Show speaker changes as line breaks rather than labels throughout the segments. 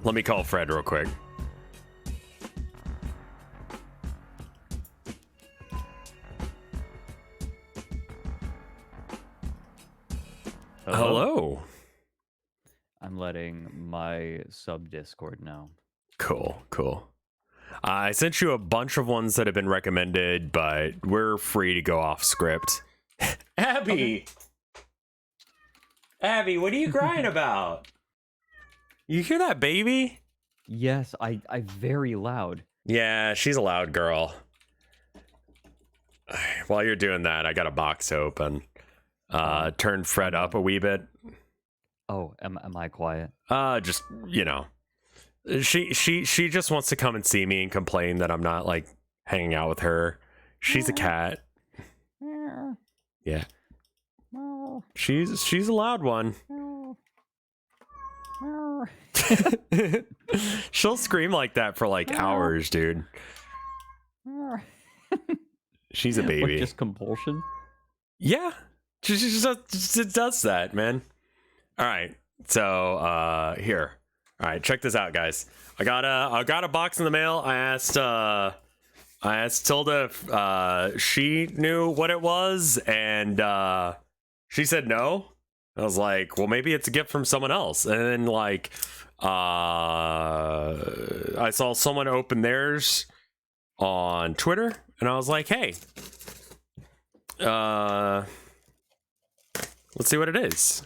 Let me call Fred real quick. Hello.
I'm letting my sub Discord know.
Cool. I sent you a bunch of ones that have been recommended, but we're free to go off script. Abby! Okay. Abby, what are you crying about? You hear that, baby?
Yes, I very loud.
Yeah, she's a loud girl. While you're doing that, I got a box open. Turn Fred up a wee bit.
Oh, am I quiet?
Just, you know. She just wants to come and see me and complain that I'm not like hanging out with her. She's a cat. Yeah. She's a loud one. She'll scream like that for like hours, dude. She's a baby.
What, just compulsion?
Yeah. She just does that, man. All right. So, here. All right, check this out, guys. I got a box in the mail. I asked Tilda if she knew what it was, and she said no. I was like, well, maybe it's a gift from someone else. And then like I saw someone open theirs on Twitter, and I was like, hey, let's see what it is.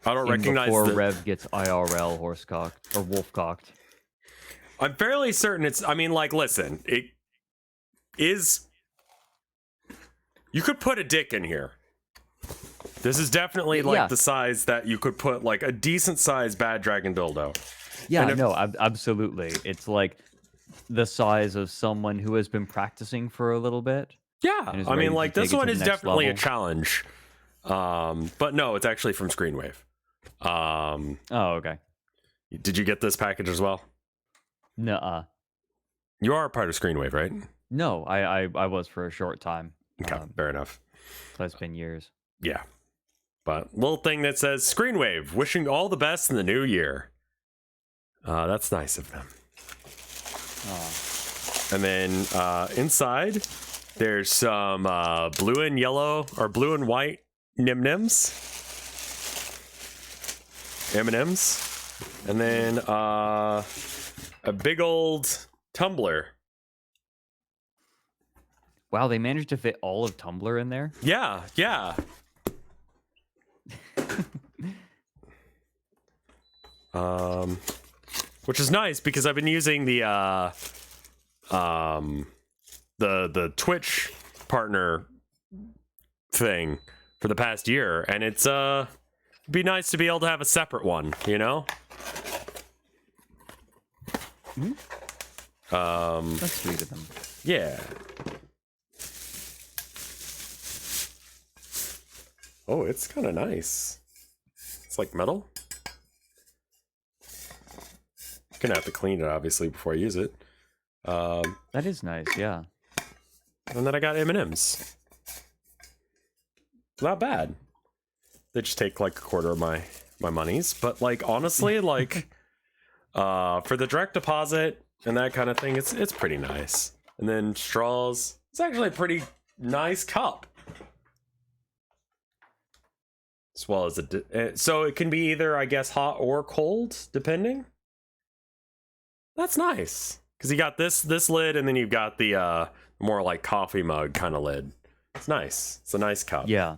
I don't recognize
before Rev gets IRL horse-cocked or wolf-cocked.
I'm fairly certain it's. I mean, like, listen, it is. You could put a dick in here. This is definitely like the size that you could put like a decent sized bad dragon dildo.
Yeah, no, absolutely. It's like the size of someone who has been practicing for a little bit.
Yeah, I mean, like this one is definitely a challenge. But no, it's actually from Screenwave.
Oh, okay.
Did you get this package as well?
Nuh-uh.
You are a part of Screenwave, right?
No, I was for a short time.
Okay, fair enough.
So it's been years.
Yeah. But little thing that says Screenwave, wishing all the best in the new year. That's nice of them. And then inside, there's some blue and yellow or blue and white Nims. M&Ms. And then a big old tumbler.
Wow, they managed to fit all of Tumblr in there?
Yeah. Which is nice because I've been using the Twitch partner thing for the past year, and it's be nice to be able to have a separate one, you know?
That's sweet of them.
Yeah. Oh, it's kind of nice. It's like metal. Gonna have to clean it obviously before I use it.
That is nice, yeah.
And then I got M&Ms. Not bad. They just take like a quarter of my monies, but like honestly, like for the direct deposit and that kind of thing, it's pretty nice. And then straws. It's actually a pretty nice cup. As well as so it can be either, I guess, hot or cold, depending. That's nice because you got this lid, and then you've got the more like coffee mug kind of lid. It's nice. It's a nice cup.
Yeah.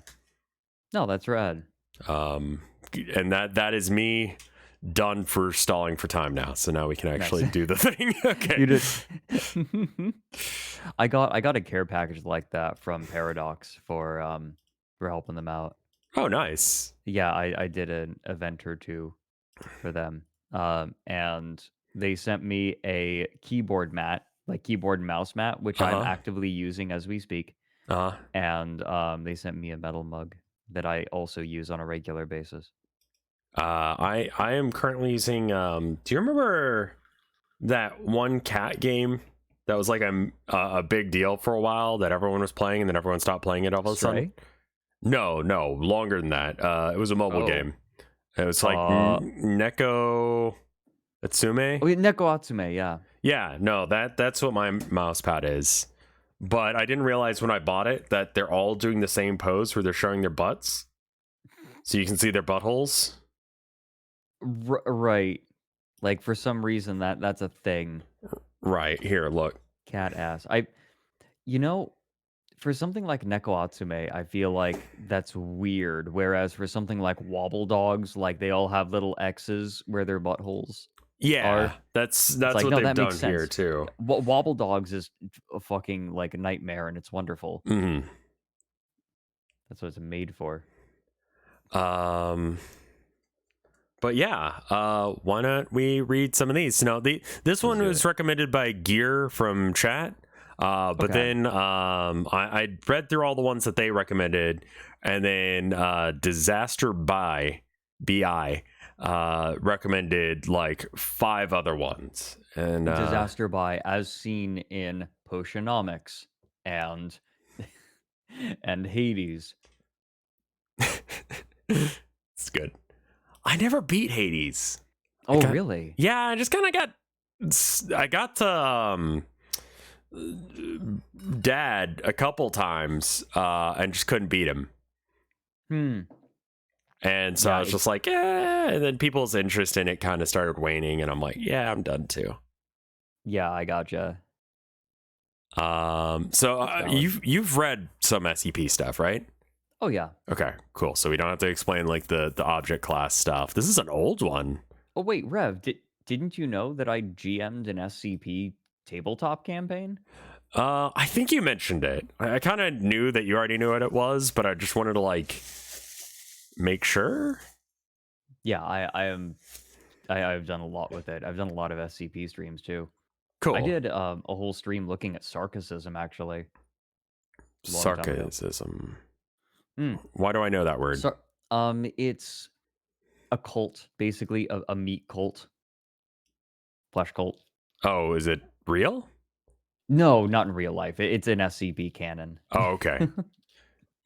No, that's rad.
And that is me done for stalling for time now. So now we can actually do the thing. Okay.
You just I got a care package like that from Paradox for helping them out.
Oh, nice.
Yeah, I did an event or two for them. And they sent me a keyboard mat, like keyboard and mouse mat, which I'm actively using as we speak. And they sent me a metal mug that I also use on a regular basis.
I am currently using do you remember that one cat game that was like a big deal for a while that everyone was playing and then everyone stopped playing it all of a sudden? No, longer than that. It was a mobile game. It was like Neko Atsume.
Oh, Neko Atsume, yeah.
Yeah, no, that's what my mouse pad is. But I didn't realize when I bought it that they're all doing the same pose where they're showing their butts. So you can see their buttholes.
Right. Like, for some reason, that's a thing.
Right, here, look.
Cat ass. You know, for something like Neko Atsume, I feel like that's weird. Whereas for something like Wobble Dogs, like, they all have little X's where their buttholes
Yeah,
are.
that's
Like,
what
no,
they've
that
done
makes
here
sense.
too.
Wobble Dogs is a fucking, like, nightmare, and it's wonderful.
Mm-hmm.
That's what it's made for.
But yeah, why not we read some of these? No, this one was recommended by Gear from chat. But then I read through all the ones that they recommended, and then Disaster by BI recommended like 5 other ones. And
Disaster by, as seen in Potionomics and Hades.
It's good. I never beat Hades.
Oh, really?
Yeah, I just kind of got to Dad a couple times and just couldn't beat him. And so I was just like, yeah. And then people's interest in it kind of started waning, and I'm like, yeah, I'm done too.
Yeah, I gotcha.
So you've read some SCP stuff, right?
Oh yeah.
Okay, cool. So we don't have to explain like the object class stuff. This is an old one.
Oh wait, Rev, didn't you know that I GM'd an SCP tabletop campaign?
I think you mentioned it. I kind of knew that you already knew what it was, but I just wanted to like make sure.
Yeah, I've done a lot with it. I've done a lot of SCP streams too.
Cool.
I did a whole stream looking at sarcasm actually.
Sarcasm. Why do I know that word?
It's a cult, basically a meat cult, flesh cult.
Oh, is it real?
No, not in real life. It's an SCP canon.
Oh, okay.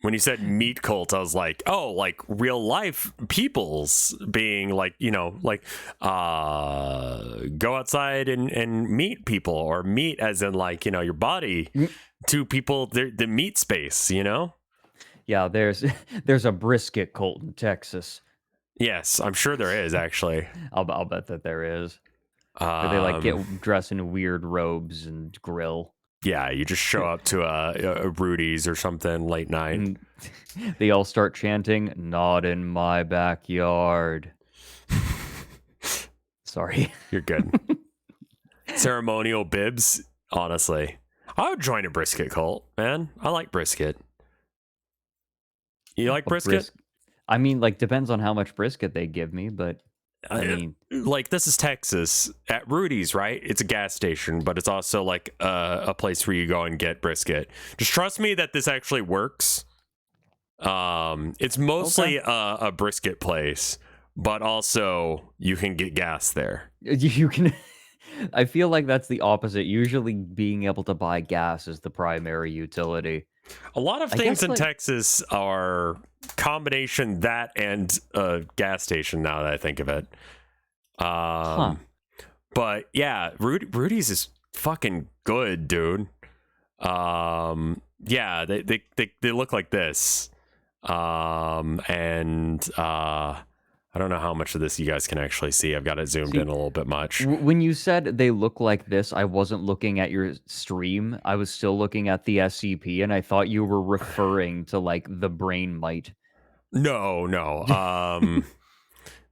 When you said meat cult, I was like, oh, like real life peoples being like, you know, like go outside and meet people, or meet as in like, you know, your body to people, the meat space, you know?
Yeah, there's a brisket cult in Texas.
Yes, I'm sure there is actually.
I'll bet that there is. Where they like get dressed in weird robes and grill.
Yeah, you just show up to a Rudy's or something late night.
They all start chanting, "Not in my backyard." Sorry.
You're good. Ceremonial bibs, honestly. I would join a brisket cult, man. I like brisket. You like brisket?
I mean, like, depends on how much brisket they give me, but I mean,
like, this is Texas at Rudy's, right? It's a gas station, but it's also like a place where you go and get brisket. Just trust me that this actually works. It's mostly a brisket place, but also you can get gas there.
You can. I feel like that's the opposite. Usually, being able to buy gas is the primary utility.
A lot of things in Texas are combination that and a gas station, now that I think of it. But yeah, Rudy's is fucking good, dude. Yeah, they look like this. I don't know how much of this you guys can actually see. I've got it zoomed in a little bit much.
When you said they look like this, I wasn't looking at your stream. I was still looking at the SCP, and I thought you were referring to, like, the brain mite.
No.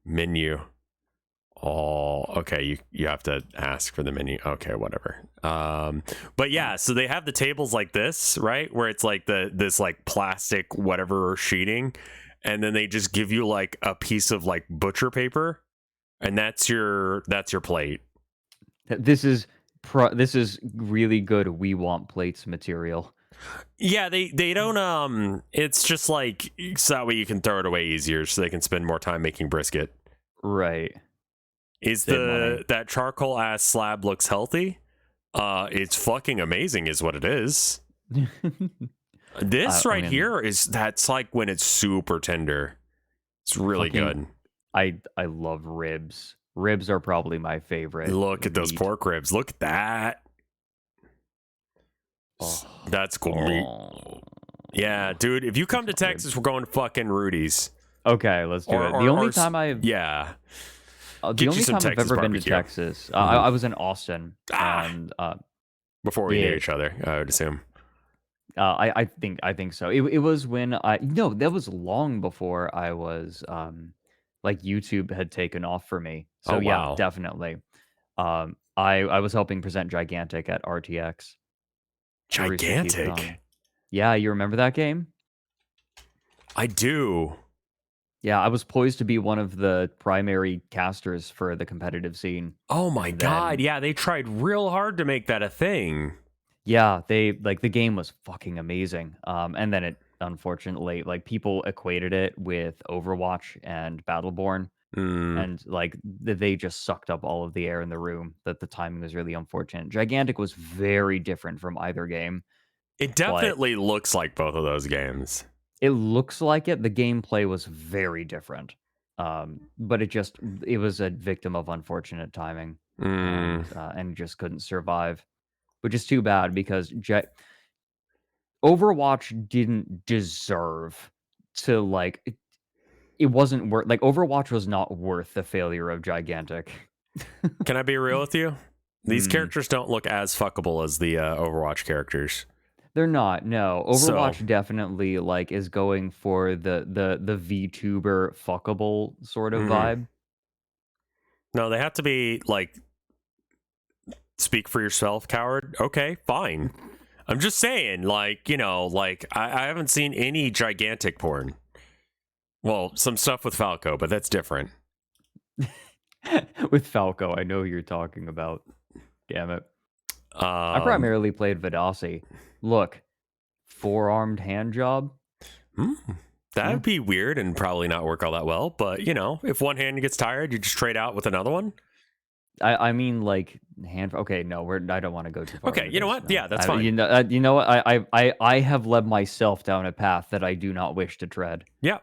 Menu. Oh, okay. You have to ask for the menu. Okay, whatever. But yeah, so they have the tables like this, right? Where it's like this like plastic whatever sheeting. And then they just give you like a piece of like butcher paper, and that's your plate.
This is really good. We want plates material.
Yeah, they don't. It's just like so that way you can throw it away easier, so they can spend more time making brisket.
Right.
Is that charcoal ass slab looks healthy? It's fucking amazing, is what it is. This here that's like when it's super tender. It's really good.
I love ribs. Ribs are probably my favorite.
Look at those
meat.
pork ribs. Look at that.
Oh.
That's cool meat. Yeah, dude. If you come to Texas, we're going to fucking Rudy's.
Okay, let's do it. The only time I've
yeah.
the only time I've ever been to Texas, I was in Austin, and
before we knew each other, I would assume.
I think so. It was when that was long before I was like YouTube had taken off for me. So yeah, definitely. I was helping present Gigantic at RTX.
Gigantic.
Yeah, you remember that game?
I do.
Yeah, I was poised to be one of the primary casters for the competitive scene.
Oh my god, yeah, they tried real hard to make that a thing.
Yeah, the game was fucking amazing. And then it unfortunately, like, people equated it with Overwatch and Battleborn. And like they just sucked up all of the air in the room. That the timing was really unfortunate. Gigantic was very different from either game.
It definitely looks like both of those games.
It looks like it. The gameplay was very different. But it was a victim of unfortunate timing. And just couldn't survive. Which is too bad because Overwatch didn't deserve to, like, it wasn't worth, like, Overwatch was not worth the failure of Gigantic.
Can I be real with you? These characters don't look as fuckable as the Overwatch characters.
They're not. No, Overwatch definitely like is going for the VTuber fuckable sort of vibe.
No, they have to be like, speak for yourself, coward. Okay, fine. I'm just saying, like, you know, like I haven't seen any Gigantic porn. Well, some stuff with Falco, but that's different.
With Falco, I know who you're talking about. Damn it. I primarily played Vinesauce. Look, four-armed hand job.
That would be weird and probably not work all that well. But, you know, if one hand gets tired, you just trade out with another one.
I mean, like, hand. Okay, no, I don't want to go too far.
Okay, you know what? No. Yeah, that's fine.
You know what? I have led myself down a path that I do not wish to tread.
Yeah.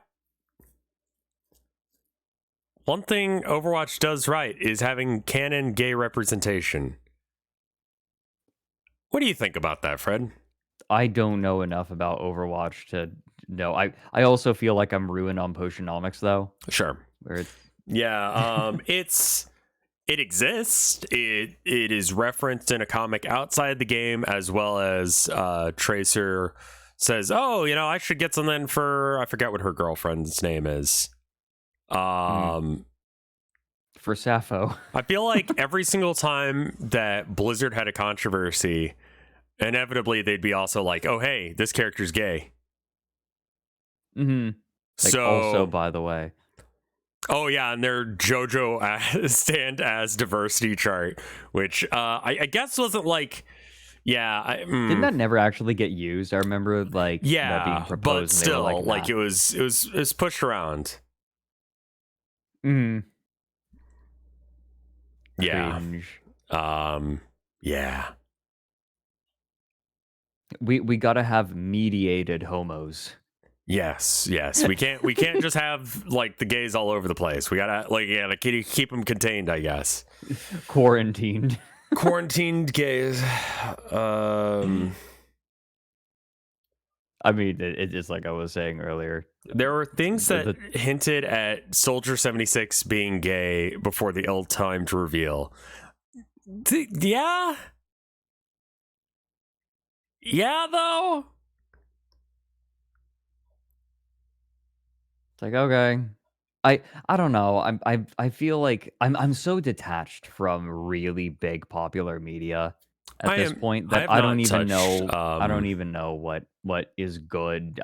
One thing Overwatch does right is having canon gay representation. What do you think about that, Fred?
I don't know enough about Overwatch to know. I also feel like I'm ruined on Potionomics, though.
Sure. Yeah, it exists. It is referenced in a comic outside the game, as well as Tracer says, "Oh, you know, I should get something for," I forget what her girlfriend's name is.
For Sappho.
I feel like every single time that Blizzard had a controversy, inevitably they'd be also like, "Oh, hey, this character's gay."
Like, so also, by the way.
Oh yeah, and their JoJo stand as diversity chart, which I guess wasn't like,
didn't that never actually get used? I remember like that being proposed,
but still, like, it was pushed around.
Cringe.
Yeah.
We gotta have mediated homos.
Yes. We can't just have like the gays all over the place. We gotta keep them contained, I guess.
Quarantined
gays.
I mean, it's just like I was saying earlier.
There were things that hinted at Soldier 76 being gay before the ill-timed reveal. Yeah, though.
It's like, okay. I don't know. I feel like I'm so detached from really big popular media at this point that I don't even know. I don't even know what is good.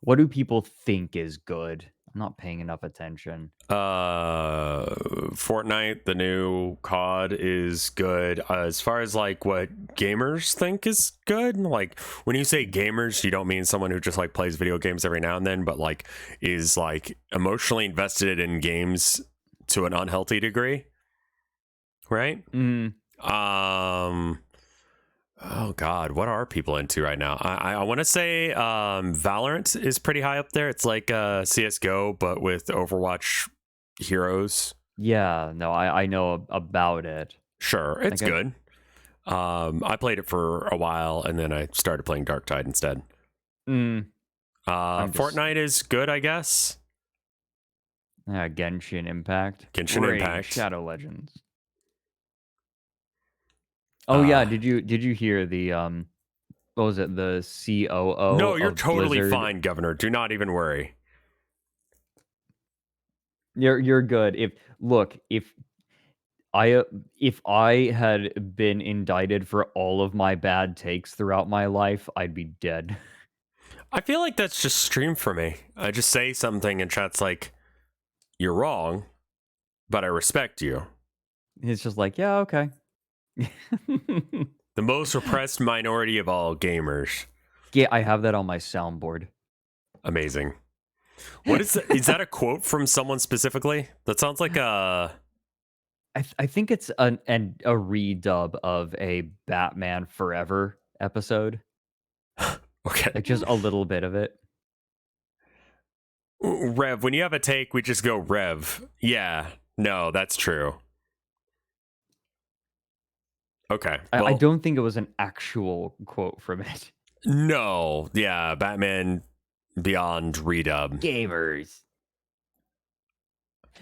What do people think is good? I'm not paying enough attention.
Fortnite, the new COD, is good. As far as like what gamers think is good, like when you say gamers, you don't mean someone who just like plays video games every now and then, but like is like emotionally invested in games to an unhealthy degree, right? Oh God, what are people into right now? I want to say Valorant is pretty high up there. It's like CS:GO, but with Overwatch heroes.
Yeah, no, I know about it.
Sure, it's
Like
good. I played it for a while, and then I started playing Darktide instead.
I'm just
Fortnite is good, I guess.
Genshin Impact.
Genshin
Raid,
Impact.
Shadow Legends. Oh yeah, did you hear the what was it, the COO
No, you're
of
totally
Blizzard?
fine, Governor. Do not even worry.
You're good. If I had been indicted for all of my bad takes throughout my life, I'd be dead.
I feel like that's just stream for me. I just say something and chat's like, you're wrong, but I respect you.
It's just like, yeah, okay.
The most repressed minority of all gamers.
Yeah, I have that on my soundboard.
Amazing. What is that? Is that a quote from someone specifically? That sounds like a...
I think it's a redub of a Batman Forever episode.
Okay.
Like just a little bit of it.
Rev, when you have a take, we just go Rev. Yeah, no, that's true. Okay. Well,
I don't think it was an actual quote from it.
No, yeah, Batman Beyond redub.
Gamers.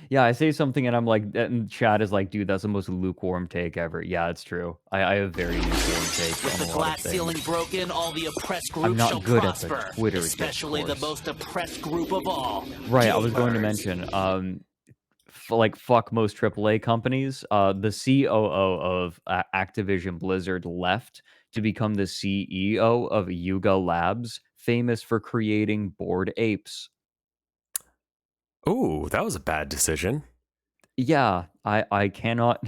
Yeah, I say something and I'm like, and Chad is like, dude, that's the most lukewarm take ever. Yeah, it's true. I have very lukewarm takes
With
on
the
a lot
glass
of things.
ceiling broken, all the oppressed
I'm
groups
not
shall
good at the
prosper,
Twitter
especially the
discourse.
most oppressed group of all.
Right, I was going to
Gamers.
mention, like fuck most AAA companies. The COO of Activision Blizzard left to become the CEO of Yuga Labs, famous for creating Bored Apes.
Ooh, that was a bad decision.
Yeah, I cannot.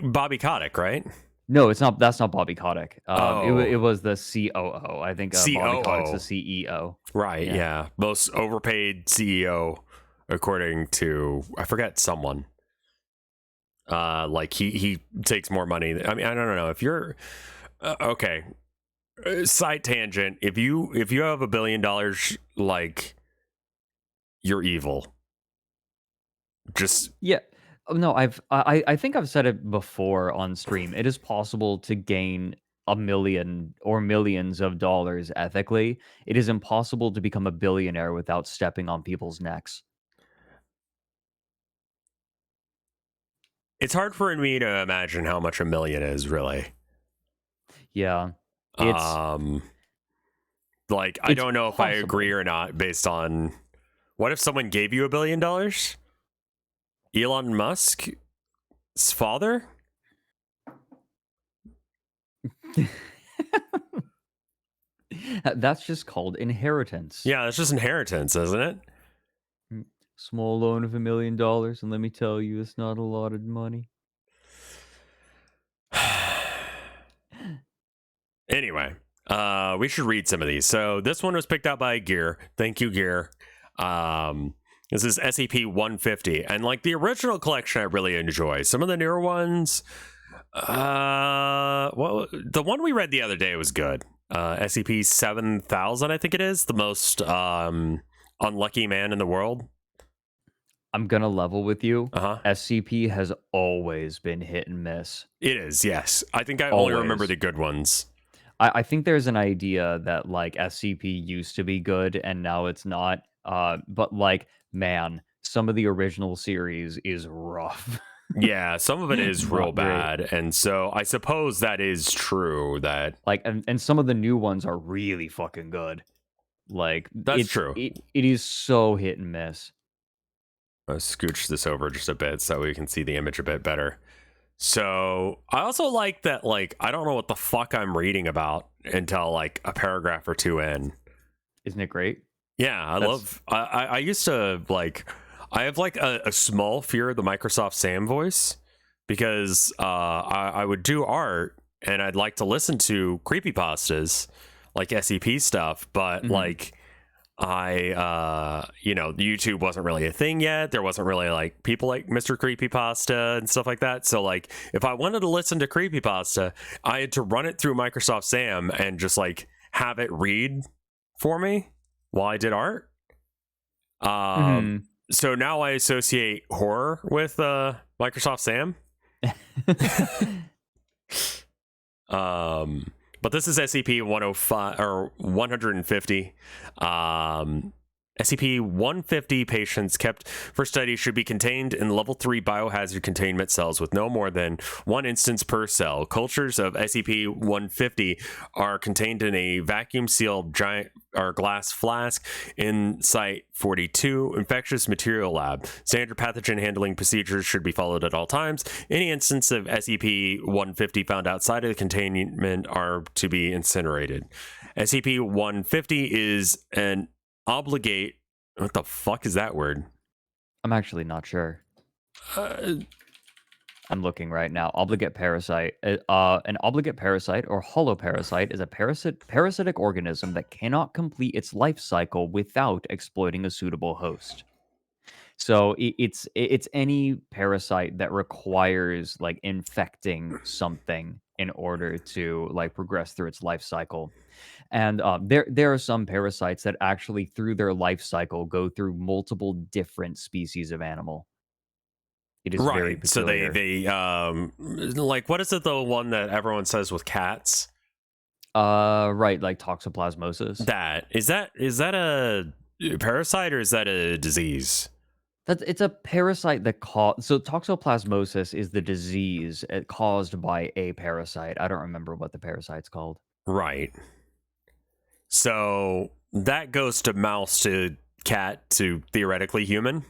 Bobby Kotick, right?
No, it's not. That's not Bobby Kotick. It
Oh,
was the COO. I think Bobby Kotick's the CEO.
Right, yeah. Most overpaid CEO, according to, I forget, someone. Like he takes more money. I mean, I don't know if you're okay. Side tangent. If you have $1 billion, like, you're evil. Just
Yeah. Oh, no, I think I've said it before on stream. It is possible to gain a million or millions of dollars ethically. It is impossible to become a billionaire without stepping on people's necks.
it's hard for me to imagine how much $1 million is, really.
Yeah. It's
Like, I
it's
don't know if I agree
possible.
or not based on, what if someone gave you $1 billion? Elon Musk's father?
That's just called inheritance.
Yeah, that's just inheritance, isn't it?
Small loan of $1 million, and let me tell you, it's not a lot of money.
Anyway, we should read some of these. So this one was picked out by Gear. Thank you, Gear. This is SCP-150, and like the original collection, I really enjoy. Some of the newer ones, well, the one we read the other day was good. SCP-7000, I think it is, the most unlucky man in the world.
I'm gonna level with you.
Uh-huh.
SCP has always been hit and miss.
It is, yes. I think I
Always.
only remember the good ones.
I think there's an idea that like SCP used to be good and now it's not. But like, man, some of the original series is rough.
Yeah, some of it is real
Not great.
bad, and so I suppose that is true. That
Like, and some of the new ones are really fucking good. Like,
that's true.
It is so hit and miss.
Let's scooch this over just a bit so we can see the image a bit better. So I also like that, like, I don't know what the fuck I'm reading about until like a paragraph or two in.
Isn't it great?
Yeah, I used to, like, I have like a small fear of the Microsoft Sam voice because I would do art and I'd like to listen to creepypastas like SCP stuff, but like YouTube wasn't really a thing yet. There wasn't really like people like Mr. Creepypasta and stuff like that. So like if I wanted to listen to Creepypasta, I had to run it through Microsoft Sam and just like have it read for me while I did art. So now I associate horror with Microsoft Sam. But this is SCP-105 or 150. SCP-150 patients kept for study should be contained in level 3 biohazard containment cells with no more than one instance per cell. Cultures of SCP-150 are contained in a vacuum-sealed giant or glass flask in Site 42 Infectious Material Lab. Standard pathogen handling procedures should be followed at all times. Any instance of SCP-150 found outside of the containment are to be incinerated. SCP-150 is an obligate. What the fuck is that word?
I'm actually not sure. I'm looking right now. Obligate parasite. An obligate parasite or holoparasite is a parasitic organism that cannot complete its life cycle without exploiting a suitable host. So it's any parasite that requires like infecting something in order to like progress through its life cycle. And there are some parasites that actually, through their life cycle, go through multiple different species of animal. It is very
Right. So
peculiar.
they like, what is it, the one that everyone says with cats?
Right, like toxoplasmosis.
Is that a parasite or is that a disease?
It's a parasite that so toxoplasmosis is the disease caused by a parasite. I don't remember what the parasite's called.
Right. So that goes to mouse to cat to theoretically human.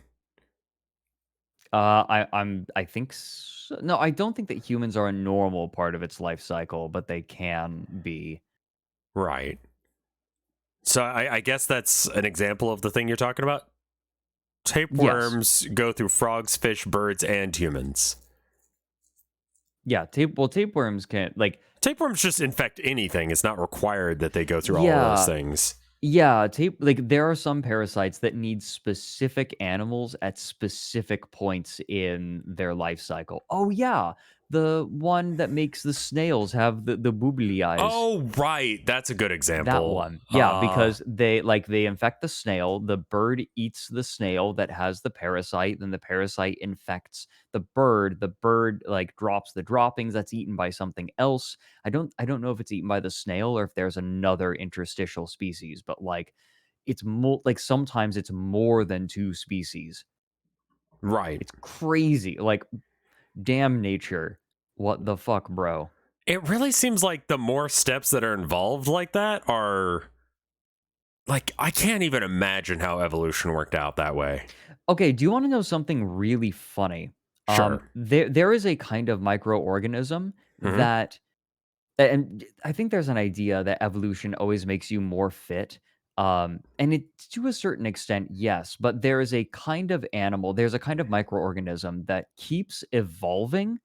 I think so. No, I don't think that humans are a normal part of its life cycle, but they can be.
Right. So I guess that's an example of the thing you're talking about. Tapeworms go through frogs, fish, birds, and humans.
Yeah, tapeworms can like
tapeworms just infect anything. It's not required that they go through all of those things.
Yeah, there are some parasites that need specific animals at specific points in their life cycle. Oh yeah, the one that makes the snails have the boobly eyes.
Oh right, that's a good example.
That one. Yeah, because they infect the snail, the bird eats the snail that has the parasite, then the parasite infects the bird like drops the droppings, that's eaten by something else. I don't know if it's eaten by the snail or if there's another interstitial species, but like it's sometimes it's more than two species.
Right.
It's crazy. Like damn nature. What the fuck, bro?
It really seems like the more steps that are involved like that are like, I can't even imagine how evolution worked out that way.
Okay, do you want to know something really funny?
Sure.
There is a kind of microorganism that, and I think there's an idea that evolution always makes you more fit. And it, to a certain extent, yes, but there is a kind of animal, there's a kind of microorganism that keeps evolving,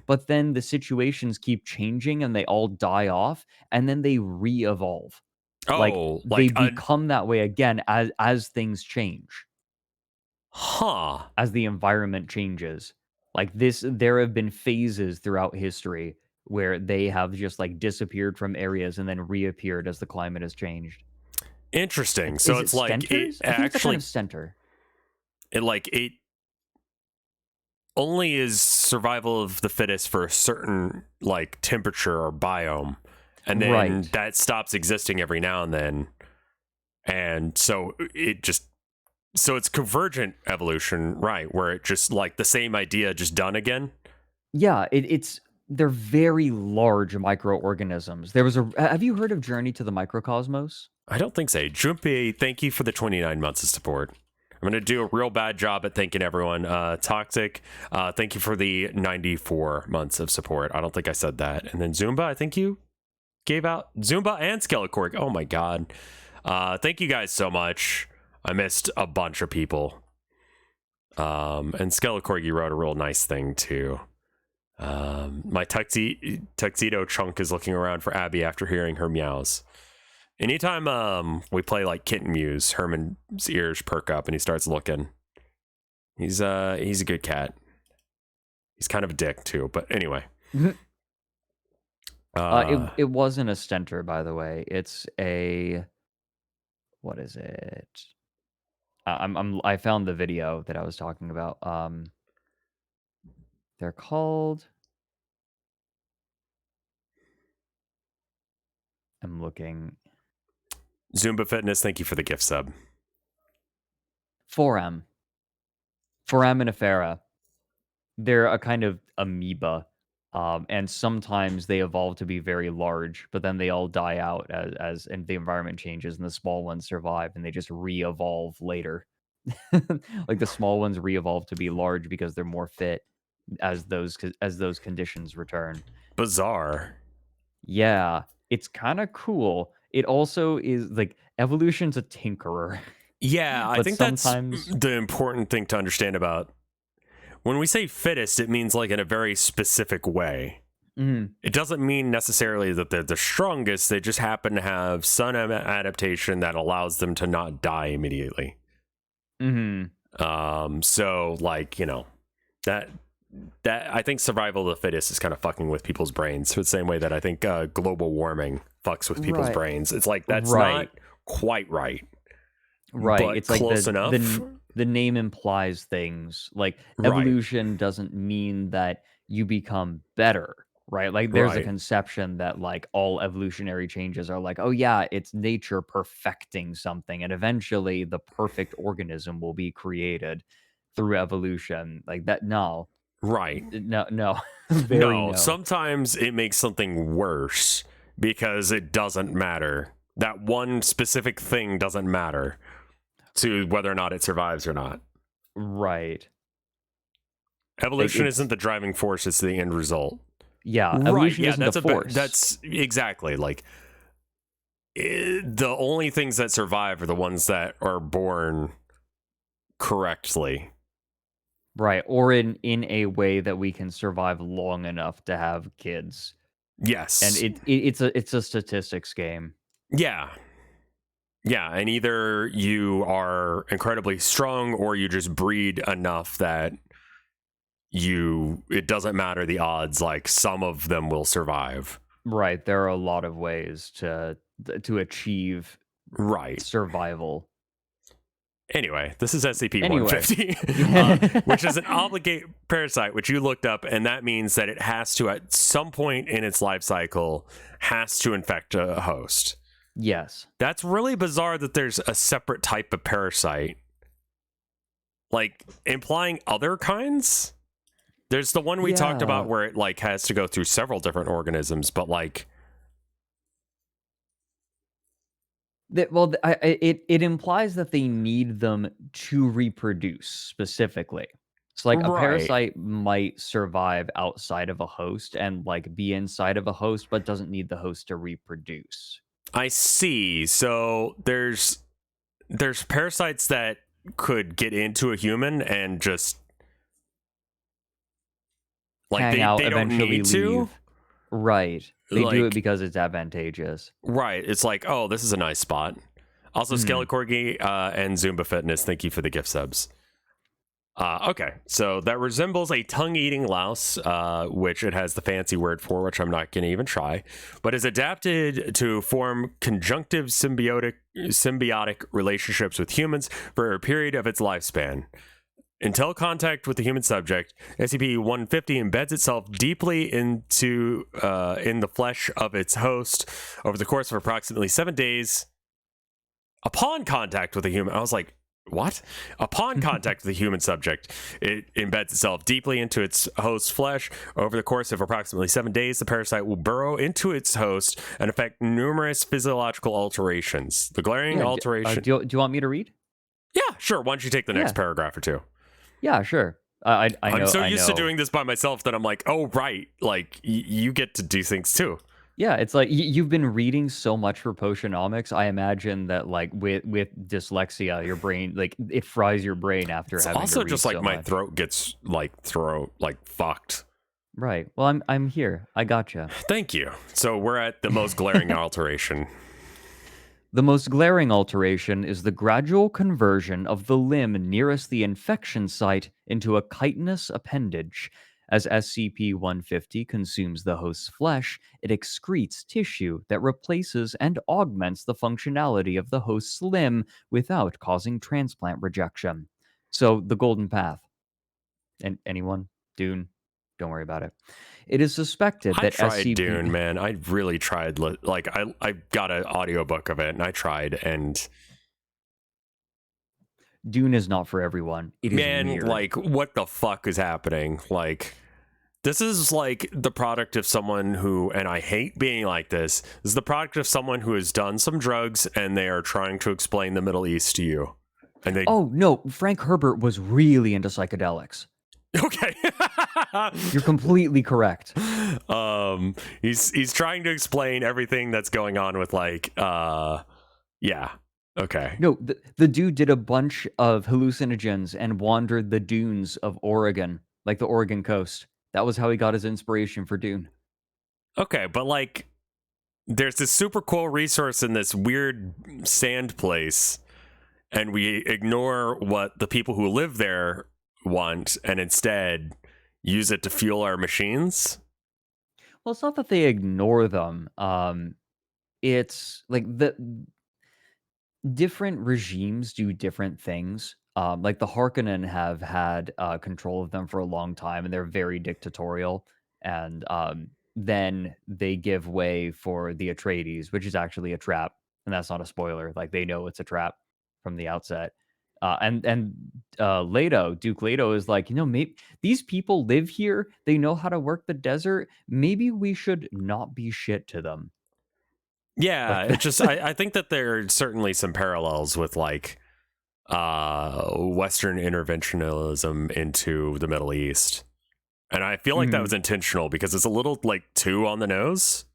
but then the situations keep changing and they all die off, and then they re-evolve.
Oh,
they become that way again as things change. As the environment changes. Like there have been phases throughout history where they have just like disappeared from areas and then reappeared as the climate has changed.
Interesting. So it's like
stentors? I think it's a kind of stentor.
It only is survival of the fittest for a certain like temperature or biome, and then that stops existing every now and then, and so it's convergent evolution, right? Where it just like the same idea just done again.
Yeah, they're very large microorganisms. Have you heard of Journey to the Microcosmos?
I don't think so. Junpei, thank you for the 29 months of support. I'm going to do a real bad job at thanking everyone. Toxic, thank you for the 94 months of support. I don't think I said that. And then Zumba, I think you gave out Zumba and Skelecorg. Oh my God. Thank you guys so much. I missed a bunch of people. And Skelecorgi wrote a real nice thing too. My tuxedo chunk is looking around for Abby after hearing her meows. Anytime we play like Kitten Muse, Herman's ears perk up and he starts looking. He's a good cat. He's kind of a dick too, but anyway.
It wasn't a stenter, by the way. It's a, what is it? I found the video that I was talking about. They're called. I'm looking.
Zumba Fitness, thank you for the gift sub.
Foraminifera. They're a kind of amoeba, and sometimes they evolve to be very large, but then they all die out as and the environment changes, and the small ones survive, and they just re-evolve later. Like the small ones re-evolve to be large because they're more fit as those conditions return.
Bizarre.
Yeah, it's kind of cool. It also is like evolution's a tinkerer.
Yeah, I
But
think
sometimes-
that's the important thing to understand about when we say fittest, it means like in a very specific way. It doesn't mean necessarily that they're the strongest. They just happen to have some adaptation that allows them to not die immediately. So like, you know, that I think survival of the fittest is kind of fucking with people's brains. So the same way that I think global warming fucks with people's brains. It's like that's not quite right.
Right.
But
It's like
close enough.
The name implies things. Like evolution doesn't mean that you become better, right? Like there's a conception that like all evolutionary changes are like, oh yeah, it's nature perfecting something, and eventually the perfect organism will be created through evolution. Like that, no. No.
No. Sometimes it makes something worse because it doesn't matter. That one specific thing doesn't matter to whether or not it survives or not.
Right.
Evolution isn't the driving force, it's the end result.
Yeah, evolution isn't
that's
the force.
That's exactly like the only things that survive are the ones that are born correctly.
Right, or in a way that we can survive long enough to have kids.
Yes.
And it's a statistics game.
Yeah. Yeah, and either you are incredibly strong or you just breed enough that it doesn't matter the odds, like some of them will survive.
Right, there are a lot of ways to achieve survival.
Anyway, this is SCP-150, which is an obligate parasite, which you looked up, and that means that it has to, at some point in its life cycle, has to infect a host.
Yes.
That's really bizarre that there's a separate type of parasite. Like, implying other kinds? There's the one we talked about where it, like, has to go through several different organisms, but, like...
It implies that they need them to reproduce, specifically. So, like, a parasite might survive outside of a host and, like, be inside of a host, but doesn't need the host to reproduce.
I see. So there's parasites that could get into a human and just like
hang out,
they don't
eventually
need to.
Right. They do it because it's advantageous.
Right. It's like, oh, this is a nice spot. Also, Skelecorgi and Zumba Fitness, thank you for the gift subs. Okay, so that resembles a tongue-eating louse, which it has the fancy word for, which I'm not going to even try, but is adapted to form conjunctive symbiotic relationships with humans for a period of its lifespan. Until contact with the human subject, SCP-150 embeds itself deeply into in the flesh of its host over the course of approximately 7 days. Upon contact with a human, I was like, what? Upon contact with the human subject, it embeds itself deeply into its host's flesh. Over the course of approximately 7 days, the parasite will burrow into its host and affect numerous physiological alterations. The glaring alteration...
do you want me to read?
Yeah, sure. Why don't you take the next paragraph or two?
Yeah, sure. I'm
so used to doing this by myself that I'm like, oh, right. Like, you get to do things too.
Yeah, it's like you've been reading so much for Potionomics. I imagine that, like, with dyslexia, your brain, like, it fries your brain after having to read
also just like
so
my
much.
throat gets fucked.
Right. Well, I'm here. I gotcha.
Thank you. So we're at the most glaring alteration.
The most glaring alteration is the gradual conversion of the limb nearest the infection site into a chitinous appendage. As SCP-150 consumes the host's flesh, it excretes tissue that replaces and augments the functionality of the host's limb without causing transplant rejection. So, the golden path. And anyone? Dune? Don't worry about it. It is suspected
I
that
tried
SCP...
Dune, man. I really tried. Like, I got an audiobook of it, and I tried, and...
Dune is not for everyone. It is weird.
Like, what the fuck is happening? Like, this is like the product of someone who, and I hate being like this is the product of someone who has done some drugs and they are trying to explain the Middle East to you. And they...
Oh, no, Frank Herbert was really into psychedelics.
Okay.
You're completely correct.
He's trying to explain everything that's going on with, like, yeah. Okay.
No, the dude did a bunch of hallucinogens and wandered the dunes of Oregon, like the Oregon coast. That was how he got his inspiration for Dune.
Okay, but, like, there's this super cool resource in this weird sand place, and we ignore what the people who live there want and instead use it to fuel our machines.
Well, it's not that they ignore them. It's like the different regimes do different things. Like the Harkonnen have had control of them for a long time, and they're very dictatorial. And then they give way for the Atreides, which is actually a trap, and that's not a spoiler. Like they know it's a trap from the outset. And Leto, Duke Leto is like, maybe these people live here. They know how to work the desert. Maybe we should not be shit to them.
Yeah, it's just I think that there are certainly some parallels with, like, Western interventionism into the Middle East. And I feel like that was intentional because it's a little, like, too on the nose.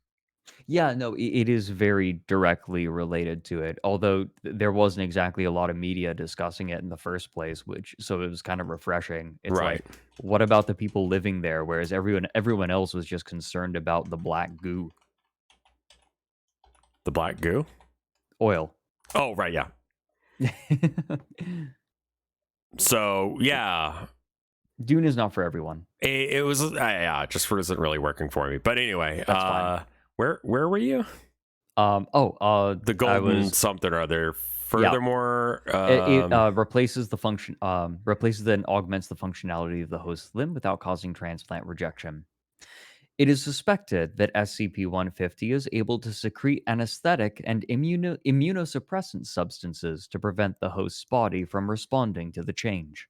Yeah, no, it is very directly related to it. Although there wasn't exactly a lot of media discussing it in the first place, so it was kind of refreshing. It's
Right.
like, what about the people living there? Whereas everyone else was just concerned about the black goo.
The black goo?
Oil.
Oh, right, yeah. So, yeah.
Dune is not for everyone.
It was, yeah, it just wasn't really working for me. But anyway,
That's fine.
Where were you?
The
golden something or other. Furthermore,
it replaces the function, replaces and augments the functionality of the host limb without causing transplant rejection. It is suspected that SCP-150 is able to secrete anesthetic and immunosuppressant substances to prevent the host's body from responding to the change.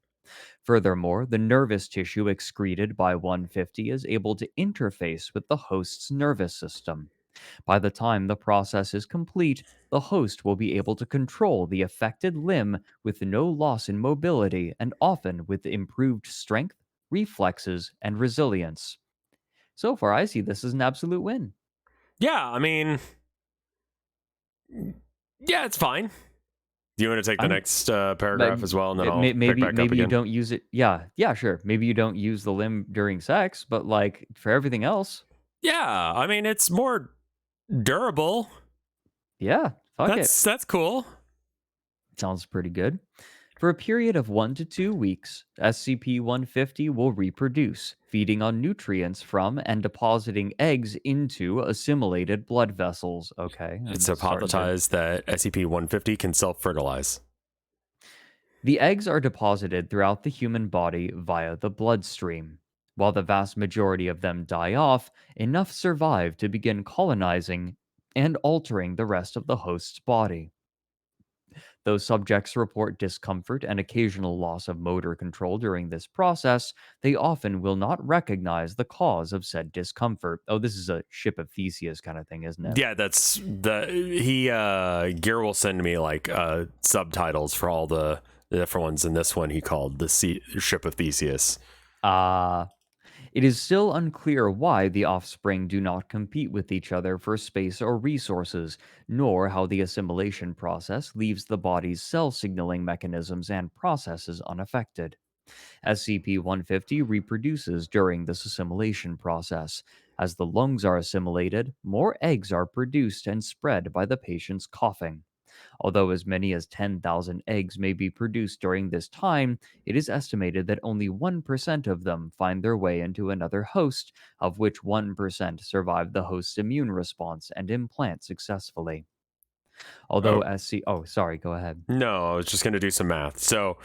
Furthermore, the nervous tissue excreted by 150 is able to interface with the host's nervous system. By the time the process is complete, the host will be able to control the affected limb with no loss in mobility and often with improved strength, reflexes, and resilience. So far, I see this as an absolute win.
Yeah, I mean, yeah, it's fine. Do you want to take the next paragraph as well, and then I'll pick back up
maybe you
again?
don't use it. Yeah, sure. Maybe you don't use the limb during sex, but like for everything else,
yeah. I mean, it's more durable.
Yeah, fuck it.
That's cool.
Sounds pretty good. For a period of 1 to 2 weeks, SCP-150 will reproduce, feeding on nutrients from and depositing eggs into assimilated blood vessels. Okay.
It's hypothesized that SCP-150 can self-fertilize.
The eggs are deposited throughout the human body via the bloodstream. While the vast majority of them die off, enough survive to begin colonizing and altering the rest of the host's body. Though subjects report discomfort and occasional loss of motor control during this process, they often will not recognize the cause of said discomfort. Oh, this is a Ship of Theseus kind of thing, isn't it?
Yeah, that's Gear will send me like subtitles for all the different ones. In this one, he called the Ship of Theseus.
It is still unclear why the offspring do not compete with each other for space or resources, nor how the assimilation process leaves the body's cell signaling mechanisms and processes unaffected. SCP-150 reproduces during this assimilation process. As the lungs are assimilated, more eggs are produced and spread by the patient's coughing. Although as many as 10,000 eggs may be produced during this time, it is estimated that only 1% of them find their way into another host, of which 1% survive the host's immune response and implant successfully. Although Oh, sorry, go ahead.
No, I was just going to do some math. So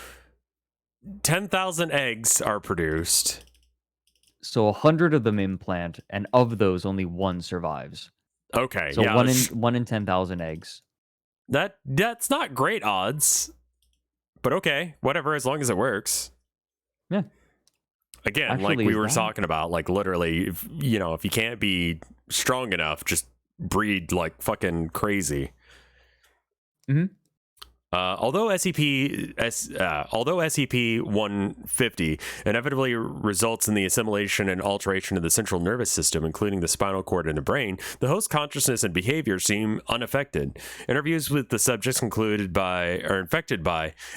10,000 eggs are produced.
So 100 of them implant, and of those, only one survives.
Okay,
So
yeah.
one in 10,000 eggs.
That's not great odds. But okay, whatever, as long as it works.
Yeah.
Again,
Actually,
like we
is
were
that-
talking about, like literally, if you can't be strong enough, just breed like fucking crazy.
Mhm.
Although SCP-150 inevitably results in the assimilation and alteration of the central nervous system, including the spinal cord and the brain, the host's consciousness and behavior seem unaffected. Interviews with the subjects infected by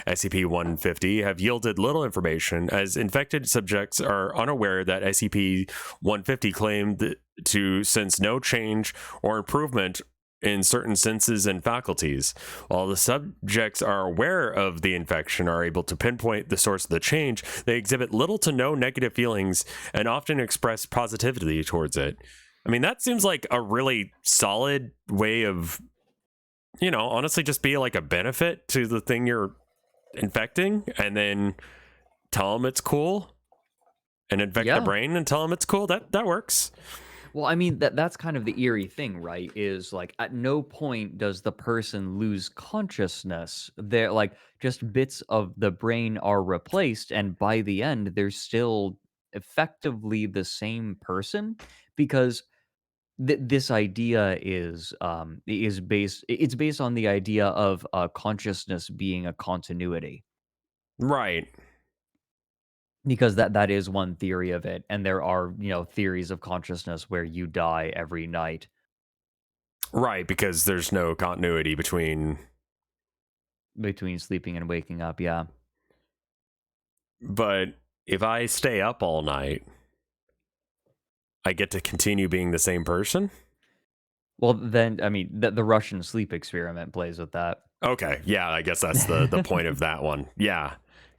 SCP-150 have yielded little information, as infected subjects are unaware that SCP-150 claimed to sense no change or improvement in certain senses and faculties. While the subjects are aware of the infection, are able to pinpoint the source of the change, they exhibit little to no negative feelings and often express positivity towards it. I mean, that seems like a really solid way of, honestly just be like a benefit to the thing you're infecting, and then tell them it's cool and infect the brain and tell them it's cool. That works.
Well, I mean, that's kind of the eerie thing, right? Is like at no point does the person lose consciousness. They're like just bits of the brain are replaced, and by the end, they're still effectively the same person, because this idea is based on the idea of consciousness being a continuity.
Right.
Because that is one theory of it, and there are, theories of consciousness where you die every night.
Right, because there's no continuity between
Sleeping and waking up, yeah.
But if I stay up all night, I get to continue being the same person?
Well, then, I mean, the Russian sleep experiment plays with that.
Okay, yeah, I guess that's the point of that one. Yeah.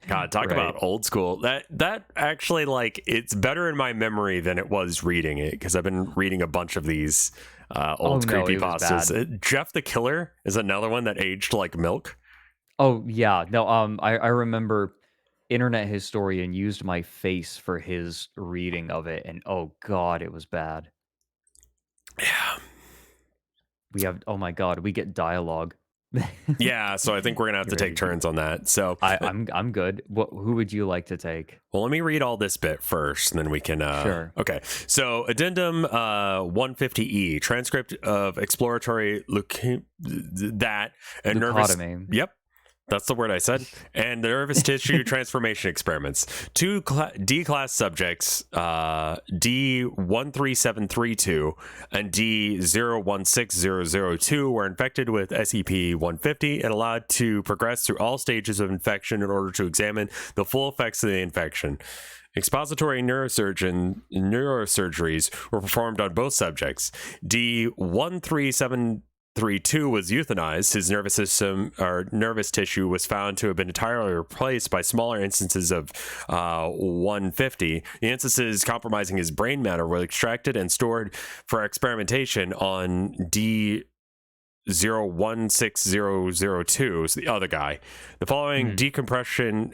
God, talk
Right.
about old school. That actually, like, it's better in my memory than it was reading it, because I've been reading a bunch of these old creepypastas. Jeff the Killer is another one that aged like milk.
Oh, yeah. No, I remember Internet Historian used my face for his reading of it, and oh god, it was bad.
Yeah.
Oh my god, we get dialogue.
Yeah, so I think we're gonna have to take turns on that. So
I'm good. Who would you like to take?
Well, let me read all this bit first, and then we can.
Sure.
Okay. So, Addendum 150E, transcript of exploratory nervous. Yep. That's the word I said. And nervous tissue transformation experiments. Two D-class subjects, D13732 and D016002, were infected with SCP-150 and allowed to progress through all stages of infection in order to examine the full effects of the infection. Expository neurosurgeries were performed on both subjects. D13732 was euthanized. His nervous system or nervous tissue was found to have been entirely replaced by smaller instances of 150. The instances compromising his brain matter were extracted and stored for experimentation on D016002, is the other guy. The following decompressive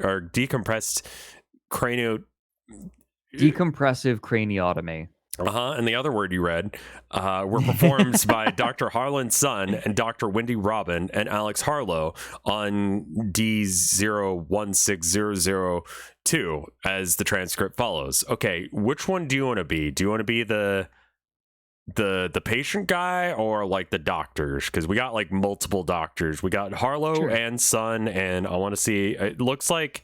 craniotomy.
And the other word you read were performed by Dr. Harlan Sun and Dr. Wendy Robin and Alex Harlow on D016002, as the transcript follows. Okay, which one do you want to be? Do you want to be the patient guy or like the doctors? Because we got like multiple doctors. We got Harlow and Sun, and I want to see. It looks like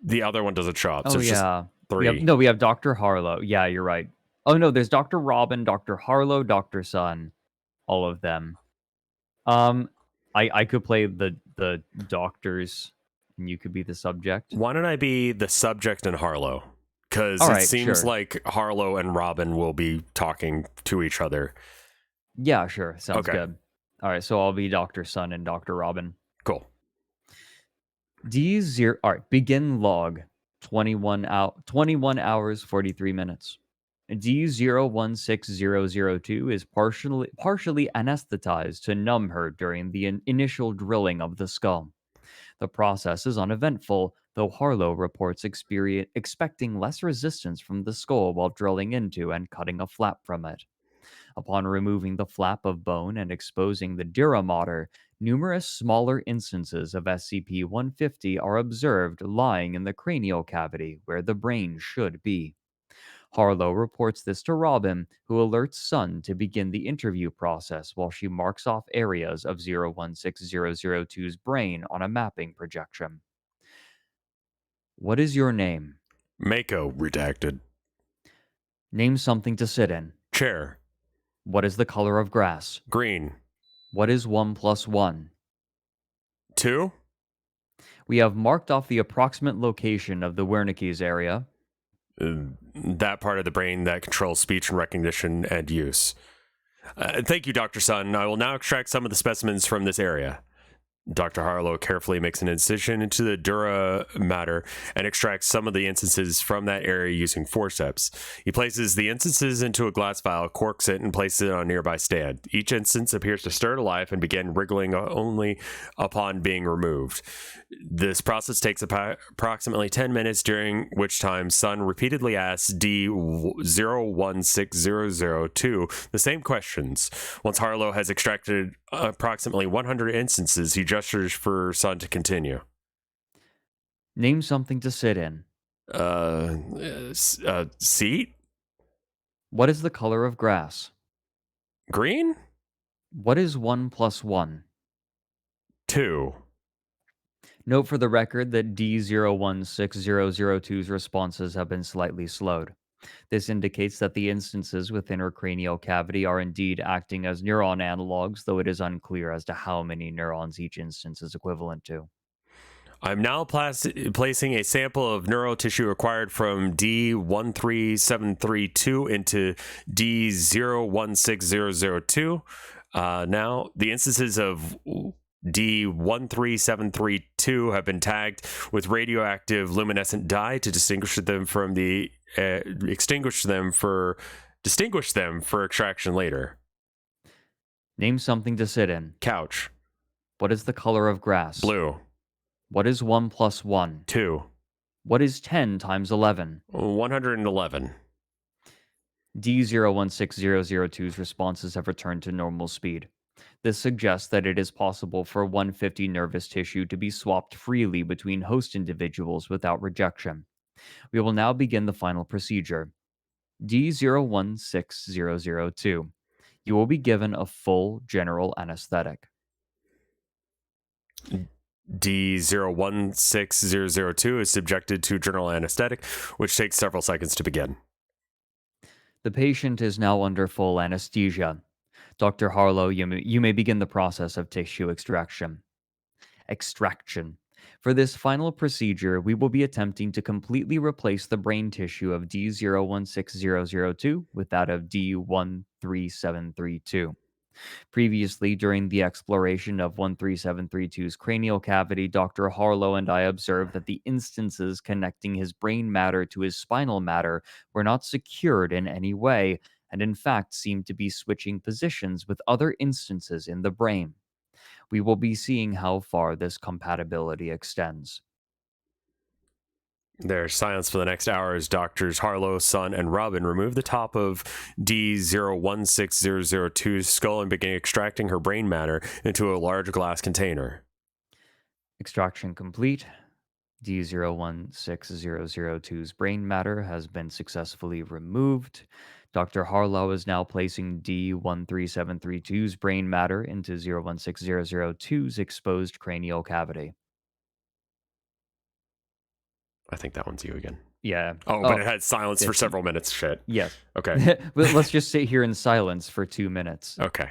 the other one doesn't show up. So it's just three.
We have Dr. Harlow. Yeah, you're right. Oh no, there's Dr. Robin, Dr. Harlow, Dr. Sun, all of them. I could play the doctors, and you could be the subject.
Why don't I be the subject and Harlow? Because it seems like Harlow and Robin will be talking to each other.
Yeah, sure. Sounds good. All right, so I'll be Dr. Sun and Dr. Robin.
Cool.
D0. All right, begin log. 21 hours 43 minutes. D016002 is partially anesthetized to numb her during the initial drilling of the skull. The process is uneventful, though Harlow reports expecting less resistance from the skull while drilling into and cutting a flap from it. Upon removing the flap of bone and exposing the dura mater, numerous smaller instances of SCP-150 are observed lying in the cranial cavity where the brain should be. Harlow reports this to Robin, who alerts Sun to begin the interview process while she marks off areas of 016002's brain on a mapping projection. What is your name?
Mako redacted.
Name something to sit in.
Chair.
What is the color of grass?
Green.
What is 1 plus 1?
2.
We have marked off the approximate location of the Wernicke's area.
That part of the brain that controls speech and recognition and use. Thank you, Dr. Sun. I will now extract some of the specimens from this area. Dr. Harlow carefully makes an incision into the dura mater and extracts some of the instances from that area using forceps. He places the instances into a glass vial, corks it, and places it on a nearby stand. Each instance appears to stir to life and begin wriggling only upon being removed. This process takes approximately 10 minutes, during which time Sun repeatedly asks D016002 the same questions. Once Harlow has extracted approximately 100 instances, he gestures for Sun to continue.
Name something to sit in.
Seat?
What is the color of grass?
Green?
What is 1 plus 1?
2.
Note for the record that D016002's responses have been slightly slowed. This indicates that the instances within her cranial cavity are indeed acting as neuron analogs, though it is unclear as to how many neurons each instance is equivalent to.
I'm now placing a sample of neural tissue acquired from D13732 into D016002. Now, the instances of D13732 have been tagged with radioactive luminescent dye to distinguish them for extraction later.
Name something to sit in.
Couch.
What is the color of grass?
Blue.
What is 1 plus 1?
2.
What is 10 times 11?
111.
D016002's responses have returned to normal speed. This suggests that it is possible for 150 nervous tissue to be swapped freely between host individuals without rejection. We will now begin the final procedure. D016002. You will be given a full general anesthetic.
D016002 is subjected to general anesthetic, which takes several seconds to begin.
The patient is now under full anesthesia. Dr. Harlow, you may begin the process of tissue extraction. For this final procedure, we will be attempting to completely replace the brain tissue of D016002 with that of D13732. Previously, during the exploration of 13732's cranial cavity, Dr. Harlow and I observed that the instances connecting his brain matter to his spinal matter were not secured in any way, and in fact seemed to be switching positions with other instances in the brain. We will be seeing how far this compatibility extends.
There's silence for the next hour as Doctors Harlow, Sun, and Robin remove the top of D016002's skull and begin extracting her brain matter into a large glass container.
Extraction complete. D016002's brain matter has been successfully removed. Dr. Harlow is now placing D13732's brain matter into 016002's exposed cranial cavity.
I think that one's you again.
Yeah.
Oh, but it had silence for several minutes. Shit.
Yes.
Okay.
Let's just sit here in silence for 2 minutes.
Okay.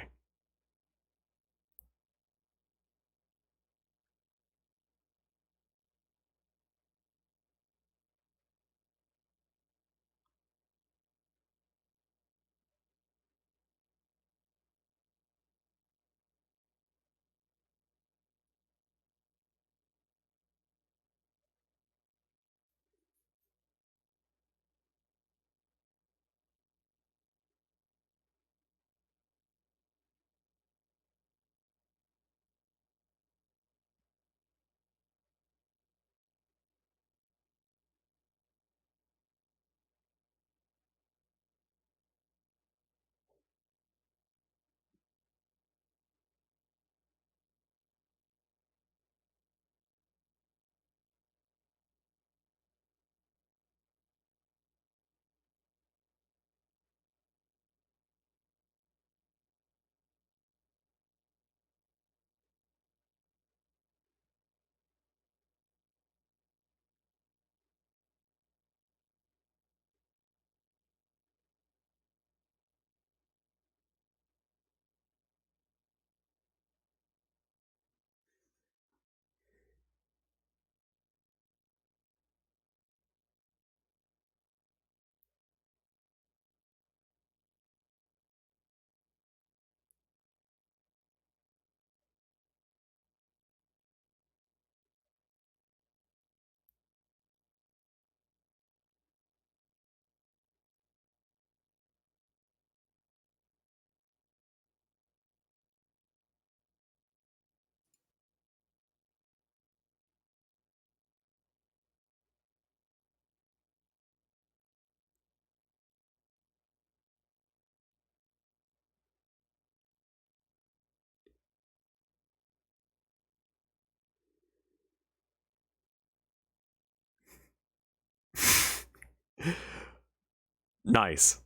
Nice.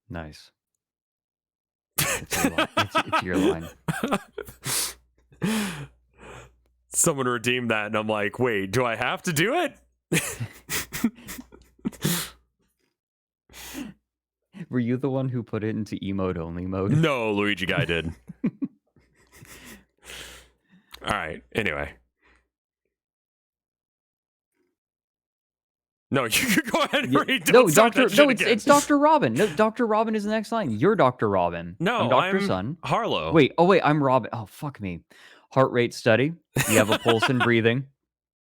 Nice. It's your line.
Someone redeemed that, and I'm like, wait, do I have to do it?
Were you the one who put it into emote only mode?
No, Luigi guy did. All right. Anyway. No, you can go ahead and read.
No, Doctor. No, it's Dr. Robin. No, Dr. Robin is the next line. You're Dr. Robin.
No,
I'm Dr. Sun.
Harlow.
Wait, I'm Robin. Oh, fuck me. Heart rate steady. You have a pulse and breathing.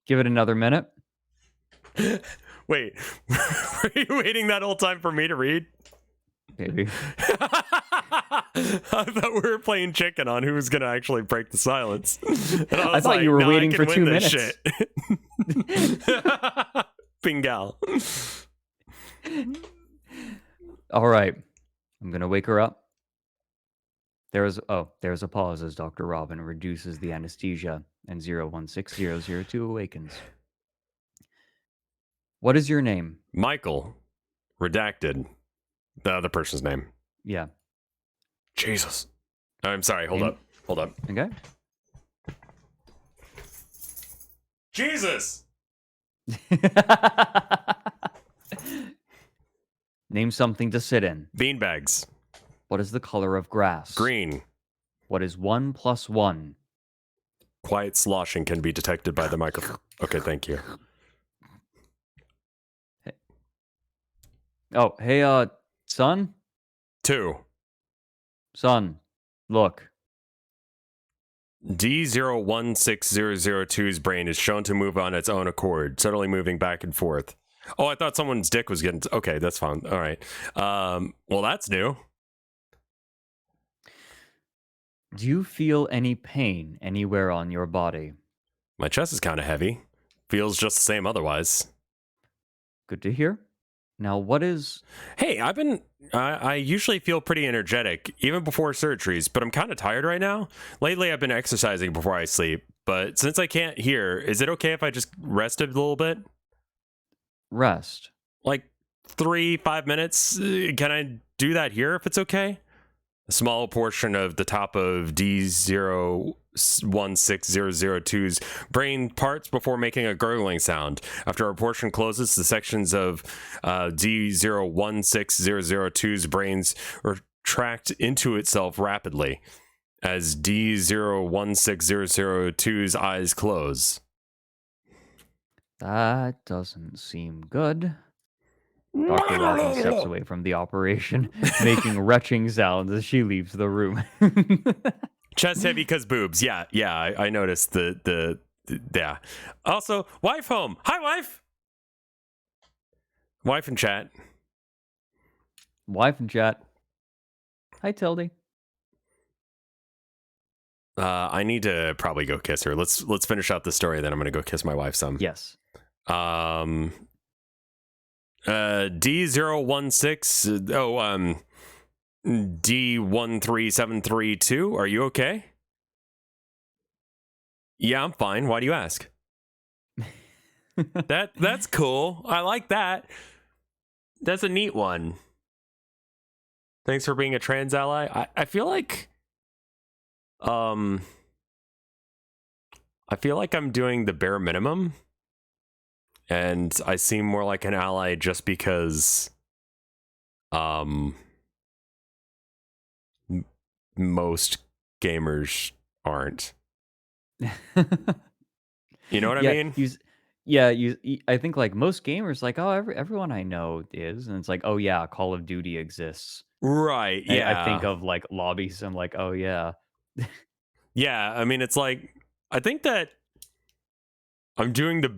Give it another minute.
Wait, were you waiting that whole time for me to read?
Maybe.
I thought we were playing chicken on who was going to actually break the silence. And
I thought you were waiting for 2 minutes.
Bingal.
All right. I'm going to wake her up. There's a pause as Dr. Robin reduces the anesthesia and 016002 awakens. What is your name?
Michael. Redacted. The other person's name.
Yeah.
Jesus. I'm sorry. Hold up.
Okay.
Jesus.
Name something to sit in.
Beanbags.
What is the color of grass?
Green.
What is 1 + 1?
Quiet sloshing can be detected by the microphone. Okay, thank you.
Oh, hey, son?
2.
Son, look.
D016002's brain is shown to move on its own accord, suddenly moving back and forth. Oh, I thought someone's dick was getting... Okay, that's fine. All right. Well, that's new.
Do you feel any pain anywhere on your body?
My chest is kind of heavy. Feels just the same otherwise.
Good to hear. Now, what is...
Hey, I usually feel pretty energetic, even before surgeries, but I'm kind of tired right now. Lately, I've been exercising before I sleep, but since I can't hear, is it okay if I just rested a little bit?
Rest.
Like 3-5 minutes? Can I do that here if it's okay? A small portion of the top of D016002's brain parts before making a gurgling sound. After a portion closes, the sections of D016002's brains retract into itself rapidly as D016002's eyes close.
That doesn't seem good. Dr. Robin steps away from the operation, making retching sounds as she leaves the room.
Chest heavy because boobs. Yeah, I noticed the yeah. Also, wife home. Hi, wife. Wife in chat.
Wife in chat. Hi, Tildy.
I need to probably go kiss her. Let's finish out the story, then I'm gonna go kiss my wife some.
Yes.
D0160 D13732, are you okay? Yeah, I'm fine. Why do you ask? That's cool. I like that. That's a neat one. Thanks for being a trans ally. I feel like I feel like I'm doing the bare minimum. And I seem more like an ally just because most gamers aren't. You know what I mean?
I think like most gamers, like, oh, everyone I know is, and it's like, oh yeah, Call of Duty exists.
Right. Yeah.
I think of like lobbies. I'm like, oh yeah.
Yeah. I mean, it's like, I think that I'm doing the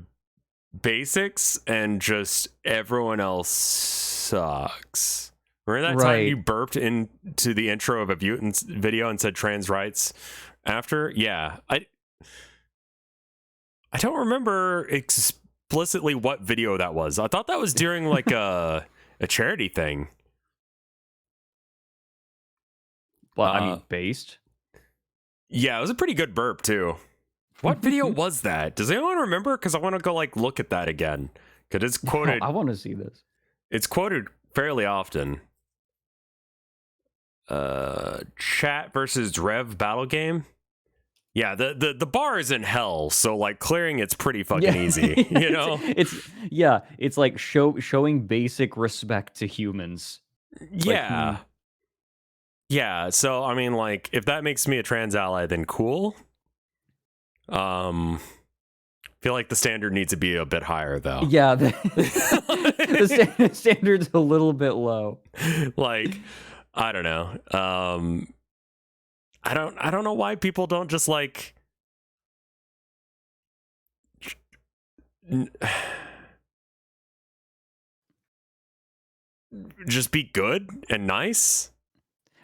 basics and just everyone else sucks. Remember that time you burped into the intro of a Mutant video and said trans rights after? Yeah. I don't remember explicitly what video that was. I thought that was during like a charity thing.
Well, I mean, based.
Yeah, it was a pretty good burp too. What video was that? Does anyone remember? Because I want to go like look at that again. Because it's quoted.
I want to see this.
It's quoted fairly often. Chat versus Rev battle game. Yeah, the bar is in hell, so like clearing it's pretty fucking easy, you know?
It's like showing basic respect to humans.
Yeah.
Like,
Yeah, so I mean like if that makes me a trans ally, then cool. Feel like the standard needs to be a bit higher though.
Yeah, the standard's a little bit low.
Like, I don't know. I don't know why people don't just like just be good and nice.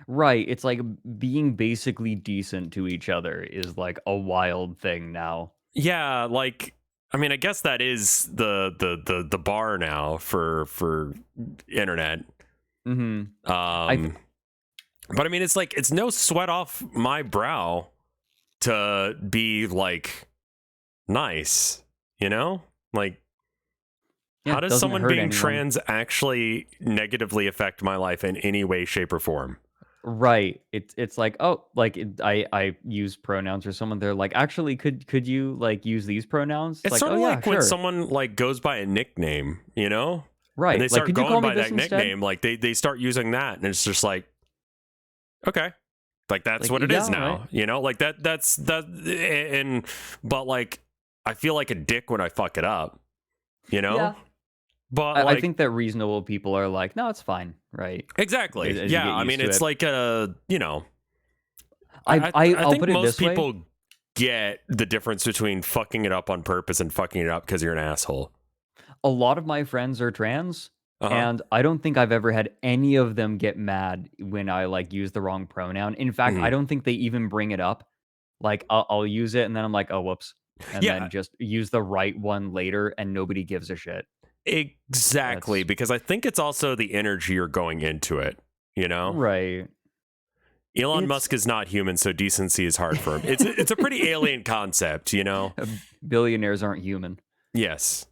Right, it's like being basically decent to each other is like a wild thing now.
Yeah, like I mean, I guess that is the bar now for internet.
Mm-hmm.
But I mean, it's like it's no sweat off my brow to be like nice, you know? Like,
Yeah,
how does
doesn't
someone
hurt
being
anyone.
trans actually negatively affect my life in any way, shape, or form?
Right. It's like, oh, like I use pronouns or someone, they're like, actually, could you like use these pronouns?
It's
Like,
sort
oh
of
yeah,
like when
sure.
someone like goes by a nickname, you know?
Right.
And they
Like,
start
could you
going
call me
by
this
that
instead?
nickname, like they start using that, and it's just like, okay, like that's
Like,
what it
yeah,
is now,
right.
you know? Like that's and but like I feel like a dick when I fuck it up, you know?
Yeah.
But
I
like
think that reasonable people are like, no, it's fine, right?
exactly,
As you
yeah.
get
I
used
mean,
to
it's
it.
like a you know,
I'll
think
put it
most
this way.
people get the difference between fucking it up on purpose and fucking it up because you're an asshole.
A lot of my friends are trans,
Uh-huh.
and I don't think I've ever had any of them get mad when I like use the wrong pronoun. In fact, I don't think they even bring it up. Like I'll use it and then I'm like, oh whoops, and
Yeah,
then just use the right one later, and nobody gives a shit.
exactly.
That's
Because I think it's also the energy you're going into it. You know,
right.
Elon
It's
Musk is not human, so decency is hard for him. It's a pretty alien concept. You know.
billionaires aren't human.
Yes.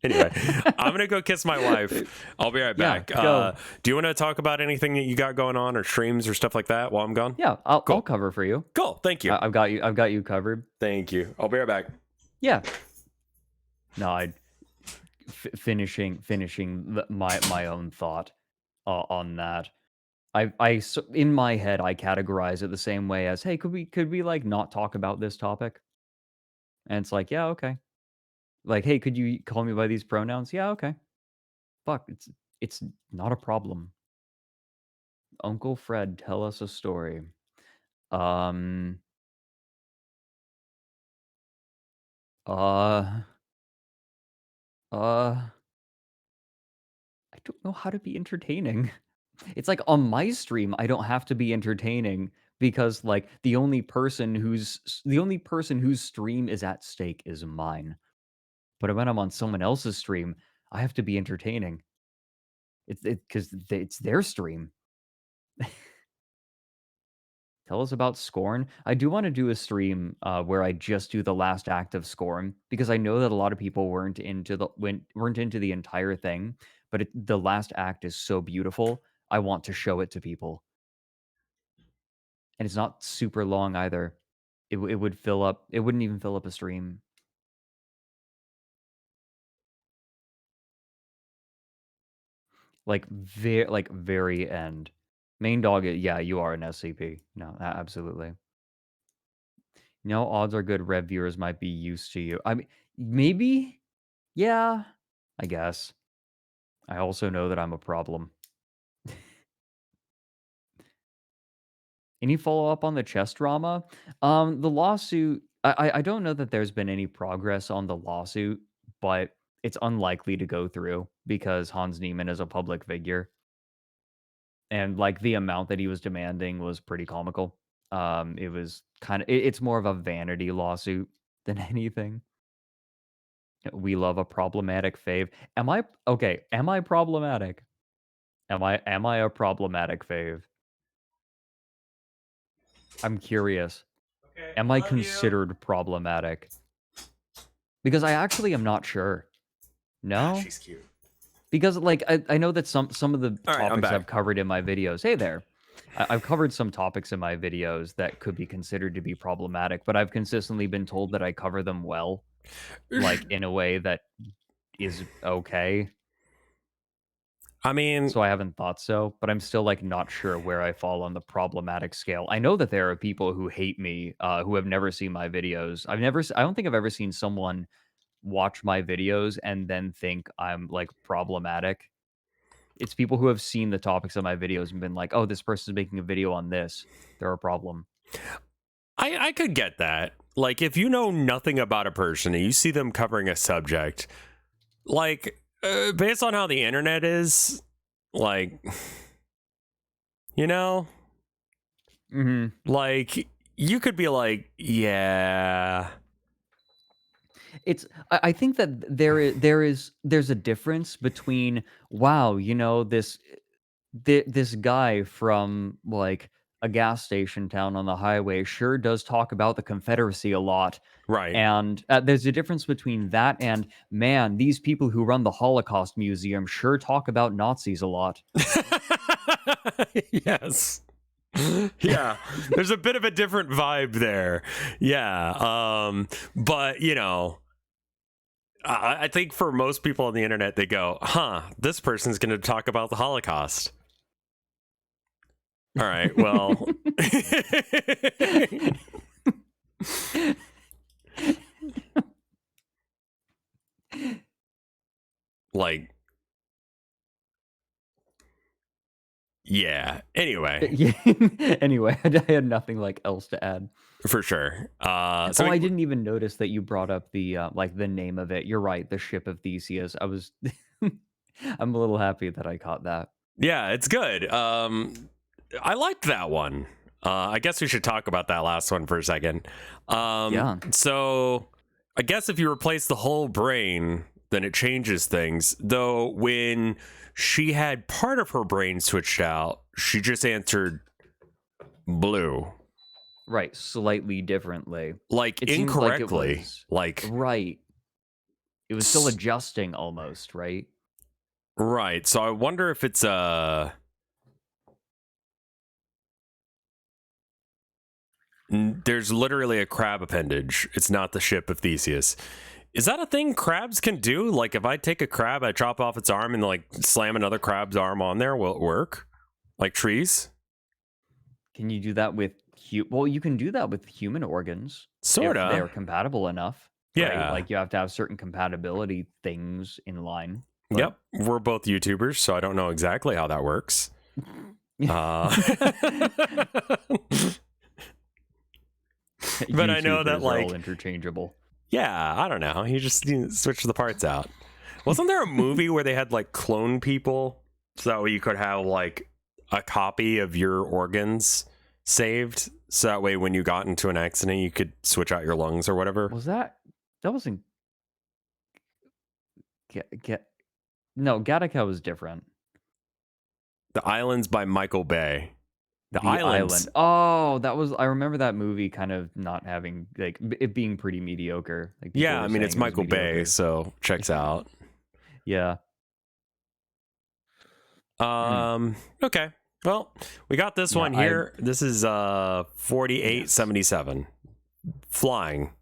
Anyway, I'm gonna go kiss my wife. I'll be right back.
Go.
Do you want to talk about anything that you got going on, or streams, or stuff like that while I'm gone?
Yeah,
Cool.
I'll cover for you.
Cool. Thank you.
I've got you covered.
Thank you. I'll be right back.
Yeah. No, finishing my own thought on that. In my head I categorize it the same way as, hey, could we like not talk about this topic? And it's like, yeah, okay. Like, hey, could you call me by these pronouns? Yeah, okay. Fuck, it's not a problem. Uncle Fred, tell us a story. Um uh uh I don't know how to be entertaining. It's like on my stream, I don't have to be entertaining because like the only person whose stream is at stake is mine. But when I'm on someone else's stream, I have to be entertaining. It's because it's their stream. Tell us about Scorn. I do want to do a stream where I just do the last act of Scorn because I know that a lot of people weren't into the entire thing, but the last act is so beautiful. I want to show it to people, and it's not super long either. It would fill up. It wouldn't even fill up a stream. Like very end. Main dog. Yeah, you are an SCP. No, absolutely. No odds are good. Rev viewers might be used to you. I mean, maybe. Yeah, I guess. I also know that I'm a problem. Any follow up on the chess drama? The lawsuit. I don't know that there's been any progress on the lawsuit, but it's unlikely to go through because Hans Niemann is a public figure, and like the amount that he was demanding was pretty comical. It was kind of it's more of a vanity lawsuit than anything. We love a problematic fave. Am I okay? Am I problematic? Am I a problematic fave? I'm curious.
Okay.
Am I considered problematic? Because I actually am not sure. No?
She's cute.
Because, like, I know that some of the
All right, I'm
topics
back.
I've covered in my videos... Hey there. I've covered some topics in my videos that could be considered to be problematic, but I've consistently been told that I cover them well, like, in a way that is okay.
I mean,
So I haven't thought so, but I'm still, like, not sure where I fall on the problematic scale. I know that there are people who hate me, who have never seen my videos. I don't think I've ever seen someone watch my videos and then think I'm, like, problematic. It's people who have seen the topics of my videos and been like, "Oh, this person's making a video on this. They're a problem."
I could get that. Like, if you know nothing about a person and you see them covering a subject, like, based on how the internet is, like, you know, like, you could be like, yeah.
I think that there's a difference between, wow, you know, this guy from, like, a gas station town on the highway sure does talk about the Confederacy a lot.
Right.
And there's a difference between that and, man, these people who run the Holocaust Museum sure talk about Nazis a lot.
Yes. Yeah. There's a bit of a different vibe there. Yeah. But, you know, I think for most people on the internet, they go, huh, this person's going to talk about the Holocaust. All right, well. Like, yeah. Anyway.
Anyway, I had nothing, like, else to add.
For sure.
I didn't even notice that you brought up the, like, the name of it. You're right, the Ship of Theseus. I was... I'm a little happy that I caught that.
Yeah, it's good. I liked that one. I guess we should talk about that last one for a second.
Yeah.
So I guess if you replace the whole brain, then it changes things. Though when she had part of her brain switched out, she just answered blue.
Right, slightly differently.
Like,
It seemed
incorrectly.
like it was, right. It was still adjusting almost, right?
Right. So I wonder if it's there's literally a crab appendage. It's not the Ship of Theseus. Is that a thing crabs can do? Like, if I take a crab, I chop off its arm and, like, slam another crab's arm on there, will it work? Like trees?
Can you do that with... Well, you can do that with human organs.
Sorta.
If they're compatible enough.
Yeah.
Right? Like, you have to have certain compatibility things in line. But...
Yep. We're both YouTubers, so I don't know exactly how that works. But I know that, like,
all interchangeable.
Yeah, I don't know. You just switch the parts out. Wasn't there a movie where they had, like, clone people so that way you could have, like, a copy of your organs saved, so that way when you got into an accident you could switch out your lungs or whatever?
Was that wasn't No, Gattaca was different.
The Islands by Michael Bay. The
Island. Oh, that was... I remember that movie kind of not having, like, it being pretty mediocre. Like,
yeah, I mean, it's Michael Bay, so checks out.
Yeah.
Okay. Well, we got this one here. This is 4877. Flying.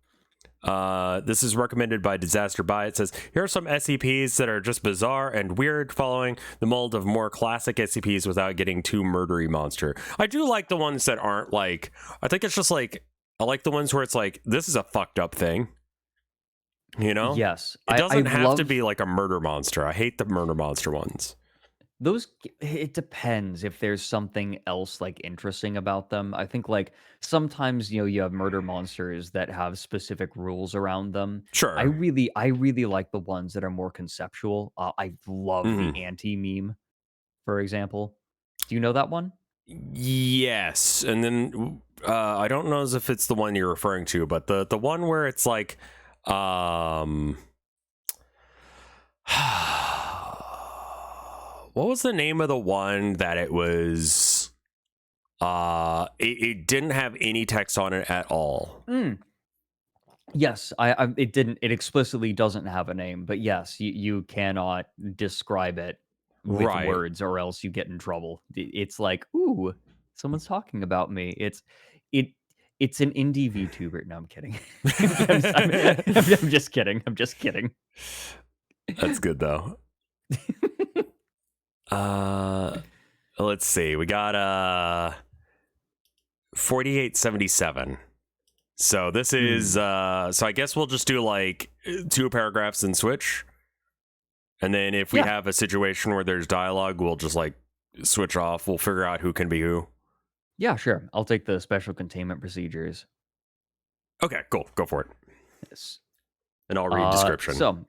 This is recommended by Disaster By. It says, here are some SCPs that are just bizarre and weird, following the mold of more classic SCPs without getting too murdery monster. I do like the ones that aren't, like, I think it's just like, I like the ones where it's like, this is a fucked up thing. You know?
Yes.
It doesn't have to be like a murder monster. I hate the murder monster ones.
Those, it depends if there's something else, like, interesting about them. I think, like, sometimes, you know, you have murder monsters that have specific rules around them.
Sure.
I really like the ones that are more conceptual. I love the anti-meme, for example. Do you know that one?
Yes. And then I don't know as if it's the one you're referring to, but the one where it's like what was the name of the one that it was? It didn't have any text on it at all.
Yes, it explicitly doesn't have a name, but yes, you cannot describe it with
Right.
words or else you get in trouble. It's like, "Ooh, someone's talking about me." It it's an indie VTuber. No, I'm kidding. I'm just kidding. I'm just kidding.
That's good though. Uh let's see. We got 4877. So this is so I guess we'll just do like 2 paragraphs and switch. And then if we
Yeah.
have a situation where there's dialogue, we'll just like switch off. We'll figure out who can be who.
Yeah, sure. I'll take the special containment procedures.
Okay, cool. Go for it.
Yes.
And I'll read description.
So,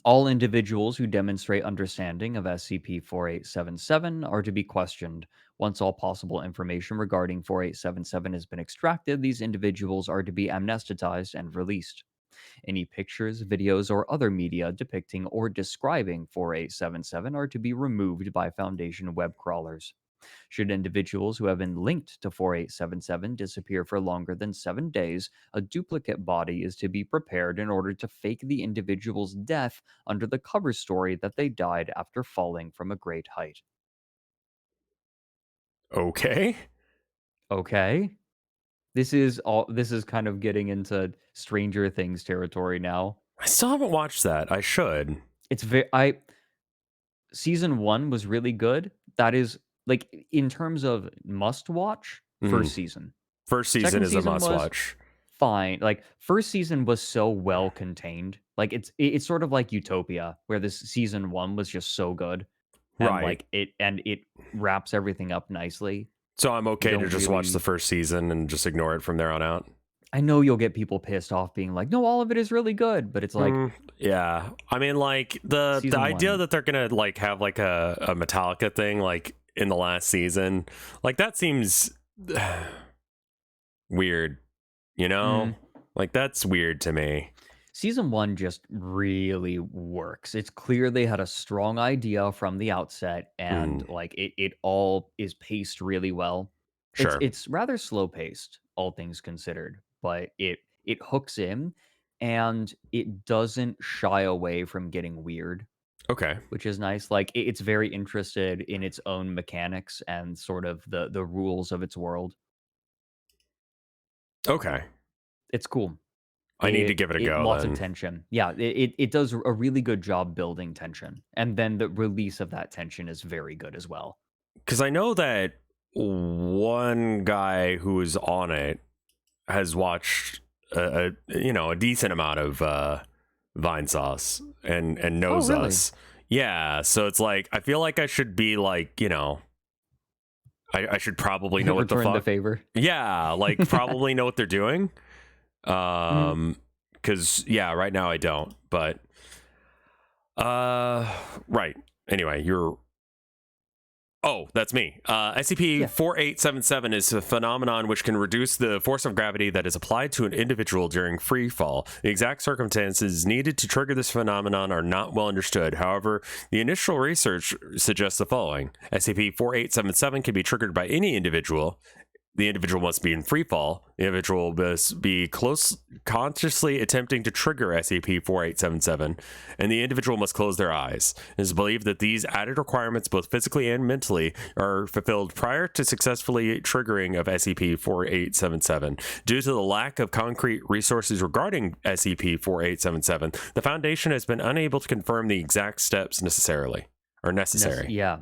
all individuals who demonstrate understanding of SCP-4877 are to be questioned. Once all possible information regarding 4877 has been extracted, these individuals are to be amnesticized and released. Any pictures, videos, or other media depicting or describing 4877 are to be removed by Foundation web crawlers. Should individuals who have been linked to 4877 disappear for longer than 7 days, a duplicate body is to be prepared in order to fake the individual's death under the cover story that they died after falling from a great height.
Okay.
Okay? This is kind of getting into Stranger Things territory now.
I still haven't watched that. I should.
It's very I Season 1 was really good. That is like in terms of must watch, first season.
First season
Second
is a
season
must
was
watch.
fine. Like first season was so well contained. Like it's sort of like Utopia, where this season 1 was just so good, and
Right.
it wraps everything up nicely.
So I'm okay to
Don't
just watch the
really.
first season and just ignore it from there on out.
I know you'll get people pissed off being like, no, all of it is really good, but it's like
Yeah. I mean, like the
Season
idea
1.
that they're gonna like have like a Metallica thing like in the last season, like that seems weird, you know? Like that's weird to me.
Season 1 just really works. It's clear they had a strong idea from the outset, and like it all is paced really well.
Sure.
It's rather slow paced, all things considered, but it hooks in and it doesn't shy away from getting weird,
Okay.
which is nice. Like it's very interested in its own mechanics and sort of the rules of its world.
Okay.
It's cool.
I need to give it a go
Lots of
then.
tension. Yeah, it does a really good job building tension, and then the release of that tension is very good as well.
Because I know that one guy who is on it has watched a decent amount of Vinesauce and knows
really?
us. Yeah, so it's like I feel like I should be like I should probably know what the
Return the
fuck.
favor.
Yeah, like probably know what they're doing. Because yeah, right now I don't. But right. Anyway, you're. Oh, that's me. SCP-4877 is a phenomenon which can reduce the force of gravity that is applied to an individual during free fall. The exact circumstances needed to trigger this phenomenon are not well understood. However, the initial research suggests the following. SCP-4877 can be triggered by any individual. The individual must be in free fall. The individual must be consciously attempting to trigger SCP-4877, and the individual must close their eyes. It is believed that these added requirements, both physically and mentally, are fulfilled prior to successfully triggering of SCP-4877. Due to the lack of concrete resources regarding SCP-4877, the Foundation has been unable to confirm the exact steps necessary.
Yeah.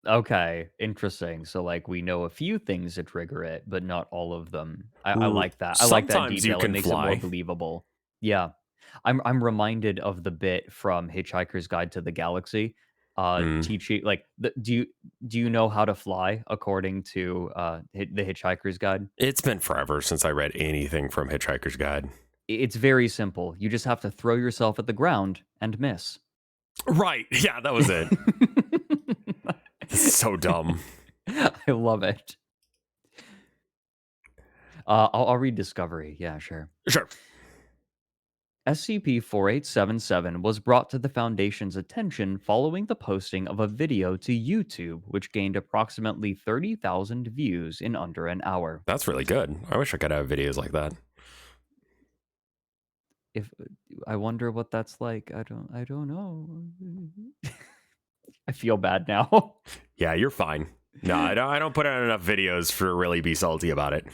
Okay, interesting. So like we know a few things that trigger it, but not all of them. I like that. I like that
Sometimes you
detail. It
can
makes it more
fly.
believable. Yeah. I'm reminded of the bit from Hitchhiker's Guide to the Galaxy. Teaching like do you know how to fly according to the Hitchhiker's Guide?
It's been forever since I read anything from Hitchhiker's Guide.
It's very simple. You just have to throw yourself at the ground and miss.
Right. Yeah, that was it. It's so dumb.
I love it. I'll read Discovery. Yeah, sure.
Sure.
SCP-4877 was brought to the Foundation's attention following the posting of a video to YouTube, which gained approximately 30,000 views in under an hour.
That's really good. I wish I could have videos like that.
if I wonder what that's like. I don't know. I feel bad now.
Yeah, you're fine. No, I don't put out enough videos for really be salty about it.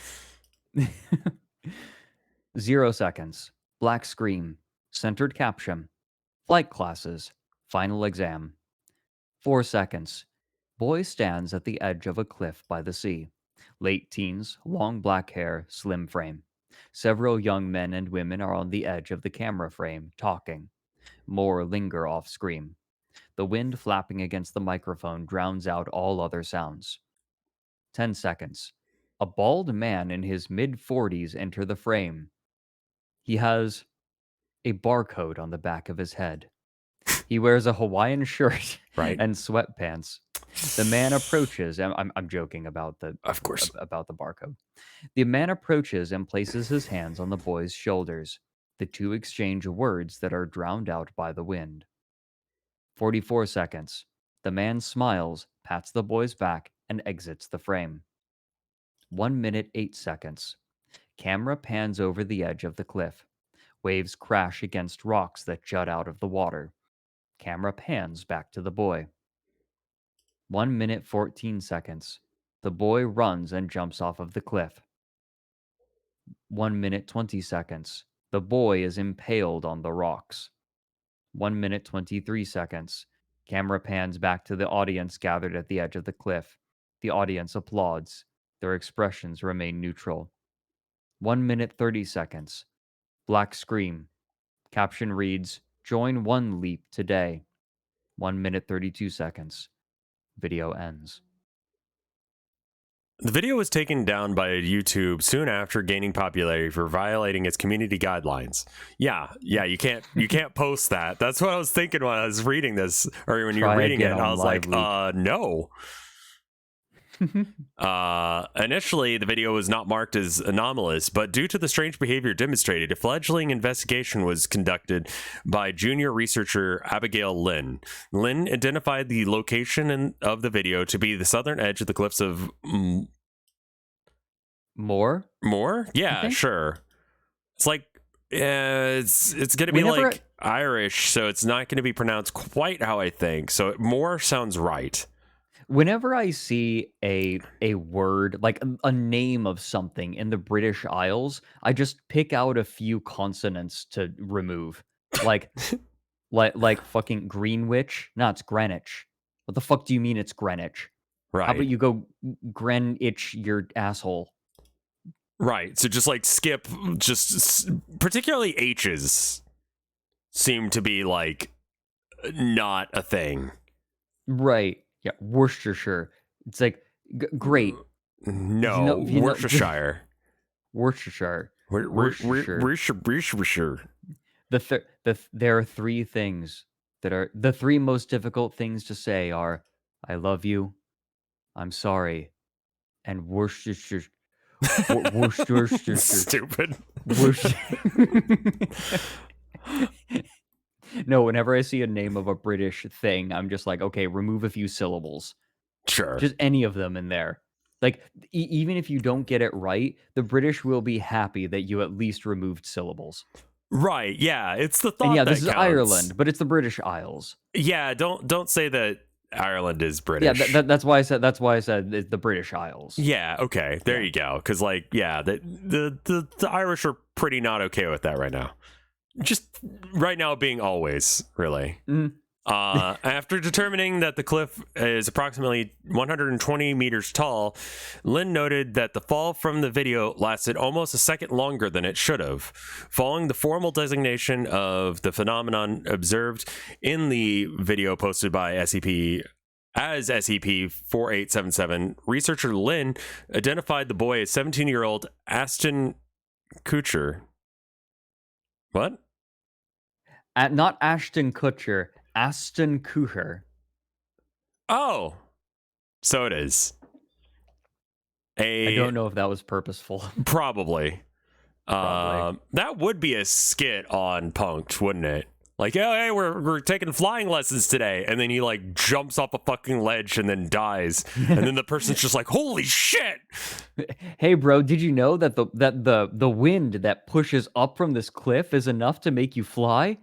0 seconds. Black screen. Centered caption. Flight classes. Final exam. 4 seconds. Boy stands at the edge of a cliff by the sea. Late teens, long black hair, slim frame. Several young men and women are on the edge of the camera frame, talking. More linger off screen. The wind flapping against the microphone drowns out all other sounds. 10 seconds. A bald man in his mid-40s enter the frame. He has a barcode on the back of his head. He wears a Hawaiian shirt
Right.
and sweatpants. The man approaches. I'm joking about the
Of course.
about the barcode. The man approaches and places his hands on the boy's shoulders. The two exchange words that are drowned out by the wind. 44 seconds. The man smiles, pats the boy's back, and exits the frame. 1 minute 8 seconds. Camera pans over the edge of the cliff. Waves crash against rocks that jut out of the water. Camera pans back to the boy. 1 minute 14 seconds. The boy runs and jumps off of the cliff. 1 minute 20 seconds. The boy is impaled on the rocks. 1 minute 23 seconds. Camera pans back to the audience gathered at the edge of the cliff. The audience applauds. Their expressions remain neutral. 1 minute 30 seconds. Black screen. Caption reads, "Join One Leap today." 1 minute 32 seconds. Video ends.
The video was taken down by YouTube soon after gaining popularity for violating its community guidelines. Yeah, you can't post that. That's what I was thinking when I was reading this, or when you're reading it. I was like, no. Initially, the video was not marked as anomalous, but due to the strange behavior demonstrated, a fledgling investigation was conducted by junior researcher Abigail Lynn. Lynn identified the location of the video to be the southern edge of the cliffs of
More?
Yeah, sure. It's like it's gonna be like Irish, so it's not gonna be pronounced quite how I think. So more sounds right.
Whenever I see a word, like a name of something in the British Isles, I just pick out a few consonants to remove. Like fucking Greenwich? No, it's Greenwich. What the fuck do you mean it's Greenwich?
Right.
How about you go Greenwich your asshole?
Right. So just like skip, just particularly H's seem to be like not a thing.
Right. Yeah, Worcestershire. It's like great.
No, Worcestershire.
Worcestershire.
Worcestershire.
There are three things that are the three most difficult things to say are "I love you," "I'm sorry," and Worcestershire. Worcestershire.
Stupid.
No, whenever I see a name of a British thing, I'm just like, okay, remove a few syllables.
Sure.
Just any of them in there. Like, even if you don't get it right, the British will be happy that you at least removed syllables.
Right. Yeah. It's the thought.
And yeah,
that
this is
counts.
Ireland, but it's the British Isles.
Yeah. Don't say that Ireland is British.
Yeah, that's why I said the British Isles.
Yeah. Okay. There you go. Because the Irish are pretty not okay with that right now. Just right now being always, really. After determining that the cliff is approximately 120 meters tall, Lynn noted that the fall from the video lasted almost a second longer than it should have. Following the formal designation of the phenomenon observed in the video posted by SCP as SCP-4877, researcher Lynn identified the boy as 17-year-old Ashton Kutcher. What?
Not Ashton Kutcher, Aston Kutcher.
Oh, so it is.
I don't know if that was purposeful.
Probably. That would be a skit on Punk'd, wouldn't it? Like, oh, hey, we're taking flying lessons today. And then he like jumps off a fucking ledge and then dies. And then the person's just like, holy shit.
Hey, bro, did you know that the wind that pushes up from this cliff is enough to make you fly?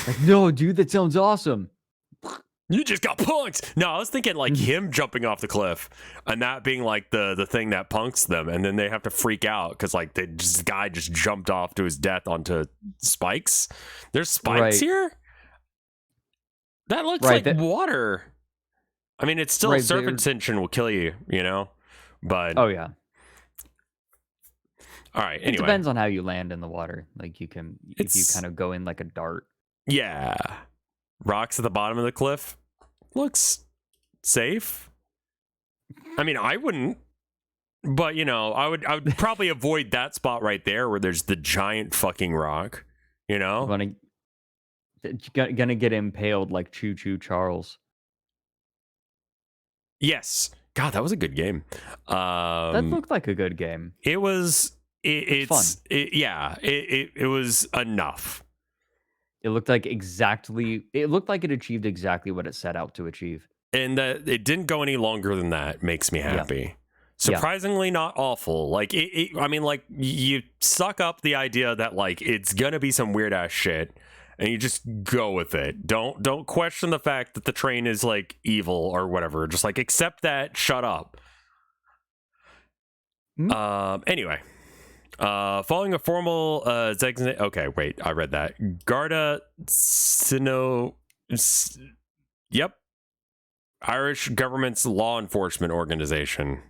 Like, no, dude, that sounds awesome.
You just got punked. No, I was thinking like him jumping off the cliff and that being like the thing that punks them. And then they have to freak out because like the guy just jumped off to his death onto spikes. There's spikes here? That looks like water. I mean, it's still surface tension will kill you, you know? But
oh, yeah.
All right, anyway.
It depends on how you land in the water. Like, you can, if you kind of go in like a dart.
Yeah. Rocks at the bottom of the cliff. Looks safe. I mean, I wouldn't, but you know, I would probably avoid that spot right there where there's the giant fucking rock. You know,
gonna get impaled like Choo Choo Charles.
Yes, God, that was a good game.
That looked like a good game.
It was. It's
fun.
It was enough.
It looked like it looked like it achieved exactly what it set out to achieve.
And that it didn't go any longer than that makes me happy. Yeah. Surprisingly not awful. Like, I mean, like, you suck up the idea that, like, it's gonna be some weird-ass shit, and you just go with it. Don't question the fact that the train is, like, evil or whatever. Just, like, accept that, shut up. Anyway. Following a formal okay, wait, I read that. Garda Sino, yep, Irish government's law enforcement organization.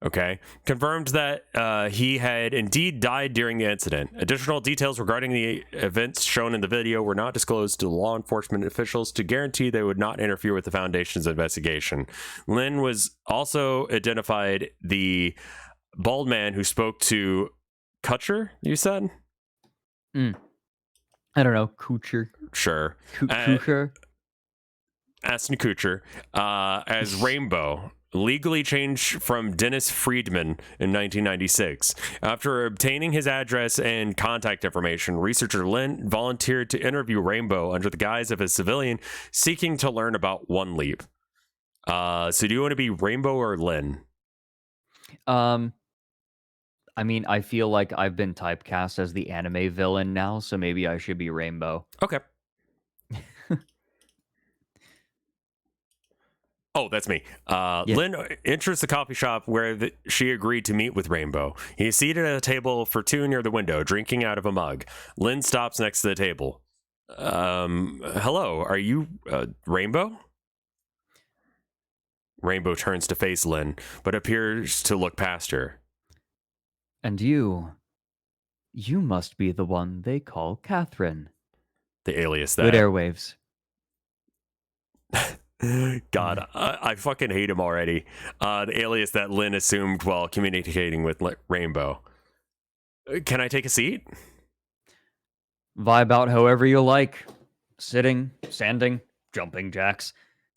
Okay, confirmed that he had indeed died during the incident. Additional details regarding the events shown in the video were not disclosed to law enforcement officials to guarantee they would not interfere with the Foundation's investigation. Lynn was also identified the bald man who spoke to Kutcher, you said?
I don't know. Kutcher.
Sure.
Kutcher.
Ashton Kutcher. As Rainbow, legally changed from Dennis Friedman in 1996. After obtaining his address and contact information, researcher Lynn volunteered to interview Rainbow under the guise of a civilian seeking to learn about One Leap. So do you want to be Rainbow or Lynn?
I mean, I feel like I've been typecast as the anime villain now, so maybe I should be Rainbow.
Okay. Oh, that's me. Yeah. Lynn enters the coffee shop where she agreed to meet with Rainbow. He is seated at a table for two near the window, drinking out of a mug. Lynn stops next to the table. Hello, are you Rainbow? Rainbow turns to face Lynn, but appears to look past her.
And you must be the one they call Catherine.
The alias that...
Good airwaves.
God, I fucking hate him already. The alias that Lynn assumed while communicating with Rainbow. Can I take a seat?
Vibe out however you like. Sitting, standing, jumping jacks.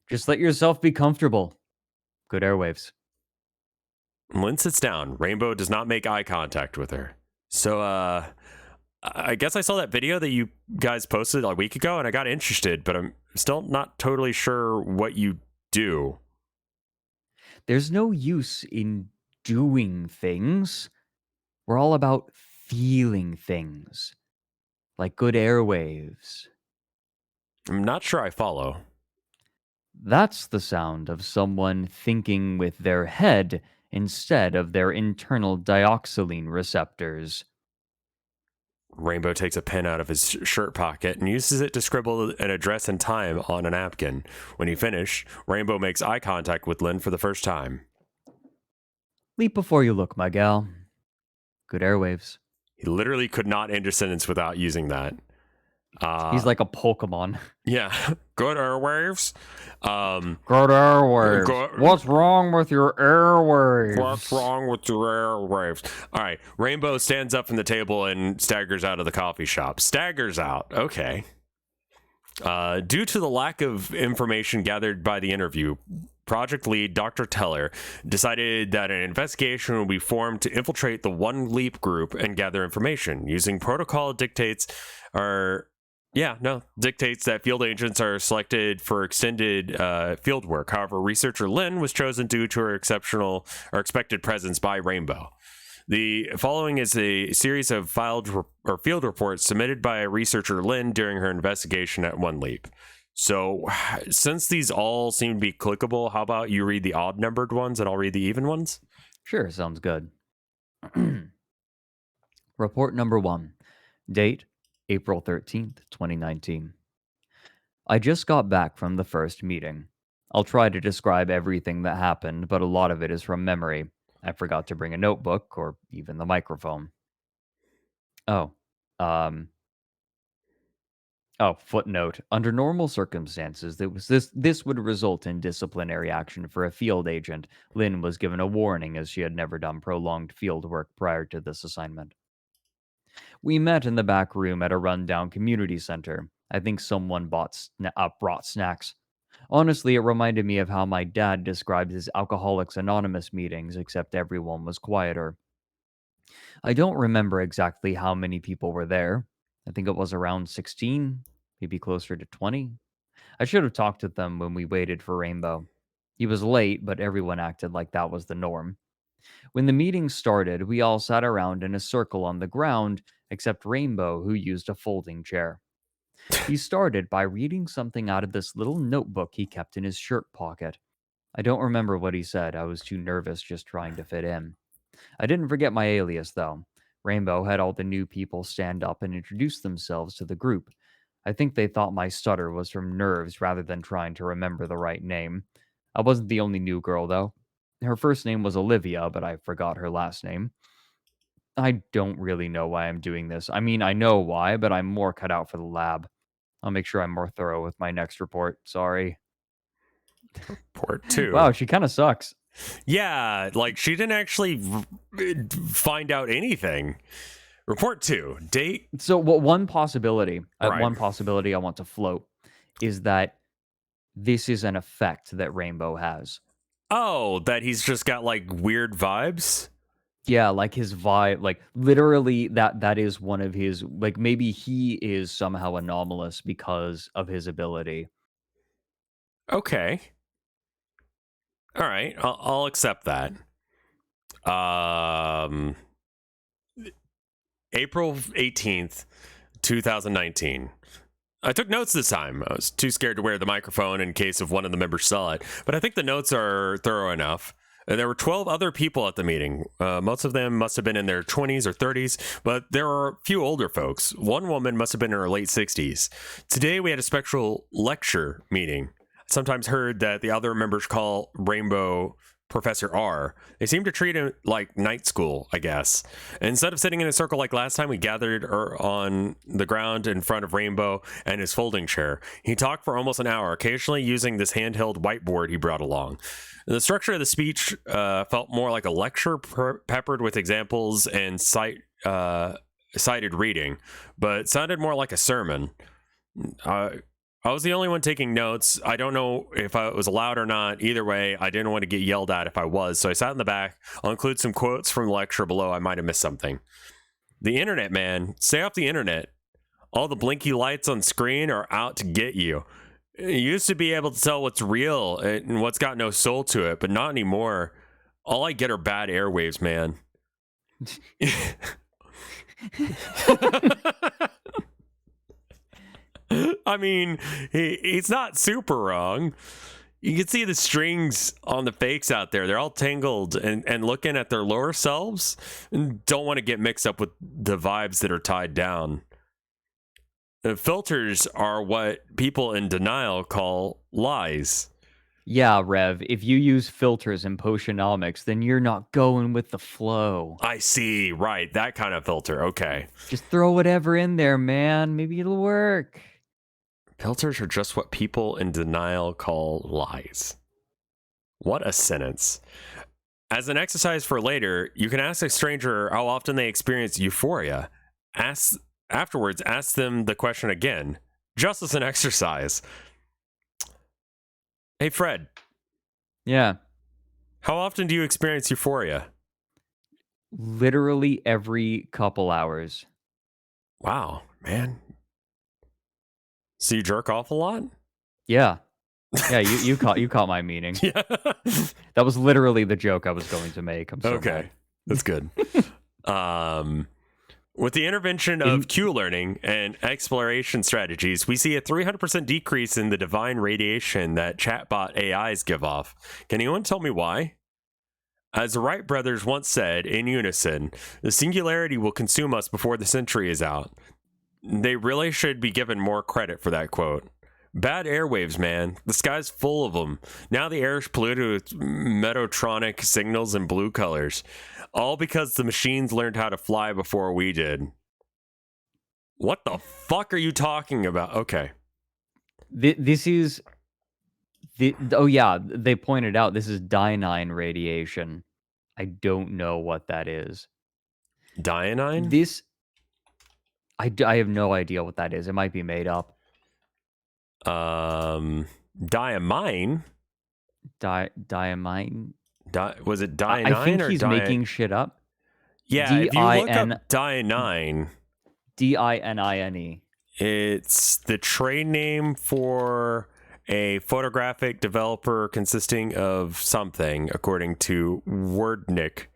Just let yourself be comfortable. Good airwaves.
Lynn sits down. Rainbow does not make eye contact with her. So, I guess I saw that video that you guys posted a week ago, and I got interested, but I'm still not totally sure what you do.
There's no use in doing things. We're all about feeling things. Like good airwaves.
I'm not sure I follow.
That's the sound of someone thinking with their head instead of their internal dioxylene receptors.
Rainbow takes a pen out of his shirt pocket and uses it to scribble an address and time on a napkin. When he finished, Rainbow makes eye contact with Lynn for the first time.
Leap before you look, my gal. Good airwaves.
He literally could not end a sentence without using that.
He's like a Pokemon.
Yeah. Good airwaves.
Good airwaves. What's wrong with your airwaves?
What's wrong with your airwaves? All right. Rainbow stands up from the table and staggers out of the coffee shop. Staggers out. Okay. Due to the lack of information gathered by the interview, project lead Dr. Teller decided that an investigation will be formed to infiltrate the One Leap group and gather information. Using protocol dictates are Yeah, no, dictates that field agents are selected for extended field work. However, researcher Lynn was chosen due to her exceptional or expected presence by Rainbow. The following is a series of filed or field reports submitted by researcher Lynn during her investigation at One Leap. So, since these all seem to be clickable, how about you read the odd numbered ones and I'll read the even ones?
Sure, sounds good. Report number 1. Date, April 13th, 2019. I just got back from the first meeting. I'll try to describe everything that happened, but a lot of it is from memory. I forgot to bring a notebook or even the microphone. Oh, um, footnote. Under normal circumstances, this would result in disciplinary action for a field agent. Lynn was given a warning as she had never done prolonged field work prior to this assignment. We met in the back room at a rundown community center. I think someone brought snacks. Honestly, it reminded me of how my dad described his Alcoholics Anonymous meetings, except everyone was quieter. I don't remember exactly how many people were there. I think it was around 16, maybe closer to 20. I should have talked to them when we waited for Rainbow. He was late, but everyone acted like that was the norm. When the meeting started, we all sat around in a circle on the ground, except Rainbow, who used a folding chair. He started by reading something out of this little notebook he kept in his shirt pocket. I don't remember what he said. I was too nervous just trying to fit in. I didn't forget my alias, though. Rainbow had all the new people stand up and introduce themselves to the group. I think they thought my stutter was from nerves rather than trying to remember the right name. I wasn't the only new girl, though. Her first name was Olivia, but I forgot her last name. I don't really know why I'm doing this. I mean, I know why, but I'm more cut out for the lab. I'll make sure I'm more thorough with my next report. Sorry.
Report 2.
Wow, she kind of sucks.
Yeah, like she didn't actually find out anything. Report 2. Date.
So, one possibility,
Right.
one possibility I want to float is that this is an effect that Rainbow has.
Oh, that he's just got like weird vibes?
Yeah, like his vibe, like literally that is one of his, like maybe he is somehow anomalous because of his ability.
Okay. All right, I'll accept that. April 18th, 2019. I took notes this time. I was too scared to wear the microphone in case of one of the members saw it, but I think the notes are thorough enough. There were 12 other people at the meeting. Most of them must have been in their 20s or 30s, but there are a few older folks. One woman must have been in her late 60s. Today we had a special lecture meeting. Sometimes heard that the other members call Rainbow Professor R. They seem to treat it like night school, I guess. Instead of sitting in a circle like last time, we gathered on the ground in front of Rainbow and his folding chair. He talked for almost an hour, occasionally using this handheld whiteboard he brought along. The structure of the speech felt more like a lecture peppered with examples and cited reading, but sounded more like a sermon. I was the only one taking notes. I don't know if I was allowed or not. Either way, I didn't want to get yelled at if I was, so I sat in the back. I'll include some quotes from the lecture below. I might have missed something. The internet, man. Stay off the internet. All the blinky lights on screen are out to get you. You used to be able to tell what's real and what's got no soul to it, but not anymore. All I get are bad airwaves, man. I mean, he's not super wrong. You can see the strings on the fakes out there. They're all tangled and looking at their lower selves and don't want to get mixed up with the vibes that are tied down. The filters are what people in denial call lies.
Yeah, Rev, if you use filters in Potionomics, then you're not going with the flow.
I see, right, that kind of filter, okay.
Just throw whatever in there, man. Maybe it'll work.
Filters are just what people in denial call lies. What a sentence. As an exercise for later, you can ask a stranger how often they experience euphoria. Afterwards, ask them the question again, just as an exercise. Hey, Fred.
Yeah.
How often do you experience euphoria?
Literally every couple hours.
Wow, man. So you jerk off a lot?
Yeah. Yeah, you caught my meaning.
Yeah.
That was literally the joke I was going to make. I'm so
Okay.
mad.
That's good. With the intervention of Q learning and exploration strategies, we see a 300% decrease in the divine radiation that chatbot AIs give off. Can anyone tell me why? As the Wright brothers once said in unison, the singularity will consume us before the century is out. They really should be given more credit for that quote. Bad airwaves, man. The sky's full of them. Now the air is polluted with metatronic signals and blue colors. All because the machines learned how to fly before we did. What the fuck are you talking about? Okay.
This is... oh, yeah, they pointed out this is dynine radiation. I don't know what that is.
Dionine?
This... I have no idea what that is. It might be made up.
Diamine?
Diamine?
Was it Dionine
I think
or
he's making shit up.
Yeah, if you look up Dionine...
Dinine.
It's the trade name for a photographic developer consisting of something, according to Wordnik,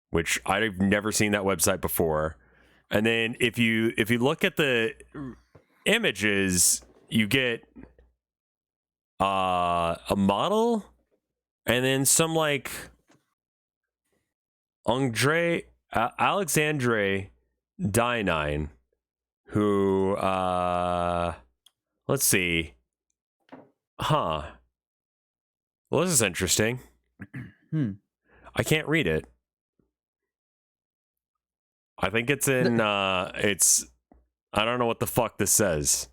which I've never seen that website before. And then if you look at the images, you get a model and then some like Alexandre Dynine, who let's see. Well, this is interesting. I can't read it. I think it's in it's I don't know what the fuck this says.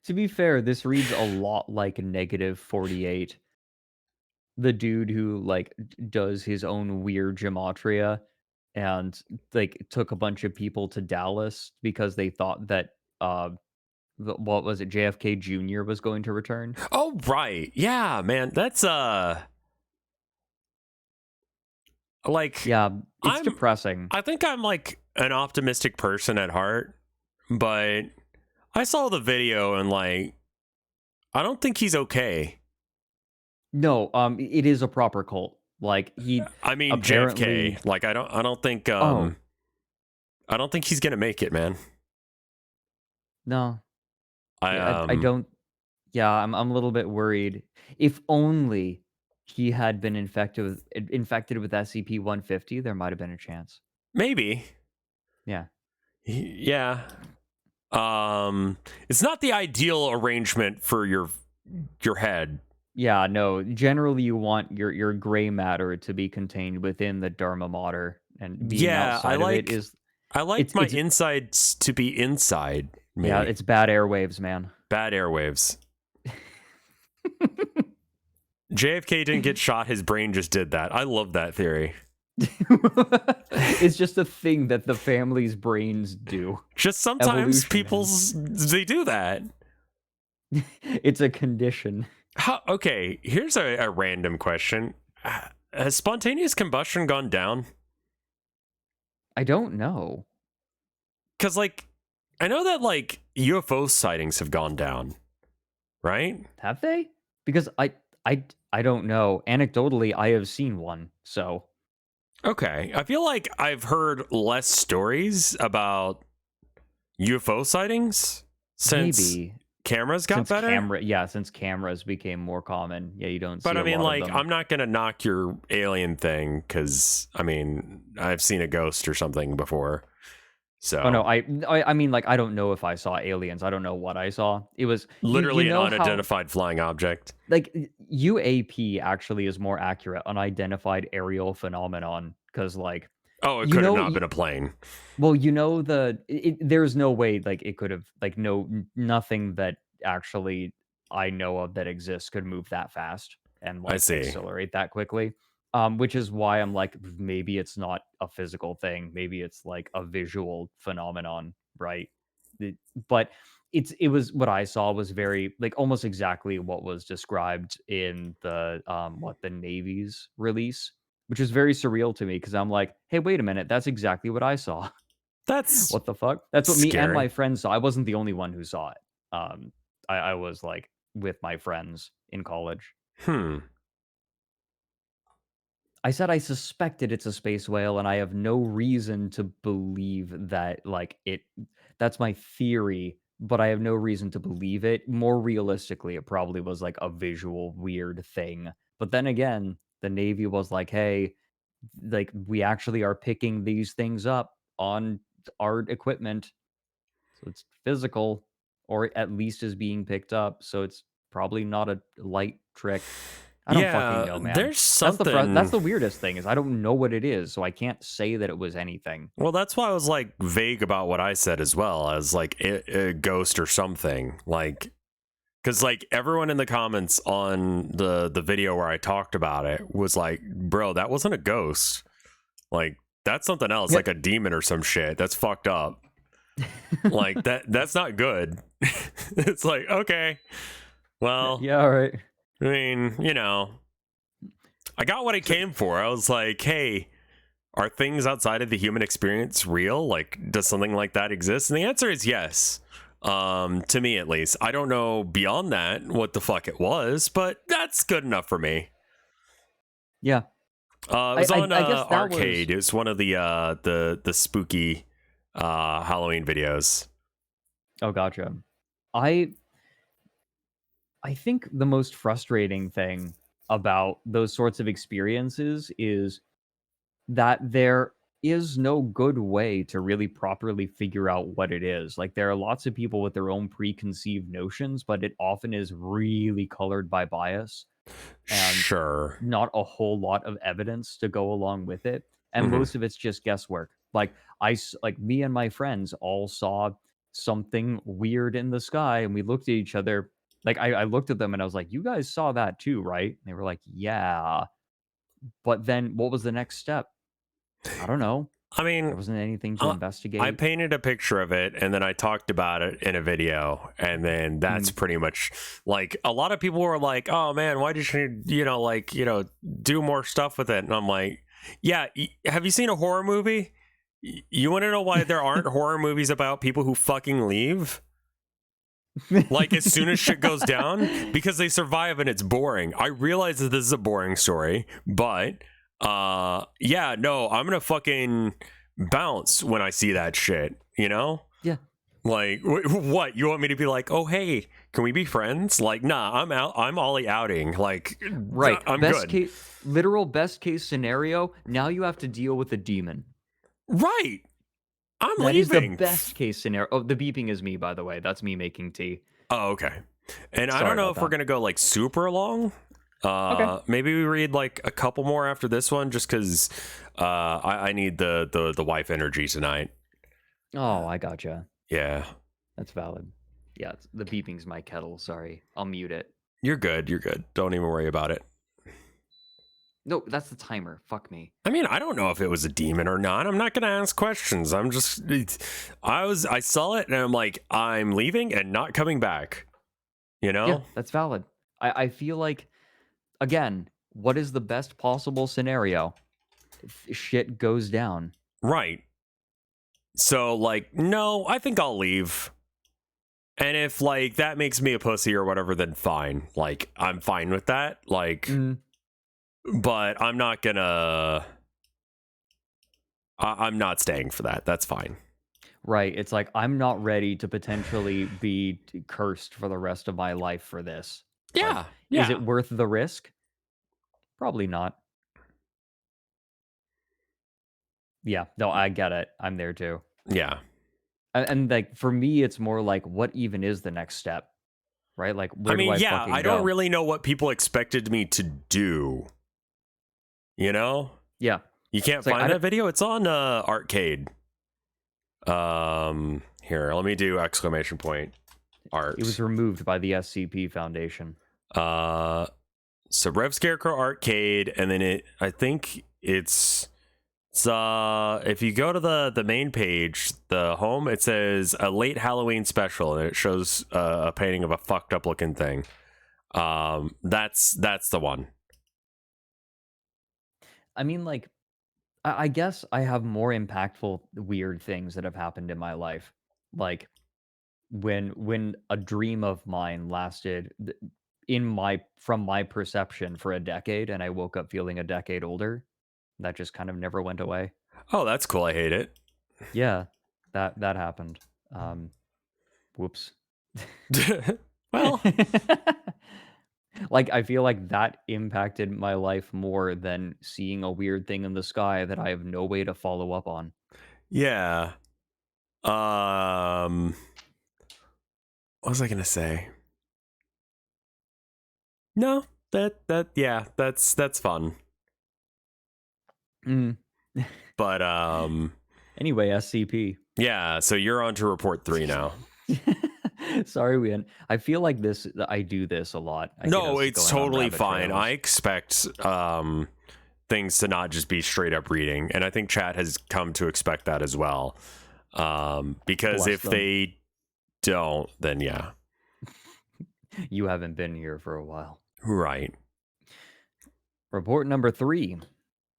To be fair, this reads a lot like -48. The dude who like does his own weird gematria and like took a bunch of people to Dallas because they thought that what was it, JFK Jr. was going to return.
Oh right. Yeah, man. That's like,
yeah, it's depressing.
I think I'm like an optimistic person at heart, but I saw the video and like I don't think he's okay.
No, it is a proper cult. Like
I mean
apparently...
JFK. Like I don't think I don't think he's gonna make it, man.
No.
I
don't. Yeah, I'm a little bit worried. If only he had been infected with SCP-150, there might have been a chance.
Maybe.
Yeah.
Yeah. It's not the ideal arrangement for your head.
Yeah, no. Generally, you want your gray matter to be contained within the Dharma mater, and being outside of it is...
I like my insides to be inside me.
Yeah, it's bad airwaves, man.
Bad airwaves. JFK didn't get shot, his brain just did that. I love that theory.
It's just a thing that the family's brains do.
Just sometimes they do that.
It's a condition.
Okay, here's a random question. Has spontaneous combustion gone down?
I don't know.
Because, like, I know that, like, UFO sightings have gone down, right?
Have they? Because I don't know. Anecdotally, I have seen one, so...
Okay. I feel like I've heard less stories about UFO sightings since cameras got better.
Since cameras became more common. Yeah, you don't see
But I mean, like,
of them.
I'm not going to knock your alien thing because, I mean, I've seen a ghost or something before. So.
Oh, no, I mean, like, I don't know if I saw aliens. I don't know what I saw. It was...
Literally an unidentified flying object.
Like, UAP actually is more accurate, unidentified aerial phenomenon, because, like...
Oh, it could have not been a plane.
Well, there's no way, like, it could have, like, nothing that actually I know of that exists could move that fast and, like, accelerate that quickly. Which is why I'm like, maybe it's not a physical thing. Maybe it's like a visual phenomenon, right? But it was, what I saw was very, like, almost exactly what was described in the Navy's release, which is very surreal to me because I'm like, hey, wait a minute, that's exactly what I saw.
That's
What the fuck? That's what me and
scary.
my friends saw. I wasn't the only one who saw it. I was like with my friends in college. I said I suspected it's a space whale, and I have no reason to believe that, like, that's my theory, but I have no reason to believe it. More realistically, it probably was like a visual weird thing. But then again, the Navy was like, hey, like, we actually are picking these things up on our equipment. So it's physical, or at least is being picked up. So it's probably not a light trick. I don't fucking
Yeah,
know, man.
there's
That's
something.
the weirdest thing is I don't know what it is, so I can't say that it was anything.
Well, that's why I was like vague about what I said as well, as like a ghost or something. Like, because like everyone in the comments on the video where I talked about it was like, bro, that wasn't a ghost. Like, that's something else, like a demon or some shit. That's fucked up. Like that's not good. It's like, okay, well,
Yeah, all right.
I mean, you know, I got what I came for. I was like, hey, are things outside of the human experience real? Like, does something like that exist? And the answer is yes. To me at least. I don't know beyond that what the fuck it was, but that's good enough for me.
Yeah.
It was on
I guess that
Arcade. It was one of the spooky Halloween videos.
Oh, gotcha. I think the most frustrating thing about those sorts of experiences is that there is no good way to really properly figure out what it is. Like, there are lots of people with their own preconceived notions, but it often is really colored by bias and
Sure.
not a whole lot of evidence to go along with it. And most of it's just guesswork. Like, like me and my friends all saw something weird in the sky, and we looked at each other. Like, I looked at them and I was like, "You guys saw that too, right?" And they were like, "Yeah." But then what was the next step? I don't know.
I mean,
There wasn't anything to
I
investigate.
painted a picture of it and then I talked about it in a video, and then that's pretty much like a lot of people were like, oh man, why did you do more stuff with it? And I'm like, yeah, have you seen a horror movie? You want to know why there aren't horror movies about people who fucking leave? Like, as soon as shit goes down, because they survive and it's boring. I realize that this is a boring story, but yeah, no, I'm gonna fucking bounce when I see that shit, you know?
Yeah.
Like, what? You want me to be like, oh, hey, can we be friends? Like, nah, I'm out. I'm Ollie outing. Like,
Right.
I'm
best
good.
Literal best case scenario. Now you have to deal with a demon.
Right. I'm
That
leaving.
is the best case scenario. Oh, the beeping is me, by the way. That's me making tea.
Oh, okay. And I
Sorry
don't know
about
if we're
that.
gonna go like super long.
Okay.
Maybe we read like a couple more after this one, just because I need the wife energy tonight.
Oh, I gotcha.
Yeah.
That's valid. Yeah, the beeping's my kettle. Sorry. I'll mute it.
You're good. You're good. Don't even worry about it.
No, that's the timer. Fuck me.
I mean, I don't know if it was a demon or not. I'm not gonna ask questions. I saw it and I'm like, I'm leaving and not coming back. You know?
Yeah, that's valid. I feel like, again, what is the best possible scenario? Shit goes down.
Right. So, like, no, I think I'll leave. And if, like, that makes me a pussy or whatever, then fine. Like, I'm fine with that. Like, but I'm not gonna... I'm not staying for that. That's fine.
Right. It's like, I'm not ready to potentially be cursed for the rest of my life for this.
Yeah.
Like,
yeah.
Is it worth the risk? Probably not. Yeah. No, I get it. I'm there too.
Yeah.
And like, for me, it's more like, what even is the next step? Right? Like, where do I fucking
I
go?
don't really know what people expected me to do. You know?
Yeah.
You can't
It's like,
find that video? It's on Arcade. Here, let me do exclamation point art.
It was removed by the SCP Foundation.
So RevScarecrow Arcade, and then I think it's if you go to the main page, the home, it says a late Halloween special, and it shows a painting of a fucked up looking thing. That's the one.
I mean, like, I guess I have more impactful weird things that have happened in my life. Like when a dream of mine lasted in my from my perception for a decade and I woke up feeling a decade older. That just kind of never went away.
Oh, that's cool. I hate it.
Yeah, that happened. Um, whoops.
Well,
Like I feel like that impacted my life more than seeing a weird thing in the sky that I have no way to follow up on.
yeah. What was I gonna say? No, yeah, that's fun.
Mm.
But
Anyway, SCP.
yeah. So you're on to report 3 now.
Sorry, Win. I feel like I do this a lot. I get
No,
us
it's
going on
totally
rabbit
fine.
trails.
I expect things to not just be straight up reading, and I think chat has come to expect that as well. Because
Bless
if
them.
they don't, then yeah.
You haven't been here for a while.
Right.
Report number 3,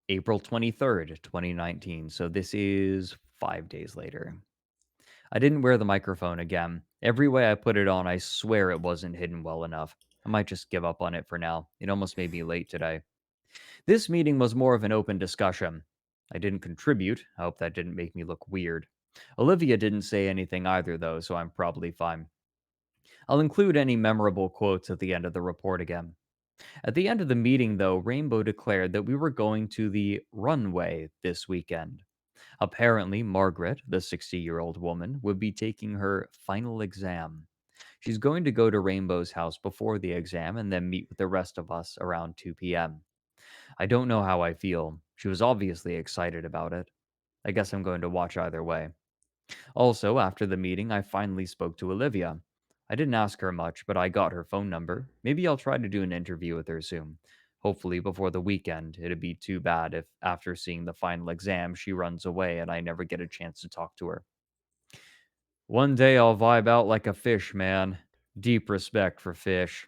April 23rd, 2019. So this is 5 days later. I didn't wear the microphone again. Every way I put it on, I swear it wasn't hidden well enough. I might just give up on it for now. It almost made me late today. This meeting was more of an open discussion. I didn't contribute. I hope that didn't make me look weird. Olivia didn't say anything either, though, so I'm probably fine. I'll include any memorable quotes at the end of the report again. At the end of the meeting, though, Rainbow declared that we were going to the runway this weekend. Apparently, Margaret, the 60-year-old woman, would be taking her final exam. She's going to go to Rainbow's house before the exam and then meet with the rest of us around 2 p.m. I don't know how I feel. She was obviously excited about it. I guess I'm going to watch either way. Also, after the meeting, I finally spoke to Olivia. I didn't ask her much, but I got her phone number. Maybe I'll try to do an interview with her soon. Hopefully, before the weekend. It'd be too bad if, after seeing the final exam, she runs away and I never get a chance to talk to her. One day I'll vibe out like a fish, man. Deep respect for fish.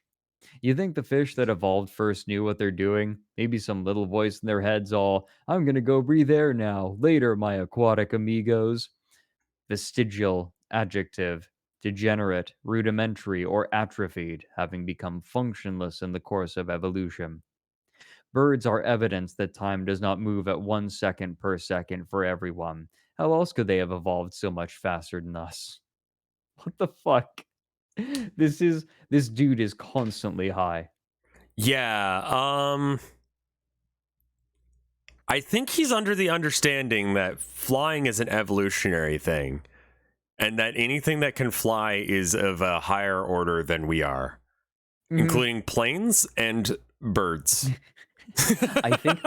You think the fish that evolved first knew what they're doing? Maybe some little voice in their heads all, I'm gonna go breathe air now. Later, my aquatic amigos. Vestigial, adjective, degenerate, rudimentary, or atrophied, having become functionless in the course of evolution. Birds are evidence that time does not move at 1 second per second for everyone. How else could they have evolved so much faster than us? What the fuck? This dude is constantly high.
Yeah. I think he's under the understanding that flying is an evolutionary thing, and that anything that can fly is of a higher order than we are, including planes and birds.
I think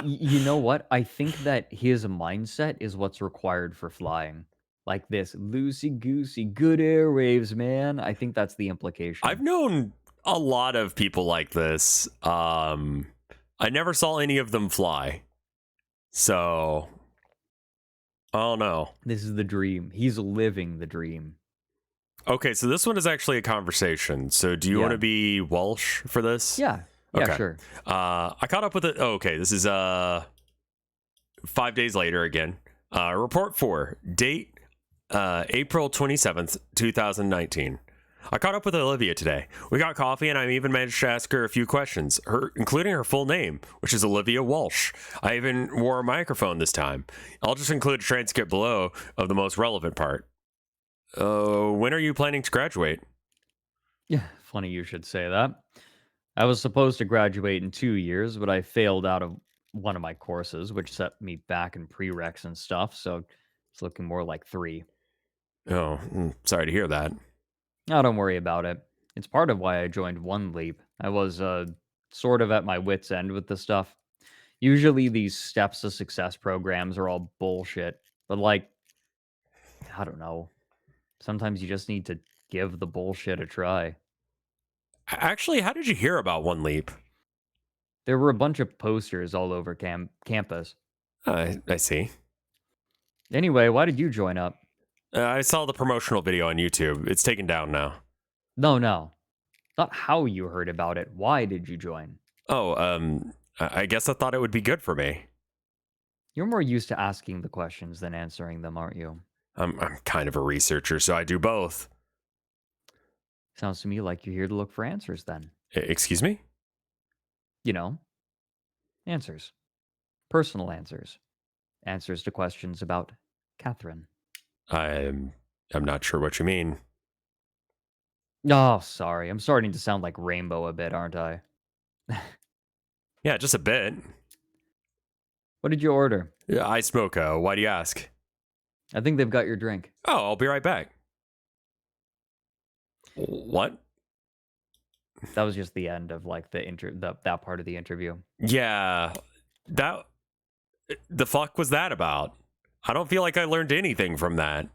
you know what? I think that his mindset is what's required for flying. Like this loosey goosey, good airwaves, man. I think that's the implication.
I've known a lot of people like this. I never saw any of them fly. So, I don't know.
This is the dream. He's living the dream.
Okay, so this one is actually a conversation. So, do you want to be Welsh for this?
Yeah. Yeah,
Okay.
sure.
I caught up with it. Oh, okay, this is 5 days later again. Report 4, date April 27th, 2019. I caught up with Olivia today. We got coffee, and I even managed to ask her a few questions, including her full name, which is Olivia Walsh. I even wore a microphone this time. I'll just include a transcript below of the most relevant part. When are you planning to graduate?
Yeah, funny you should say that. I was supposed to graduate in 2 years, but I failed out of one of my courses, which set me back in prereqs and stuff, so it's looking more like 3.
Oh, sorry to hear that.
Oh, don't worry about it. It's part of why I joined One Leap. I was sort of at my wits' end with the stuff. Usually these steps to success programs are all bullshit, but like, I don't know. Sometimes you just need to give the bullshit a try.
Actually, how did you hear about One Leap?
There were a bunch of posters all over campus.
I see.
Anyway, why did you join up?
I saw the promotional video on YouTube. It's taken down now.
No. Not how you heard about it. Why did you join?
Oh, I guess I thought it would be good for me.
You're more used to asking the questions than answering them, aren't you?
I'm kind of a researcher, so I do both.
Sounds to me like you're here to look for answers then.
Excuse me?
You know, answers. Personal answers. Answers to questions about Catherine.
I'm not sure what you mean.
Oh, sorry. I'm starting to sound like Rainbow a bit, aren't I?
Yeah, just a bit.
What did you order?
Iced mocha. Why do you ask?
I think they've got your drink.
Oh, I'll be right back. What?
That was just the end of like that part of the interview.
Yeah, that the fuck was that about? I don't feel like I learned anything from that.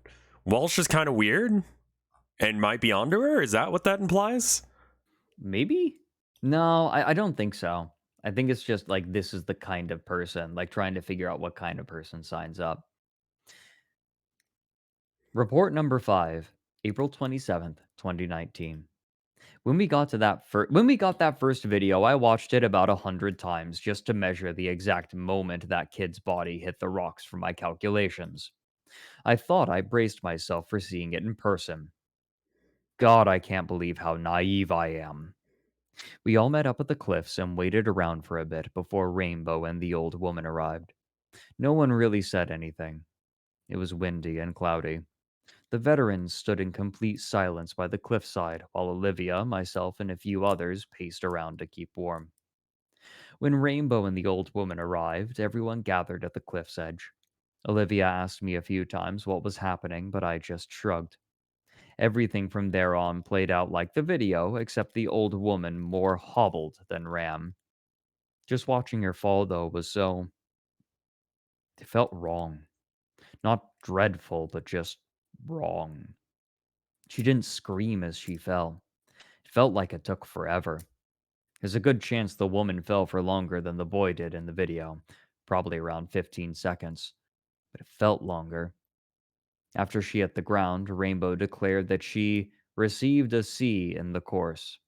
Walsh is kind of weird and might be onto her. Is that what that implies?
Maybe? No, I don't think so. I think it's just like this is the kind of person, like trying to figure out what kind of person signs up. Report number 5, April 27th, 2019. When we got that first video, I watched it about 100 times just to measure the exact moment that kid's body hit the rocks for my calculations. I thought I braced myself for seeing it in person. God, I can't believe how naive I am. We all met up at the cliffs and waited around for a bit before Rainbow and the old woman arrived. No one really said anything. It was windy and cloudy. The veterans stood in complete silence by the cliffside, while Olivia, myself, and a few others paced around to keep warm. When Rainbow and the old woman arrived, everyone gathered at the cliff's edge. Olivia asked me a few times what was happening, but I just shrugged. Everything from there on played out like the video, except the old woman more hobbled than ran. Just watching her fall, though, was so. It felt wrong. Not dreadful, but just wrong. She didn't scream as she fell. It felt like it took forever. There's a good chance the woman fell for longer than the boy did in the video, probably around 15 seconds, but it felt longer. After she hit the ground, Rainbow declared that she received a C in the course.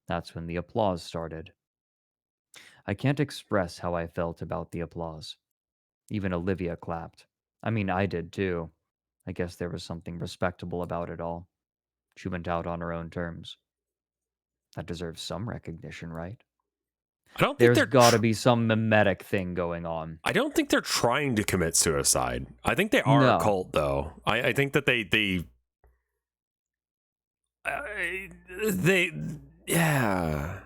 That's when the applause started. I can't express how I felt about the applause. Even Olivia clapped. I mean, I did too. I guess there was something respectable about it all. She went out on her own terms. That deserves some recognition, right?
I don't think
There's
they're.
gotta be some memetic thing going on.
I don't think they're trying to commit suicide. I think they are a
No.
cult, though. I think that they yeah.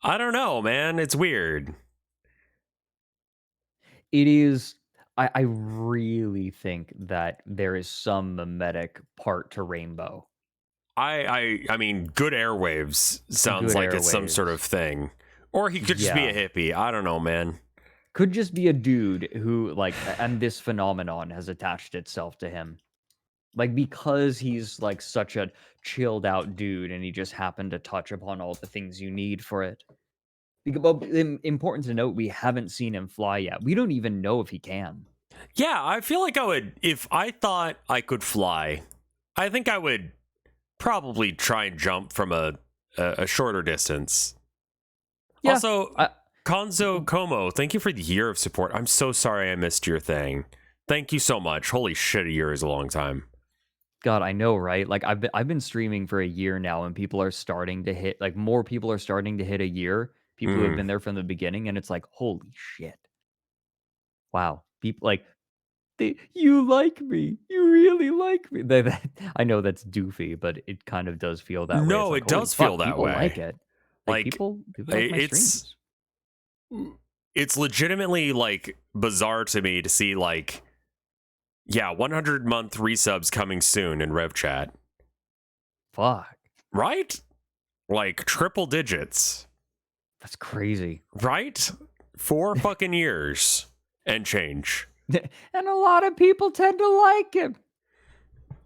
I don't know, man. It's weird.
It is. I really think that there is some memetic part to Rainbow.
I mean, good airwaves sounds
Good
like it's some sort
airwaves.
of thing. Or he could just be a hippie. I don't know, man.
Could just be a dude who, like, and this phenomenon has attached itself to him. Like, because he's, like, such a chilled out dude and he just happened to touch upon all the things you need for it. Well, important to note, we haven't seen him fly yet. We don't even know if he can.
Yeah, I feel like I would, if I thought I could fly, I think I would probably try and jump from a shorter distance.
Yeah,
also, Konzo Como, thank you for the year of support. I'm so sorry I missed your thing. Thank you so much. Holy shit, a year is a long time.
God, I know, right? Like I've been streaming for a year now, and people are starting to hit like more people are starting to hit a year. People who have been there from the beginning, and it's like, holy shit! Wow, people like you like me, you really like me. I know that's doofy, but it kind of does feel that way.
No,
Like,
it does feel that
people
way.
like it. Like,
Like,
people like my streams.
It's legitimately like bizarre to me to see like, yeah, 100-month resubs coming soon in Rev Chat.
Fuck,
Right? Like triple digits.
that's crazy.
Right? 4 fucking years and change.
And a lot of people tend to like him.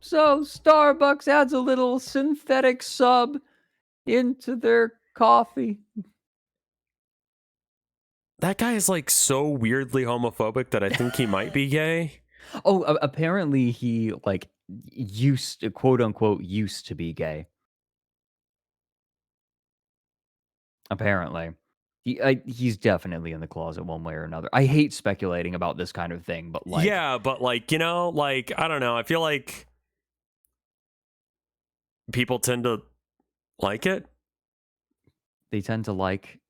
So Starbucks adds a little synthetic sub into their coffee.
That guy is like so weirdly homophobic that I think he might be gay.
Oh, apparently he like used to, quote unquote, used to be gay. Apparently. He's definitely in the closet one way or another. I hate speculating about this kind of thing, but like,
yeah, but like, you know, like, I don't know. I feel like people tend to like it.
they tend to like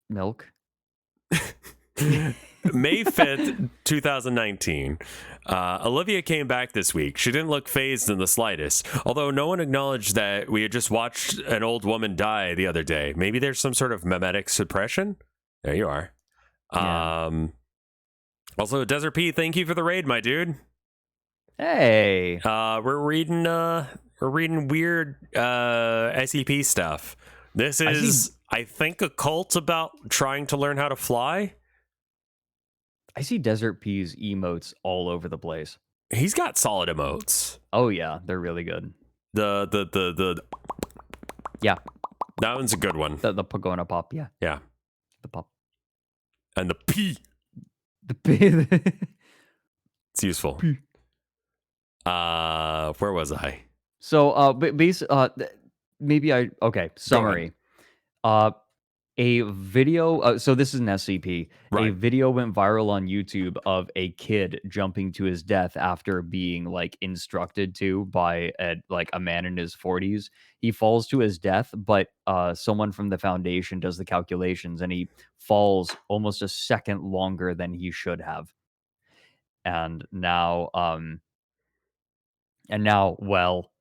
milk.
May 5th, 2019. Olivia came back this week. She didn't look phased in the slightest, although no one acknowledged that we had just watched an old woman die the other day. Maybe there's some sort of memetic suppression? There you are.
Yeah.
Also, Desert P, thank you for the raid, my dude.
Hey.
We're reading weird SCP stuff. This is, I think, a cult about trying to learn how to fly.
I see Desert P's emotes all over the place.
He's got solid emotes.
Oh yeah, they're really good.
The
Yeah,
that one's a good one.
the Pagona pop. Yeah,
Yeah,
the pop.
and the P.
The P.
It's useful.
P.
Where was I?
So maybe okay. Summary. A video. So this is an SCP.
Right.
A video went viral on YouTube of a kid jumping to his death after being like instructed to by a man in his 40s. He falls to his death, but someone from the foundation does the calculations, and he falls almost a second longer than he should have. And now, well,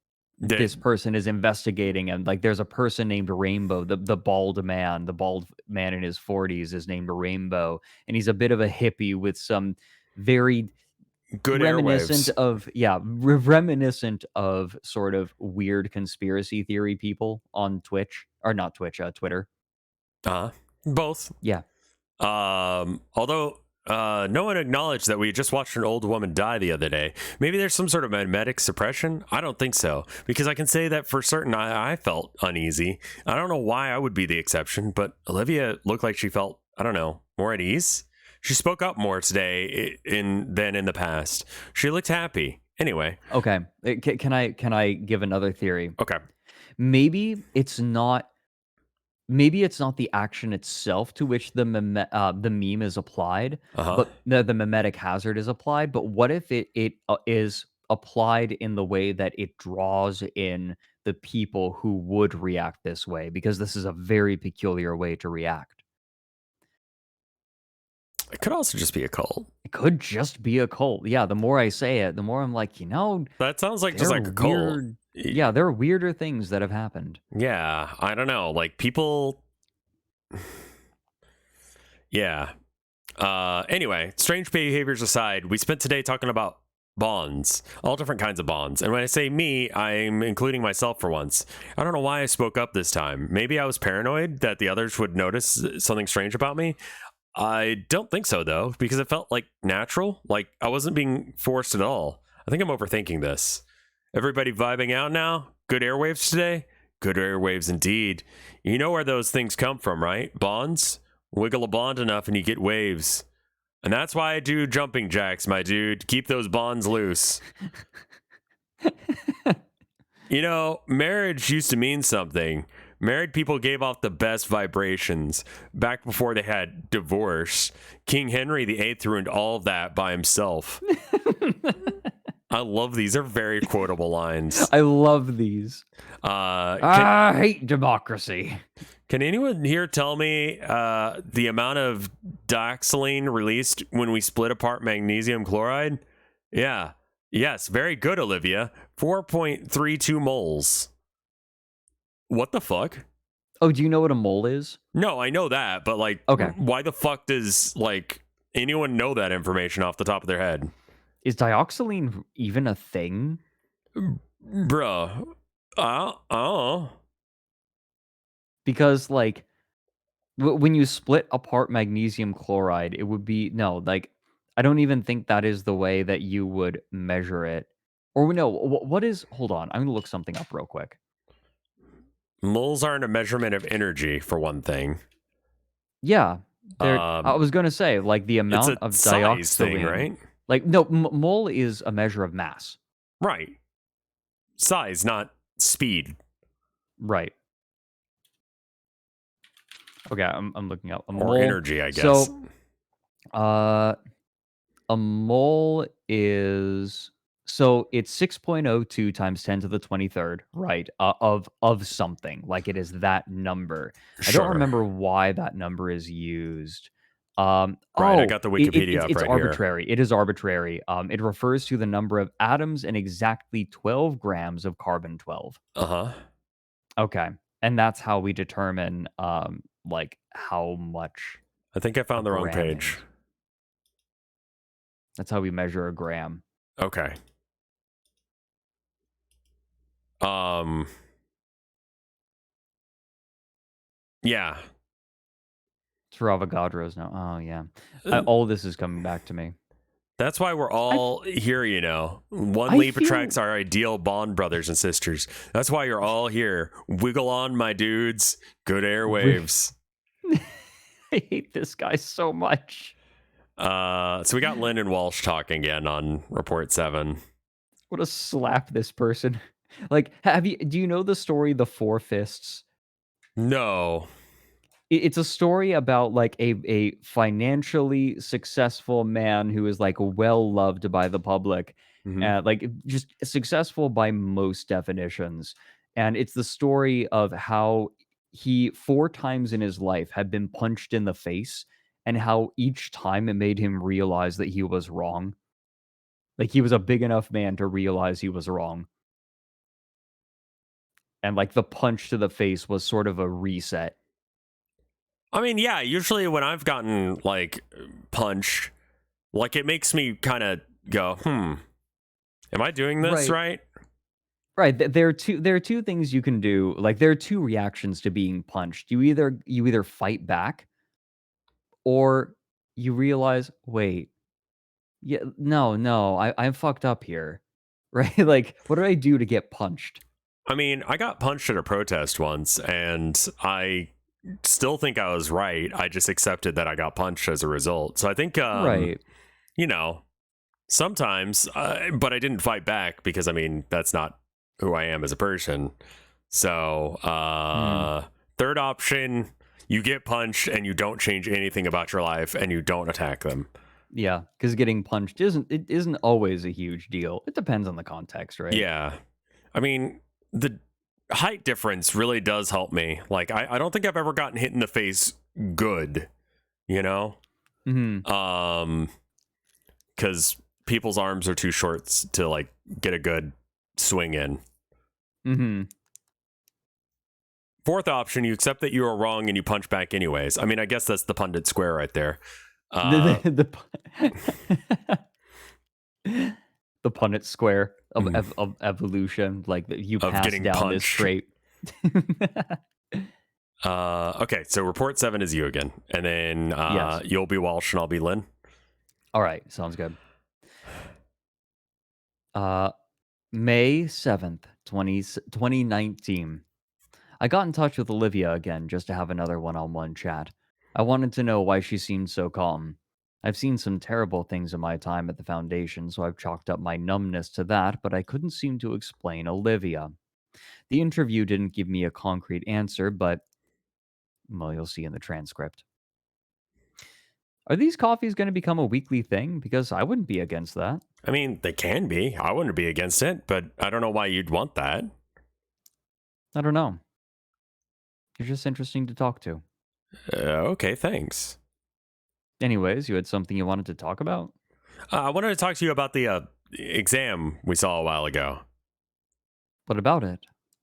this person is investigating, and like there's a person named Rainbow, the bald man in his 40s is named Rainbow, and he's a bit of a hippie with some very
good
reminiscent
airwaves.
reminiscent of sort of weird conspiracy theory people on Twitch, or not Twitch, Twitter.
Both.
Yeah.
Although no one acknowledged that we just watched an old woman die the other day. Maybe there's some sort of memetic suppression? I don't think so, because I can say that for certain I felt uneasy. I don't know why I would be the exception, but Olivia looked like she felt, I don't know, more at ease. She spoke up more today than in the past. She looked happy. Anyway.
Okay. Can I give another theory?
Okay.
Maybe it's not the action itself to which the meme is applied, but the memetic hazard is applied. But what if it is applied in the way that it draws in the people who would react this way? Because this is a very peculiar way to react.
It could also just be a cult.
It could just be a cult. Yeah, the more I say it, the more I'm like,
that sounds like just like a cult.
Yeah, there are weirder things that have happened.
Yeah, I don't know. Like people. Yeah. Anyway, strange behaviors aside, we spent today talking about bonds, all different kinds of bonds. And when I say me, I'm including myself for once. I don't know why I spoke up this time. Maybe I was paranoid that the others would notice something strange about me. I don't think so, though, because it felt like natural. Like I wasn't being forced at all. I think I'm overthinking this. Everybody vibing out now? Good airwaves today? Good airwaves indeed. You know where those things come from, right? Bonds? Wiggle a bond enough and you get waves. And that's why I do jumping jacks, my dude. Keep those bonds loose. You know, marriage used to mean something. Married people gave off the best vibrations. Back before they had divorce, King Henry VIII ruined all of that by himself. I love these. They're very quotable lines.
I love these. I hate democracy.
Can anyone here tell me the amount of dioxazine released when we split apart magnesium chloride? Yeah. Yes. Very good, Olivia. 4.32 moles. What the fuck?
Oh, do you know what a mole is?
No, I know that, but like,
okay,
why the fuck does like anyone know that information off the top of their head?
Is dioxazine even a thing?
Bruh. Oh.
Because like when you split apart magnesium chloride, it would be I don't even think that is the way that you would measure it. Or no, what is? Hold on, I'm gonna look something up real quick.
Moles aren't a measurement of energy, for one thing.
Yeah, I was gonna say like the amount of dioxazine,
thing, right?
Like no, mole is a measure of mass.
Right. Size, not speed.
Right. Okay, I'm looking up a
Or
mole.
energy, I guess.
So, a mole is it's 6.02 times 10 to the 23rd, right? Of something. Like it is that number. I don't
Sure.
remember why that number is used.
Right, I got the Wikipedia up
It's
right here.
arbitrary. It is arbitrary. It refers to the number of atoms in exactly 12 grams of carbon-12.
Uh-huh.
Okay. And that's how we determine like how much
I think I
a
found the wrong
gram
page.
is. That's how we measure a gram.
Okay. Yeah.
It's for Avogadros now. Oh yeah. All this is coming back to me.
That's why we're all here, you know. One
I
leap
feel-
attracts our ideal bond brothers and sisters. That's why you're all here. Wiggle on, my dudes. Good airwaves.
I hate this guy so much.
So we got Lynn and Walsh talking again on Report 7.
What a slap this person. Like, do you know the story The Four Fists?
No.
It's a story about like a financially successful man who is like well loved by the public, like just successful by most definitions. And it's the story of how he 4 times in his life had been punched in the face, and how each time it made him realize that he was wrong. Like he was a big enough man to realize he was wrong. And like the punch to the face was sort of a reset.
I mean, yeah, usually when I've gotten like punched, like it makes me kind of go, am I doing this right?
Right. There are two things you can do. Like there are two reactions to being punched. You either fight back, or you realize, wait, yeah, no, I fucked up here. Right? Like, what did I do to get punched?
I mean, I got punched at a protest once, and I still think I was right. I just accepted that I got punched as a result. So I think,
Right.
you know, sometimes, but I didn't fight back because, I mean, that's not who I am as a person. So, third option, you get punched and you don't change anything about your life and you don't attack them.
Yeah, because getting punched isn't always a huge deal. It depends on the context, right?
Yeah. I mean, the height difference really does help me. Like, I don't think I've ever gotten hit in the face good, you know? Because people's arms are too short to, like, get a good swing in. Fourth option, you accept that you are wrong and you punch back anyways. I mean, I guess that's the pundit square right there.
The Punnett square of evolution, like you pass down
punched.
this trait.
Okay, so report 7 is you again, and then
Yes.
You'll be Walsh and I'll be Lynn.
All right, sounds good. May 7th, 2019. I got in touch with Olivia again just to have another one-on-one chat. I wanted to know why she seemed so calm. I've seen some terrible things in my time at the Foundation, so I've chalked up my numbness to that, but I couldn't seem to explain Olivia. The interview didn't give me a concrete answer, but, well, you'll see in the transcript. Are these coffees going to become a weekly thing? Because I wouldn't be against that.
I mean, they can be. I wouldn't be against it, but I don't know why you'd want that.
I don't know. You're just interesting to talk to.
Okay, thanks.
Anyways, you had something you wanted to talk about?
I wanted to talk to you about the exam we saw a while ago.
What about it?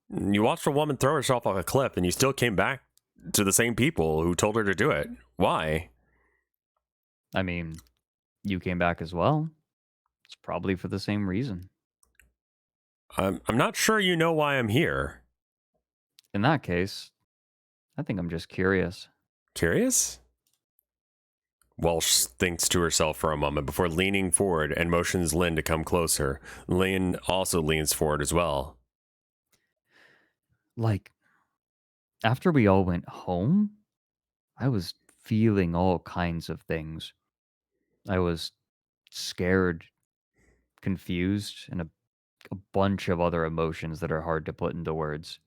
You watched a woman throw herself off a cliff, and you still came back to the same people who told her to do it. Why?
I mean, you came back as well. It's probably for the same reason.
I'm not sure you know why I'm here.
In that case, I think I'm just curious.
Curious? Walsh thinks to herself for a moment before leaning forward and motions Lynn to come closer. Lynn also leans forward as well.
Like, after we all went home, I was feeling all kinds of things. I was scared, confused, and a bunch of other emotions that are hard to put into words.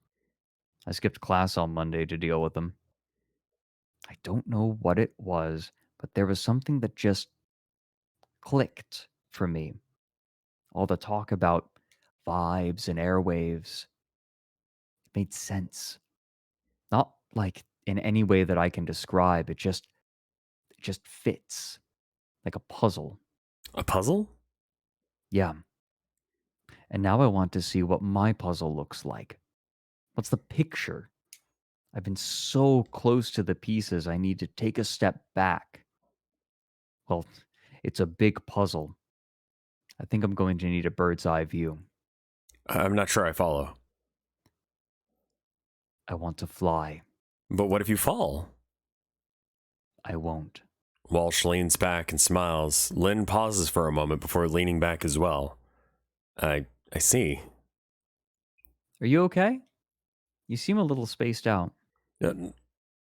I skipped class on Monday to deal with them. I don't know what it was, but there was something that just clicked for me. All the talk about vibes and airwaves made sense. Not like in any way that I can describe. It just fits like a puzzle.
A puzzle?
Yeah. And now I want to see what my puzzle looks like. What's the picture? I've been so close to the pieces, I need to take a step back. Well, it's a big puzzle. I think I'm going to need a bird's eye view.
I'm not sure I follow.
I want to fly.
But what if you fall?
I won't.
Walsh leans back and smiles. Lynn pauses for a moment before leaning back as well. I see.
Are you okay? You seem a little spaced out.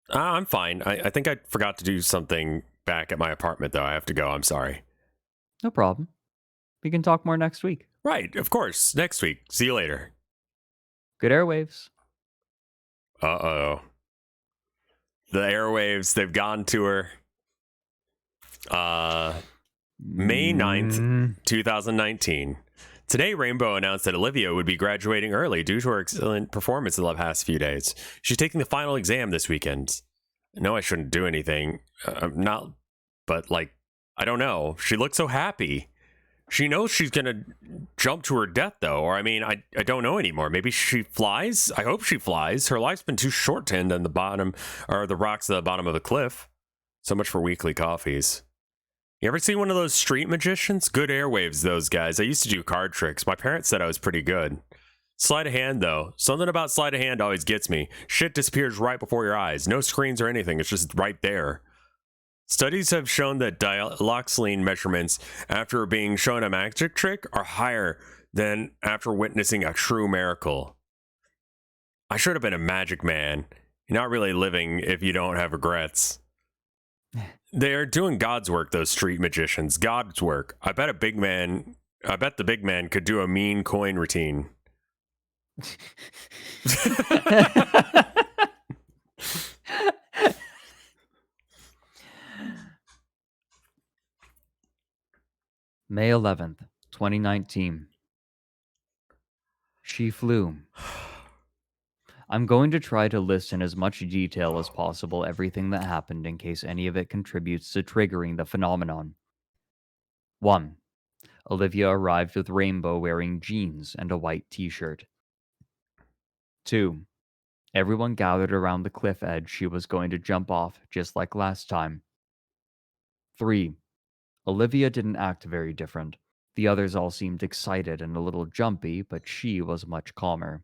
I'm fine. I think I forgot to do something back at my apartment, though. I have to go. I'm sorry.
No problem. We can talk more next week.
Right, of course. Next week. See you later.
Good airwaves.
Uh-oh. The airwaves, they've gone to her. May 9th, 2019. Today, Rainbow announced that Olivia would be graduating early due to her excellent performance in the past few days. She's taking the final exam this weekend. I know I shouldn't do anything. Not, but like, I don't know. She looks so happy. She knows she's going to jump to her death, though. Or, I mean, I don't know anymore. Maybe she flies? I hope she flies. Her life's been too short to end on the bottom, or the rocks at the bottom of the cliff. So much for weekly coffees. You ever see one of those street magicians? Good airwaves, those guys. I used to do card tricks. My parents said I was pretty good. Sleight of hand, though. Something about sleight of hand always gets me. Shit disappears right before your eyes. No screens or anything. It's just right there. Studies have shown that diloxylene measurements after being shown a magic trick are higher than after witnessing a true miracle. I should have been a magic man. You're not really living if you don't have regrets. They are doing God's work, those street magicians. God's work. I bet the big man could do a mean coin routine.
May 11th, 2019. She flew. I'm going to try to list in as much detail as possible everything that happened in case any of it contributes to triggering the phenomenon. 1. Olivia arrived with Rainbow wearing jeans and a white t-shirt. 2. Everyone gathered around the cliff edge she was going to jump off, just like last time. 3. Olivia didn't act very different. The others all seemed excited and a little jumpy, but she was much calmer.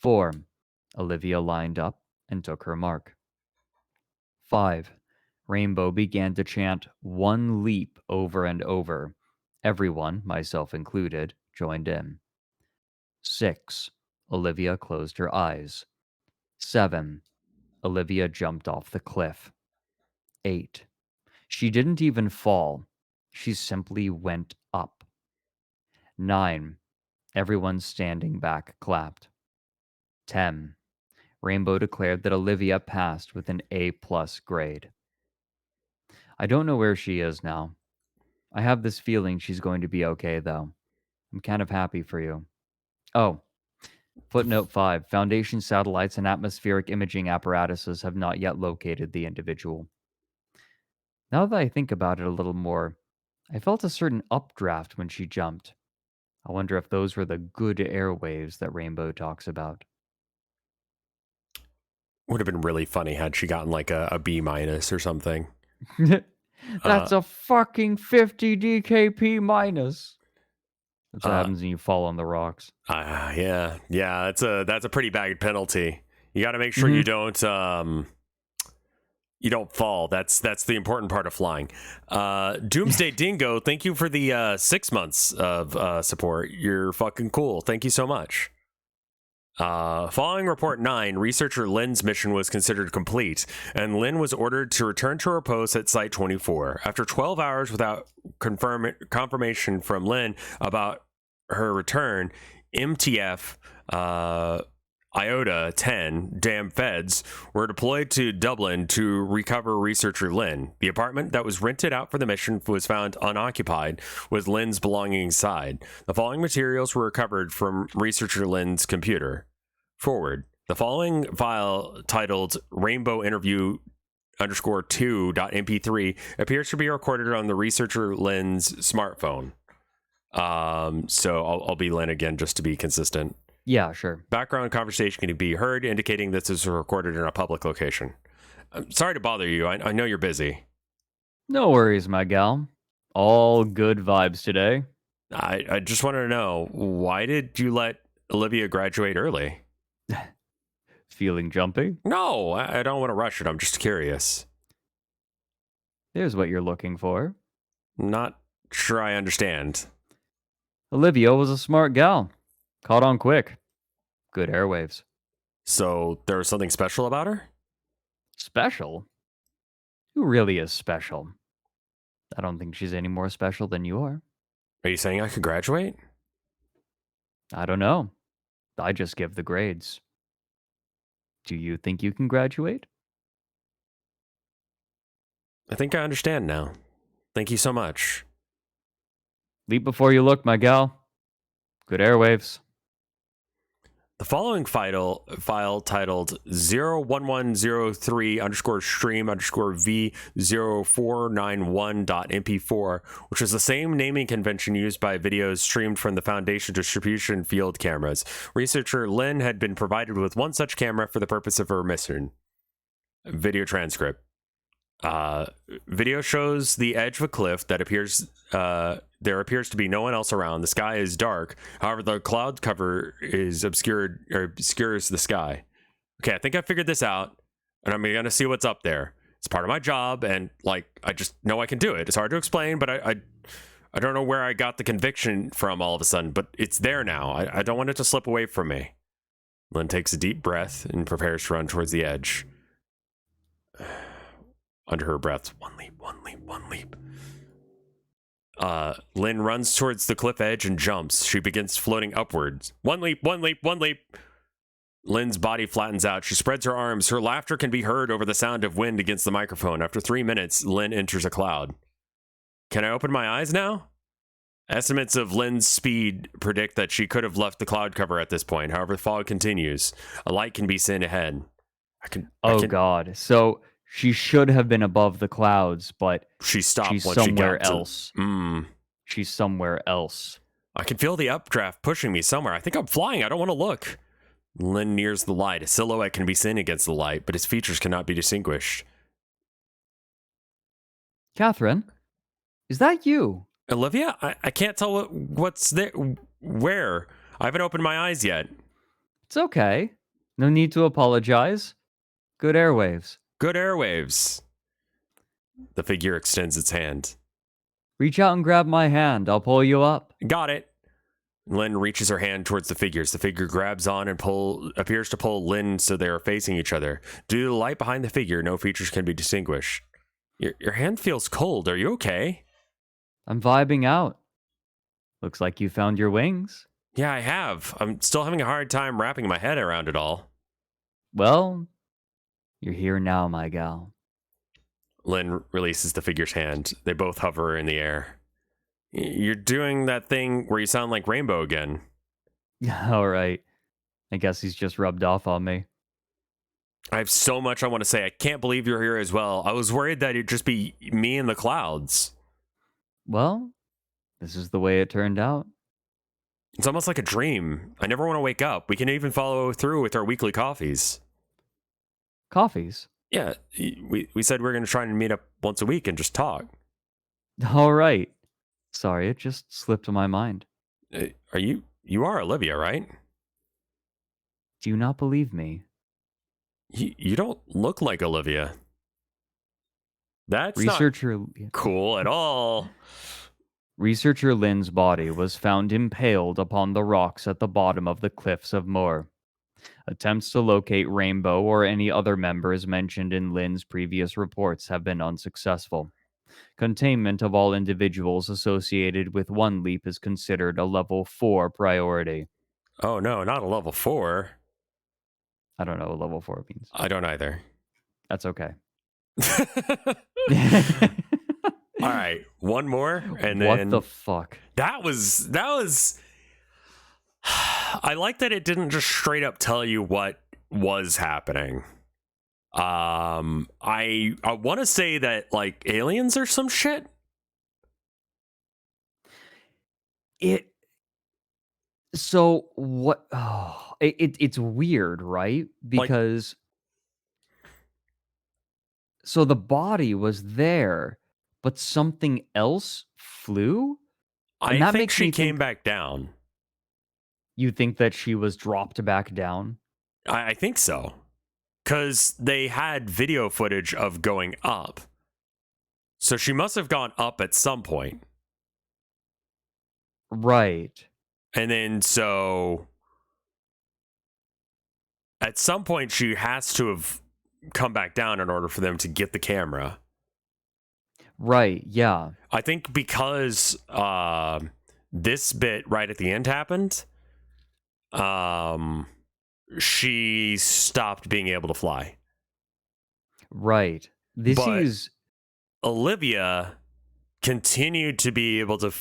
4. Olivia lined up and took her mark. 5. Rainbow began to chant one leap over and over. Everyone, myself included, joined in. 6. Olivia closed her eyes. 7. Olivia jumped off the cliff. 8. She didn't even fall. She simply went up. 9. Everyone standing back clapped. 10. Rainbow declared that Olivia passed with an A+ grade. I don't know where she is now. I have this feeling she's going to be okay, though. I'm kind of happy for you. Oh, footnote 5. Foundation satellites and atmospheric imaging apparatuses have not yet located the individual. Now that I think about it a little more, I felt a certain updraft when she jumped. I wonder if those were the good airwaves that Rainbow talks about.
Would have been really funny had she gotten like a B- or something.
That's a fucking 50 DKP minus. That's what happens when you fall on the rocks.
Yeah. That's a pretty bad penalty. You got to make sure you don't fall. That's the important part of flying. Doomsday Dingo, thank you for the 6 months of support. You're fucking cool. Thank you so much. Following report 9, researcher Lynn's mission was considered complete, and Lynn was ordered to return to her post at Site 24. After 12 hours without confirmation from Lynn about her return, MTF IOTA 10 damn feds were deployed to Dublin to recover researcher Lynn. The apartment that was rented out for the mission was found unoccupied, with Lynn's belongings inside. The following materials were recovered from researcher Lynn's computer. Forward. The following file, titled Rainbow Interview _2.mp3, appears to be recorded on the researcher Lynn's smartphone. So I'll be Lynn again just to be consistent.
Yeah, sure.
Background conversation can be heard, indicating this is recorded in a public location. I'm sorry to bother you. I know you're busy.
No worries, my gal. All good vibes today.
I just wanted to know, why did you let Olivia graduate early?
Feeling jumpy?
No, I don't want to rush it. I'm just curious.
There's what you're looking for.
Not sure I understand.
Olivia was a smart gal. Caught on quick. Good airwaves.
So there was something special about her?
Special? Who really is special? I don't think she's any more special than you are.
Are you saying I could graduate?
I don't know. I just give the grades. Do you think you can graduate?
I think I understand now. Thank you so much.
Leap before you look, my gal. Good airwaves.
The following file titled 01103 stream V0491.mp4, which is the same naming convention used by videos streamed from the Foundation distribution field cameras. Researcher Lynn had been provided with one such camera for the purpose of her mission. Video transcript. Video shows the edge of a cliff that appears there appears to be no one else around. The sky is dark. However, the cloud cover is obscures the sky. Okay, I think I figured this out, and I'm gonna see what's up there. It's part of my job, and like I just know I can do it. It's hard to explain, but I don't know where I got the conviction from all of a sudden, but it's there now. I don't want it to slip away from me. Lynn takes a deep breath and prepares to run towards the edge. Under her breath, one leap, one leap, one leap. Lynn runs towards the cliff edge and jumps. She begins floating upwards. One leap, one leap, one leap. Lynn's body flattens out. She spreads her arms. Her laughter can be heard over the sound of wind against the microphone. After 3 minutes, Lynn enters a cloud. Can I open my eyes now? Estimates of Lynn's speed predict that she could have left the cloud cover at this point. However, the fog continues. A light can be seen ahead.
God. So she should have been above the clouds, but
she stopped.
She's
once
somewhere
she got
else.
To,
She's somewhere else.
I can feel the updraft pushing me somewhere. I think I'm flying. I don't want to look. Lynn nears the light. A silhouette can be seen against the light, but his features cannot be distinguished.
Catherine, is that you?
Olivia? I can't tell what's there. Where? I haven't opened my eyes yet.
It's okay. No need to apologize. Good airwaves.
Good airwaves. The figure extends its hand.
Reach out and grab my hand. I'll pull you up.
Got it. Lynn reaches her hand towards the figures. The figure grabs on and appears to pull Lynn so they are facing each other. Due to the light behind the figure, no features can be distinguished. Your hand feels cold. Are you okay?
I'm vibing out. Looks like you found your wings.
Yeah, I have. I'm still having a hard time wrapping my head around it all.
Well, you're here now, my gal.
Lynn releases the figure's hand. They both hover in the air. You're doing that thing where you sound like Rainbow again.
All right. I guess he's just rubbed off on me.
I have so much I want to say. I can't believe you're here as well. I was worried that it'd just be me in the clouds.
Well, this is the way it turned out.
It's almost like a dream. I never want to wake up. We can even follow through with our weekly coffees.
Coffees?
Yeah, we said we were going to try and meet up once a week and just talk.
All right. Sorry, it just slipped my mind.
You are Olivia, right?
Do you not believe me?
You don't look like Olivia. That's
Researcher
not cool at all.
Researcher Lynn's body was found impaled upon the rocks at the bottom of the cliffs of Moor. Attempts to locate Rainbow or any other members mentioned in Lynn's previous reports have been unsuccessful. Containment of all individuals associated with One Leap is considered a level 4 priority.
Oh no, not a level 4.
I don't know what level 4 means.
I don't either.
That's okay.
All right, one more, and
what
then
the fuck?
That was. I like that it didn't just straight up tell you what was happening. I want to say that like aliens or some shit.
So what? Oh, it's weird, right? Because so the body was there, but something else flew. And
I
that
think
makes
she
me
came
think,
back down.
You think that she was dropped back down?
I think so. Because they had video footage of going up. So she must have gone up at some point.
Right.
And then so at some point she has to have come back down in order for them to get the camera.
Right, yeah.
I think because this bit right at the end happened, she stopped being able to fly.
Right.
But Olivia continued to be able to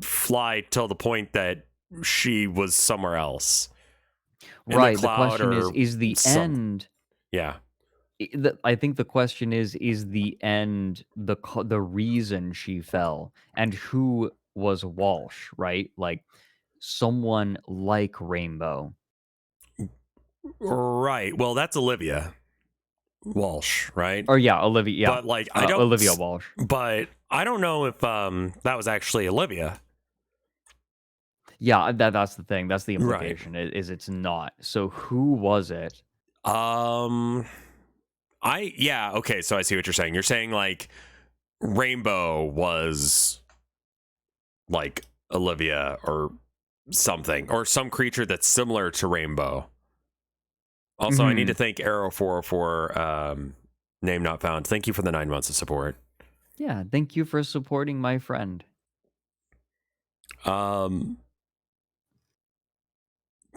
fly till the point that she was somewhere else.
Right. The question is the end?
Yeah.
I think the question is the end the reason she fell, and who was Walsh, right? Like someone like Rainbow.
Right. Well, that's Olivia Walsh, right?
Or yeah, Olivia. Yeah.
But like I don't
Olivia Walsh.
But I don't know if that was actually Olivia.
Yeah, that's the thing. That's the implication.
Right.
Is it's not. So who was it?
Okay, so I see what you're saying. You're saying like Rainbow was like Olivia or something, or some creature that's similar to Rainbow. Also, I need to thank Arrow404, name not found. Thank you for the 9 months of support.
Yeah, thank you for supporting my friend.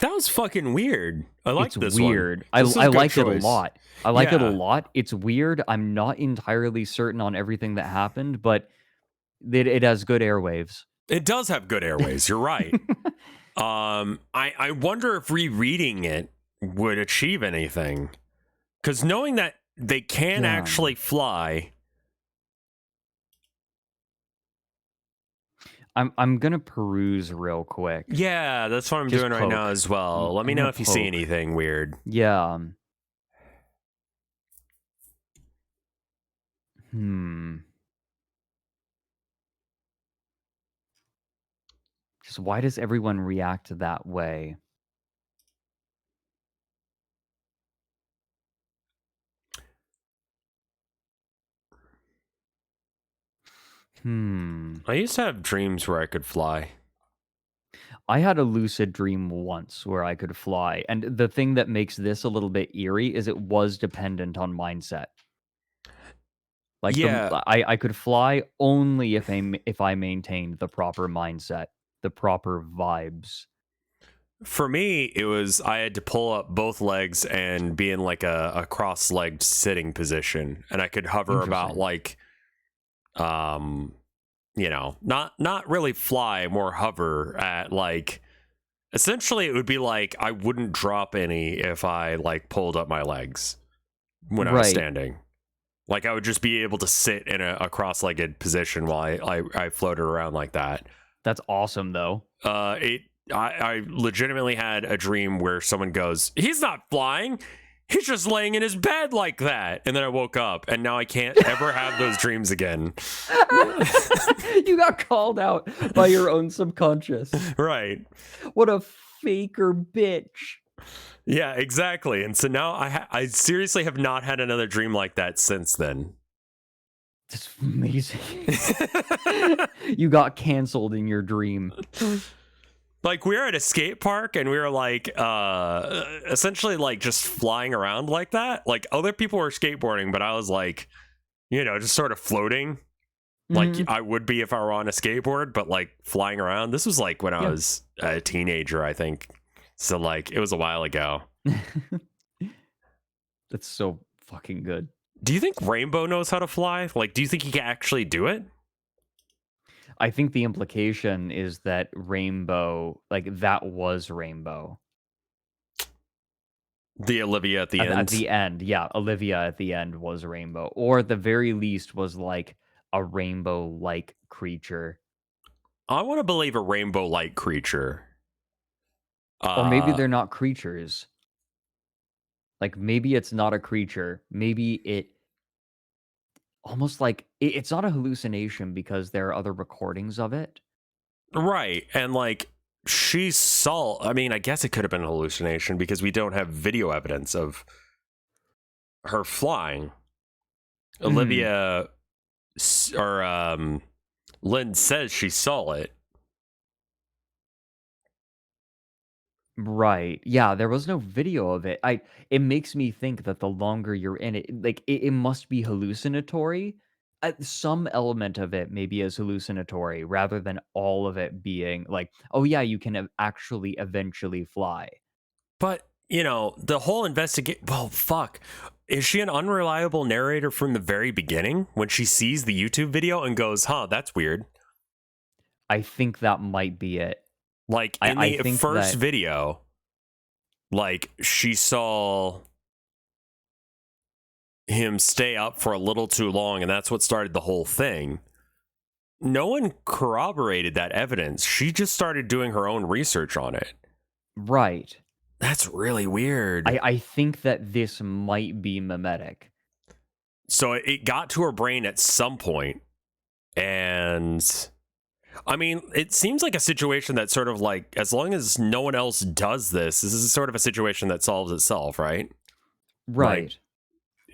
That was fucking weird. I like this
weird.
One.
I like it a lot. I like it a lot. It's weird. I'm not entirely certain on everything that happened, but it has good airwaves.
It does have good airwaves. You're right. I wonder if rereading it would achieve anything, because knowing that they can actually fly.
I'm gonna peruse real quick.
Yeah, that's what I'm doing right now as well. Let me know if you see anything weird.
Yeah. Just why does everyone react that way?
I used to have dreams where I could fly.
I had a lucid dream once where I could fly, and the thing that makes this a little bit eerie is it was dependent on mindset. Like, I could fly only if I maintained the proper mindset, the proper vibes.
For me, it was I had to pull up both legs and be in like a cross-legged sitting position, and I could hover about like, not really fly, more hover at like. Essentially, it would be like I wouldn't drop any if I like pulled up my legs when I was standing. Like I would just be able to sit in a cross-legged position while I floated around like that.
That's awesome, though.
I legitimately had a dream where someone goes, "He's not flying. He's just laying in his bed like that." And then I woke up, and now I can't ever have those dreams again.
You got called out by your own subconscious.
Right.
What a faker bitch.
Yeah, exactly. And so now I seriously have not had another dream like that since then.
That's amazing. You got canceled in your dream.
Like we were at a skate park and we were like essentially like just flying around like that. Like other people were skateboarding, but I was like, just sort of floating like I would be if I were on a skateboard, but like flying around. This was like when I was a teenager, I think. So like it was a while ago.
That's so fucking good.
Do you think Rainbow knows how to fly? Like, do you think he can actually do it?
I think the implication is that Rainbow, like that was Rainbow.
The Olivia at the end?
At the end, yeah. Olivia at the end was Rainbow. Or at the very least was like a rainbow-like creature.
I want to believe a rainbow-like creature.
Or maybe they're not creatures. Like, maybe it's not a creature. Maybe it almost like it's not a hallucination because there are other recordings of it.
Right. And like she saw, I mean, I guess it could have been a hallucination because we don't have video evidence of her flying. Olivia or Lynn says she saw it.
Right. Yeah, there was no video of it. It makes me think that the longer you're in it, like it must be hallucinatory. Some element of it maybe is hallucinatory rather than all of it being like, oh yeah, you can actually eventually fly.
But, you know, the whole well, fuck. Is she an unreliable narrator from the very beginning when she sees the YouTube video and goes, huh, that's weird?
I think that might be it.
Like in the first video, like she saw him stay up for a little too long, and that's what started the whole thing. No one corroborated that evidence. She just started doing her own research on it.
Right.
That's really weird.
I think that this might be Memetic.
So it got to her brain at some point, and I mean, it seems like a situation that sort of like, as long as no one else does this is sort of a situation that solves itself, right?
Right.
Like,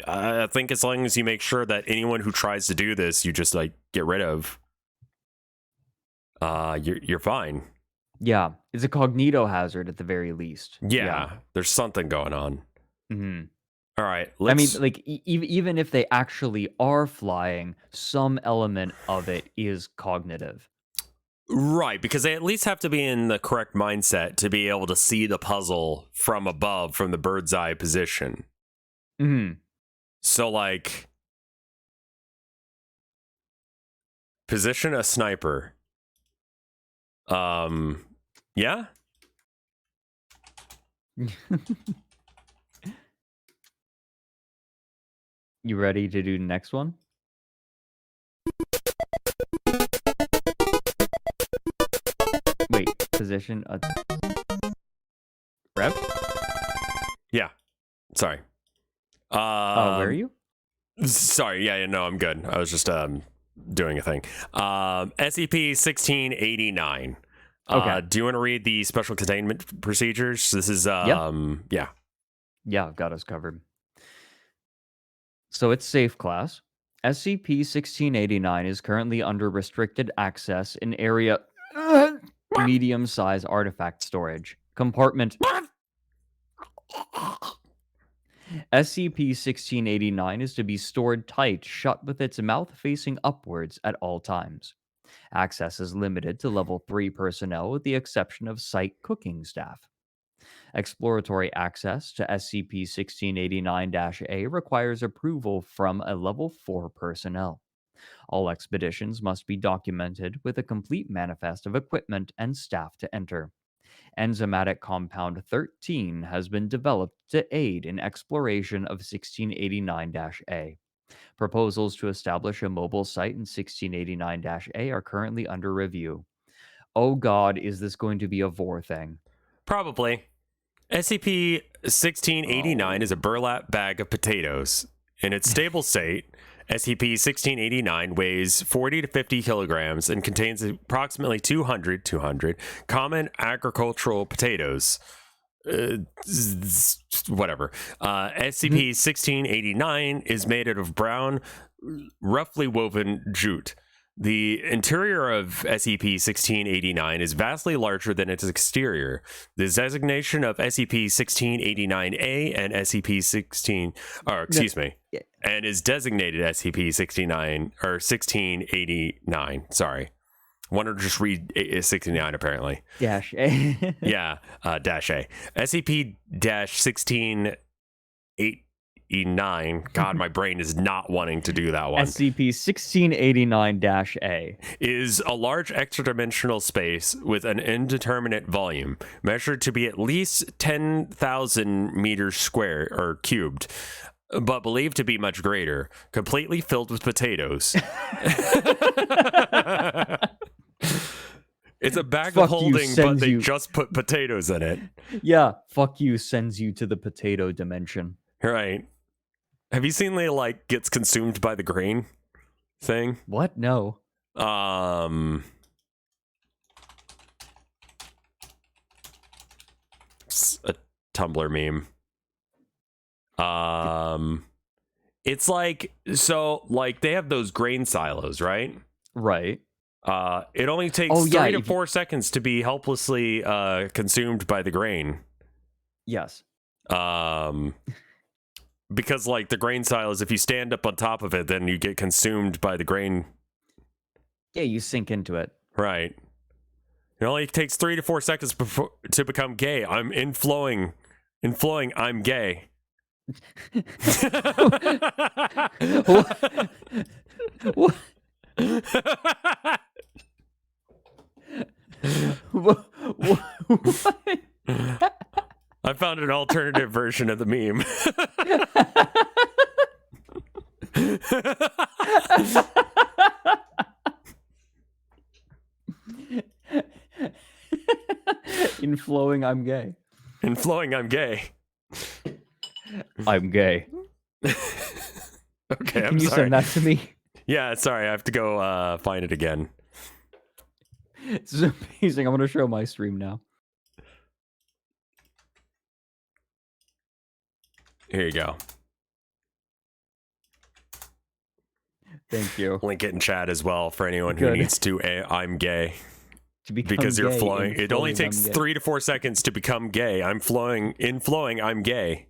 I think as long as you make sure that anyone who tries to do this, you just like get rid of, you're fine.
Yeah, it's a cognito hazard at the very least.
Yeah. There's something going on.
Mm-hmm.
All right.
I mean, like, even if they actually are flying, some element of it is cognitive.
Right, because they at least have to be in the correct mindset to be able to see the puzzle from above, from the bird's eye position.
Mm-hmm.
So, like, position a sniper. Yeah?
You ready to do the next one? Wait, position a Rev?
Yeah. Sorry.
Where are you?
Sorry, yeah, no, I'm good. I was just doing a thing. SCP-1689.
Okay.
Do you want to read the special containment procedures? This is yeah.
Yeah, I've got us covered. So it's safe class. SCP-1689 is currently under restricted access in area medium-size artifact storage. Compartment SCP-1689 is to be stored tight, shut with its mouth facing upwards at all times. Access is limited to level 3 personnel with the exception of site cooking staff. Exploratory access to SCP-1689-A requires approval from a level 4 personnel. All expeditions must be documented with a complete manifest of equipment and staff to enter. Enzymatic Compound 13 has been developed to aid in exploration of 1689-A. Proposals to establish a mobile site in 1689-A are currently under review. Oh god, is this going to be a vor thing?
Probably. SCP-1689 is a burlap bag of potatoes. In its stable state, SCP-1689 weighs 40 to 50 kilograms and contains approximately 200 common agricultural potatoes. Whatever. SCP-1689 is made out of brown, roughly woven jute. The interior of SCP-1689 is vastly larger than its exterior. The designation of SCP-1689-A and SCP-16, and is designated SCP-69 or 1689. Sorry, I wanted to just read 69 apparently.
Dash A.
Yeah, dash A. SCP-1689 1689. God, my brain is not wanting to do that one.
SCP-1689-A
is a large extra-dimensional space with an indeterminate volume, measured to be at least 10,000 meters square or cubed, but believed to be much greater, completely filled with potatoes. It's a bag of holding, but they just put potatoes in it.
Yeah, fuck you sends you to the potato dimension.
Right. Have you seen they like gets consumed by the grain thing?
What? No.
It's a Tumblr meme. It's like, so like they have those grain silos, right?
Right.
It only takes 3 to 4 seconds to be helplessly consumed by the grain.
Yes.
Because like the grain silos, if you stand up on top of it, then you get consumed by the grain.
Yeah, you sink into it.
Right. It only takes 3 to 4 seconds to become gay. I'm inflowing. I'm gay.
What? What?
I found an alternative version of the meme.
Inflowing, I'm gay.
Inflowing, I'm gay.
I'm gay.
Okay,
Can you send that to me?
Yeah, sorry, I have to go find it again.
This is amazing. I'm going to show my stream now.
Here you go.
Thank you.
Link it in chat as well for anyone who needs to. I'm gay. Because you're flowing. It only takes 3 to 4 seconds to become gay. I'm flowing. I'm gay.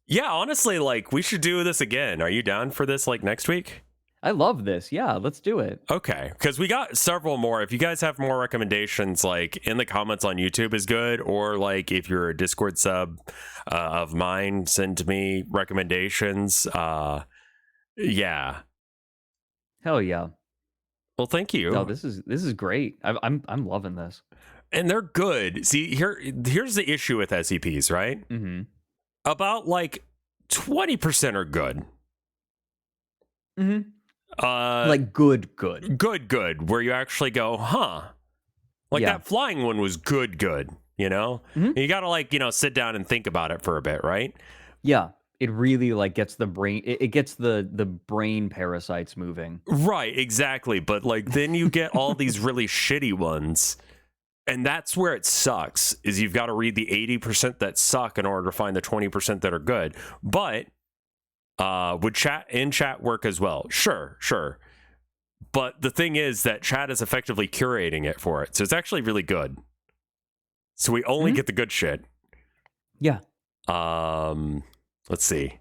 Yeah, honestly, like we should do this again. Are you down for this like next week?
I love this. Yeah, let's do it.
Okay, because we got several more. If you guys have more recommendations, like in the comments on YouTube is good, or like if you're a Discord sub of mine, send me recommendations. Yeah.
Hell yeah.
Well, thank you.
No, this is great. I'm loving this.
And they're good. See, here's the issue with SCPs, right?
Mm-hmm.
About like 20% are good.
Mm-hmm. Like good.
Good, where you actually go, huh? Like that flying one was good, you know?
Mm-hmm.
You gotta like, sit down and think about it for a bit, right?
Yeah. It really like gets the brain it gets the brain parasites moving.
Right, exactly. But like then you get all these really shitty ones. And that's where it sucks, is you've got to read the 80% that suck in order to find the 20% that are good. But would chat work as well? Sure. But the thing is that chat is effectively curating it for it. So it's actually really good. So we only get the good shit.
Yeah.
Let's see.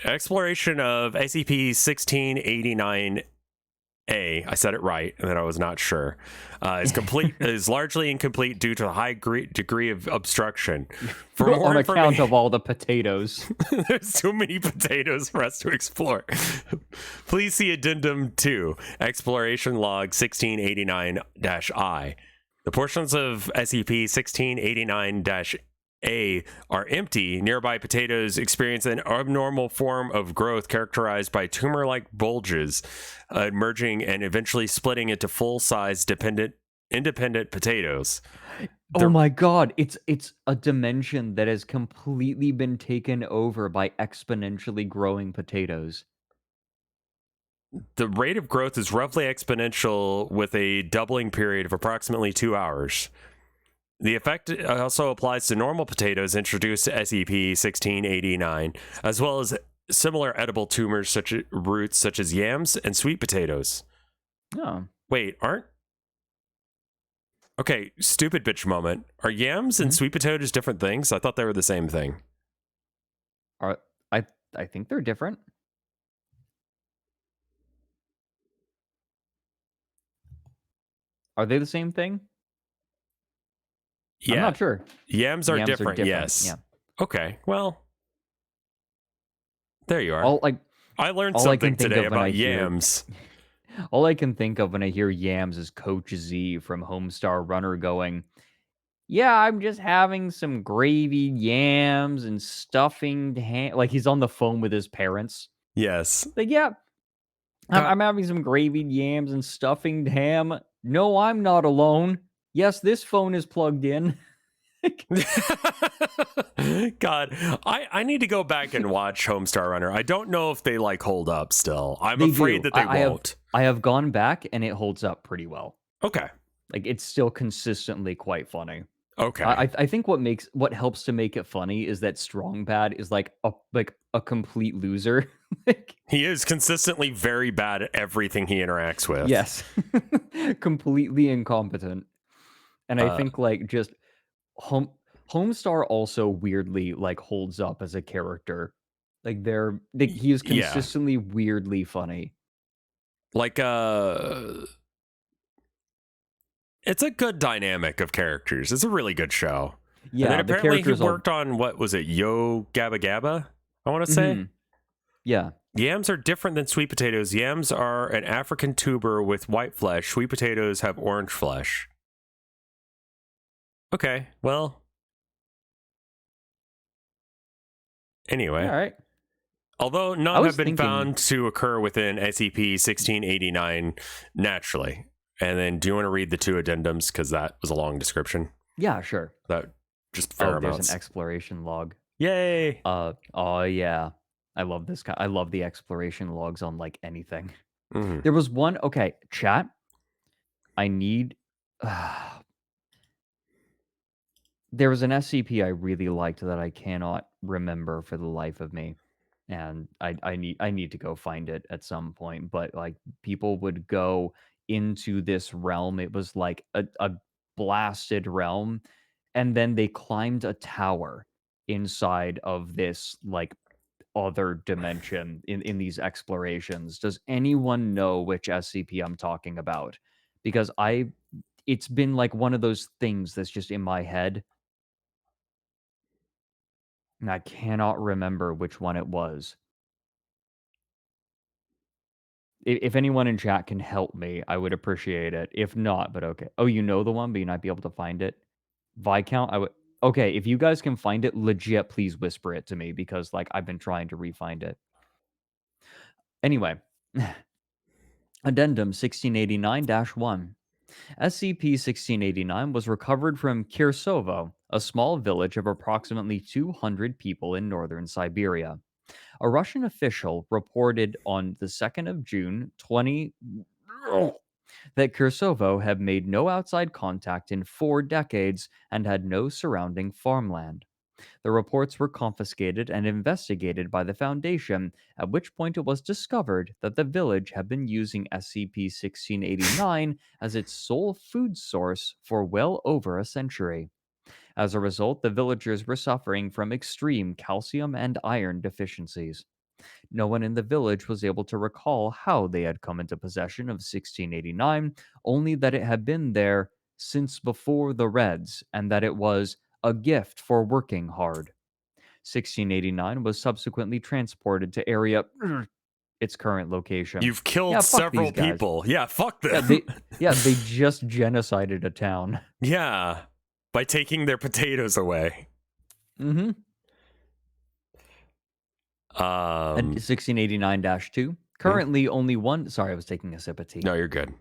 Exploration of SCP-1689-A. I said it right, and then I was not sure. Is largely incomplete due to a high degree of obstruction. For more
on account of all the potatoes.
There's too many potatoes for us to explore. Please see Addendum 2, Exploration Log 1689-I. The portions of SCP-1689-A are empty. Nearby potatoes experience an abnormal form of growth characterized by tumor-like bulges emerging and eventually splitting into full-size independent potatoes.
Oh my god, it's a dimension that has completely been taken over by exponentially growing potatoes.
The rate of growth is roughly exponential with a doubling period of approximately 2 hours. The effect also applies to normal potatoes introduced to SCP-1689, as well as similar edible tumors such as roots such as yams and sweet potatoes.
Oh.
Wait, Okay, stupid bitch moment. Are yams and sweet potatoes different things? I thought they were the same thing.
I think they're different. Are they the same thing?
Yeah.
I'm not sure.
Yams are different. Yes.
Yeah.
Okay. Well, there you are. I learned
all I can
something
think
today
of when
about
I hear-
yams.
All I can think of when I hear yams is Coach Z from Homestar Runner going, "Yeah, I'm just having some gravy, yams, and stuffing ham." Like he's on the phone with his parents.
Yes.
Like, yeah, I'm having some gravy, yams, and stuffing ham. No, I'm not alone. Yes, this phone is plugged in.
God, I need to go back and watch Homestar Runner. I don't know if they like hold up still. I'm afraid that they won't.
I have gone back and it holds up pretty well.
Okay.
Like it's still consistently quite funny.
Okay.
I think what helps to make it funny is that Strong Bad is like a complete loser.
He is consistently very bad at everything he interacts with.
Yes. Completely incompetent. And I think like just Homestar also weirdly like holds up as a character. Like he is consistently weirdly funny.
Like it's a good dynamic of characters. It's a really good show.
Yeah,
and then apparently he
characters
worked on, what was it, Yo Gabba Gabba, I want to say?
Yeah.
Yams are different than sweet potatoes. Yams are an African tuber with white flesh. Sweet potatoes have orange flesh. Okay, well. Anyway.
All right.
Although none have been found to occur within SCP-1689 naturally. And then do you want to read the 2 addendums? Because that was a long description.
Yeah, sure.
That just fair amounts.
There's an exploration log.
Yay!
Oh yeah. I love this guy. I love the exploration logs on like anything.
Mm-hmm.
There was one. Okay, chat. I need. There was an SCP I really liked that I cannot remember for the life of me, and I need to go find it at some point. But like people would go into this realm. It was like a blasted realm, and then they climbed a tower inside of this like other dimension in these explorations. Does anyone know which SCP I'm talking about? Because it's been like one of those things that's just in my head. And I cannot remember which one it was. If anyone in chat can help me, I would appreciate it. If not, but okay. Oh, you know the one, but you might be able to find it. Viscount, I would. Okay, if you guys can find it, legit, please whisper it to me because like I've been trying to re-find it. Anyway, Addendum 1689-1. SCP-1689 was recovered from Kirsovo, a small village of approximately 200 people in northern Siberia. A Russian official reported on the 2nd of June 20 that Kirsovo had made no outside contact in 4 decades and had no surrounding farmland. The reports were confiscated and investigated by the Foundation, at which point it was discovered that the village had been using SCP-1689 as its sole food source for well over a century. As a result, the villagers were suffering from extreme calcium and iron deficiencies. No one in the village was able to recall how they had come into possession of 1689, only that it had been there since before the Reds and that it was a gift for working hard. 1689 was subsequently transported to area its current location.
You've killed several people. Yeah, fuck them.
They just genocided a town.
Yeah, by taking their potatoes away.
Mm-hmm. And 1689-2. Currently, only one. Sorry, I was taking a sip of tea.
No, you're good.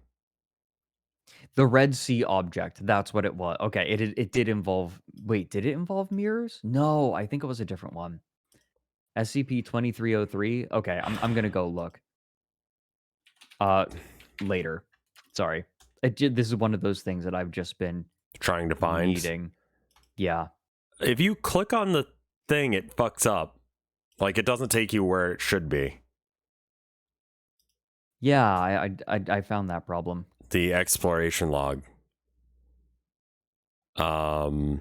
The Red Sea object. That's what it was. Okay, it did involve. Wait, did it involve mirrors? No, I think it was a different one. SCP-2303. Okay, I'm gonna go look. Later. Sorry. This is one of those things that I've just been
trying to find.
Needing. Yeah.
If you click on the thing, it fucks up. Like, it doesn't take you where it should be.
Yeah, I found that problem.
The exploration log.
Oh,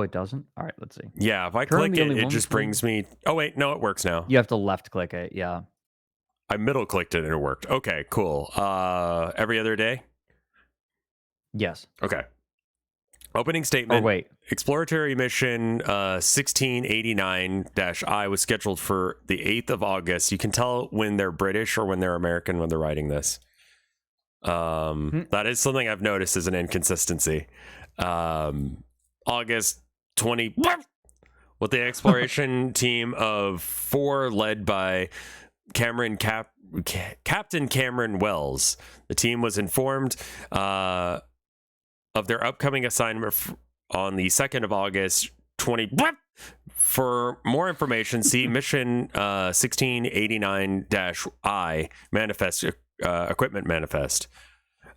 it doesn't? All right, let's see.
Yeah, if I click it, it just brings me... Oh, wait, no, it works now.
You have to left click it, yeah.
I middle clicked it and it worked. Okay, cool. Every other day?
Yes.
Okay. Opening
Or
statement.
wait.
Exploratory mission 1689-I was scheduled for the 8th of August. You can tell when they're British or when they're American when they're writing this. That is something I've noticed as an inconsistency. August 20 with the exploration team of 4 led by Captain Cameron Wells. The team was informed of their upcoming assignment on the 2nd of August 20. For more information, see mission 1689-I manifest, equipment manifest.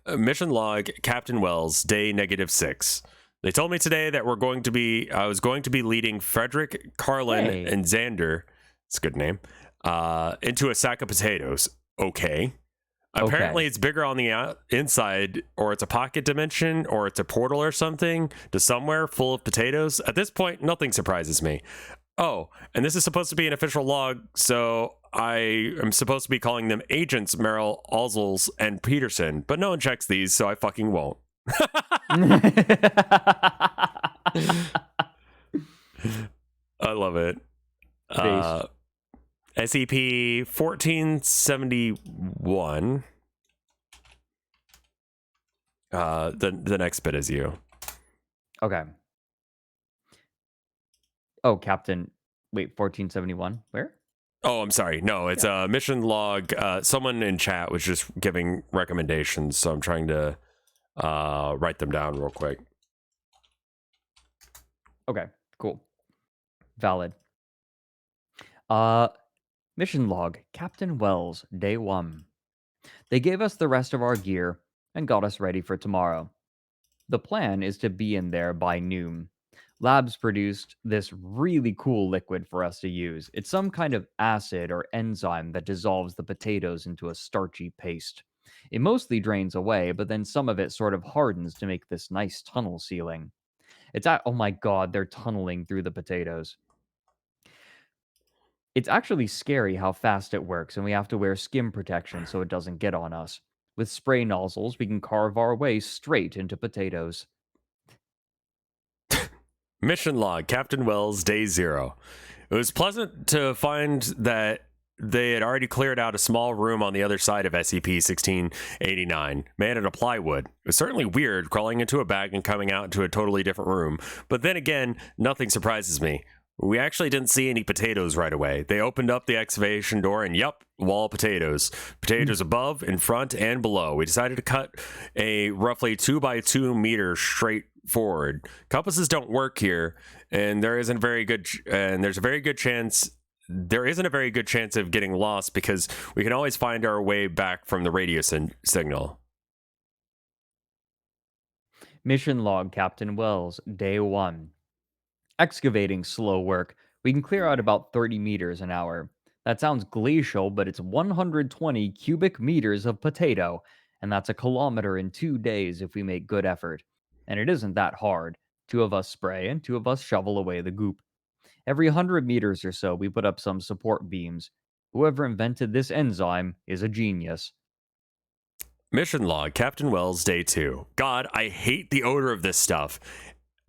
Mission log, Captain Wells, day -6. They told me today that I was going to be leading Fredrik, Carlin, and Xander, it's a good name, into a sack of potatoes. Okay. Apparently it's bigger on the inside, or it's a pocket dimension, or it's a portal or something to somewhere full of potatoes. At this point, nothing surprises me. Oh, and this is supposed to be an official log, so I am supposed to be calling them Agents Merrill, Ozels, and Peterson, but no one checks these, so I fucking won't. I love it. SCP 1471. The next bit is you.
Okay. Oh, Captain. Wait, 1471. Where?
Oh, I'm sorry. No, it's a mission log. Someone in chat was just giving recommendations, so I'm trying to write them down real quick.
Okay, cool. Valid. Mission log, Captain Wells, day 1. They gave us the rest of our gear and got us ready for tomorrow. The plan is to be in there by noon. Labs produced this really cool liquid for us to use. It's some kind of acid or enzyme that dissolves the potatoes into a starchy paste. It mostly drains away, but then some of it sort of hardens to make this nice tunnel sealing. Oh my god, they're tunneling through the potatoes. It's actually scary how fast it works, and we have to wear skin protection so it doesn't get on us. With spray nozzles, we can carve our way straight into potatoes.
Mission log, Captain Wells, day 0. It was pleasant to find that they had already cleared out a small room on the other side of SCP-1689, made out of plywood. It was certainly weird crawling into a bag and coming out into a totally different room, but then again, nothing surprises me. We actually didn't see any potatoes right away. They opened up the excavation door and yup, wall potatoes. Potatoes above, in front, and below. We decided to cut a roughly 2 by 2 meter straight forward. Compasses don't work here, and there isn't a very good chance of getting lost because we can always find our way back from the radio signal.
Mission log, Captain Wells, day 1. Excavating slow work. We can clear out about 30 meters an hour. That sounds glacial, but it's 120 cubic meters of potato, and that's a kilometer in 2 days if we make good effort. And it isn't that hard. 2 of us spray and 2 of us shovel away the goop. Every 100 meters or so, we put up some support beams. Whoever invented this enzyme is a genius.
Mission log, Captain Wells, day 2. God, I hate the odor of this stuff.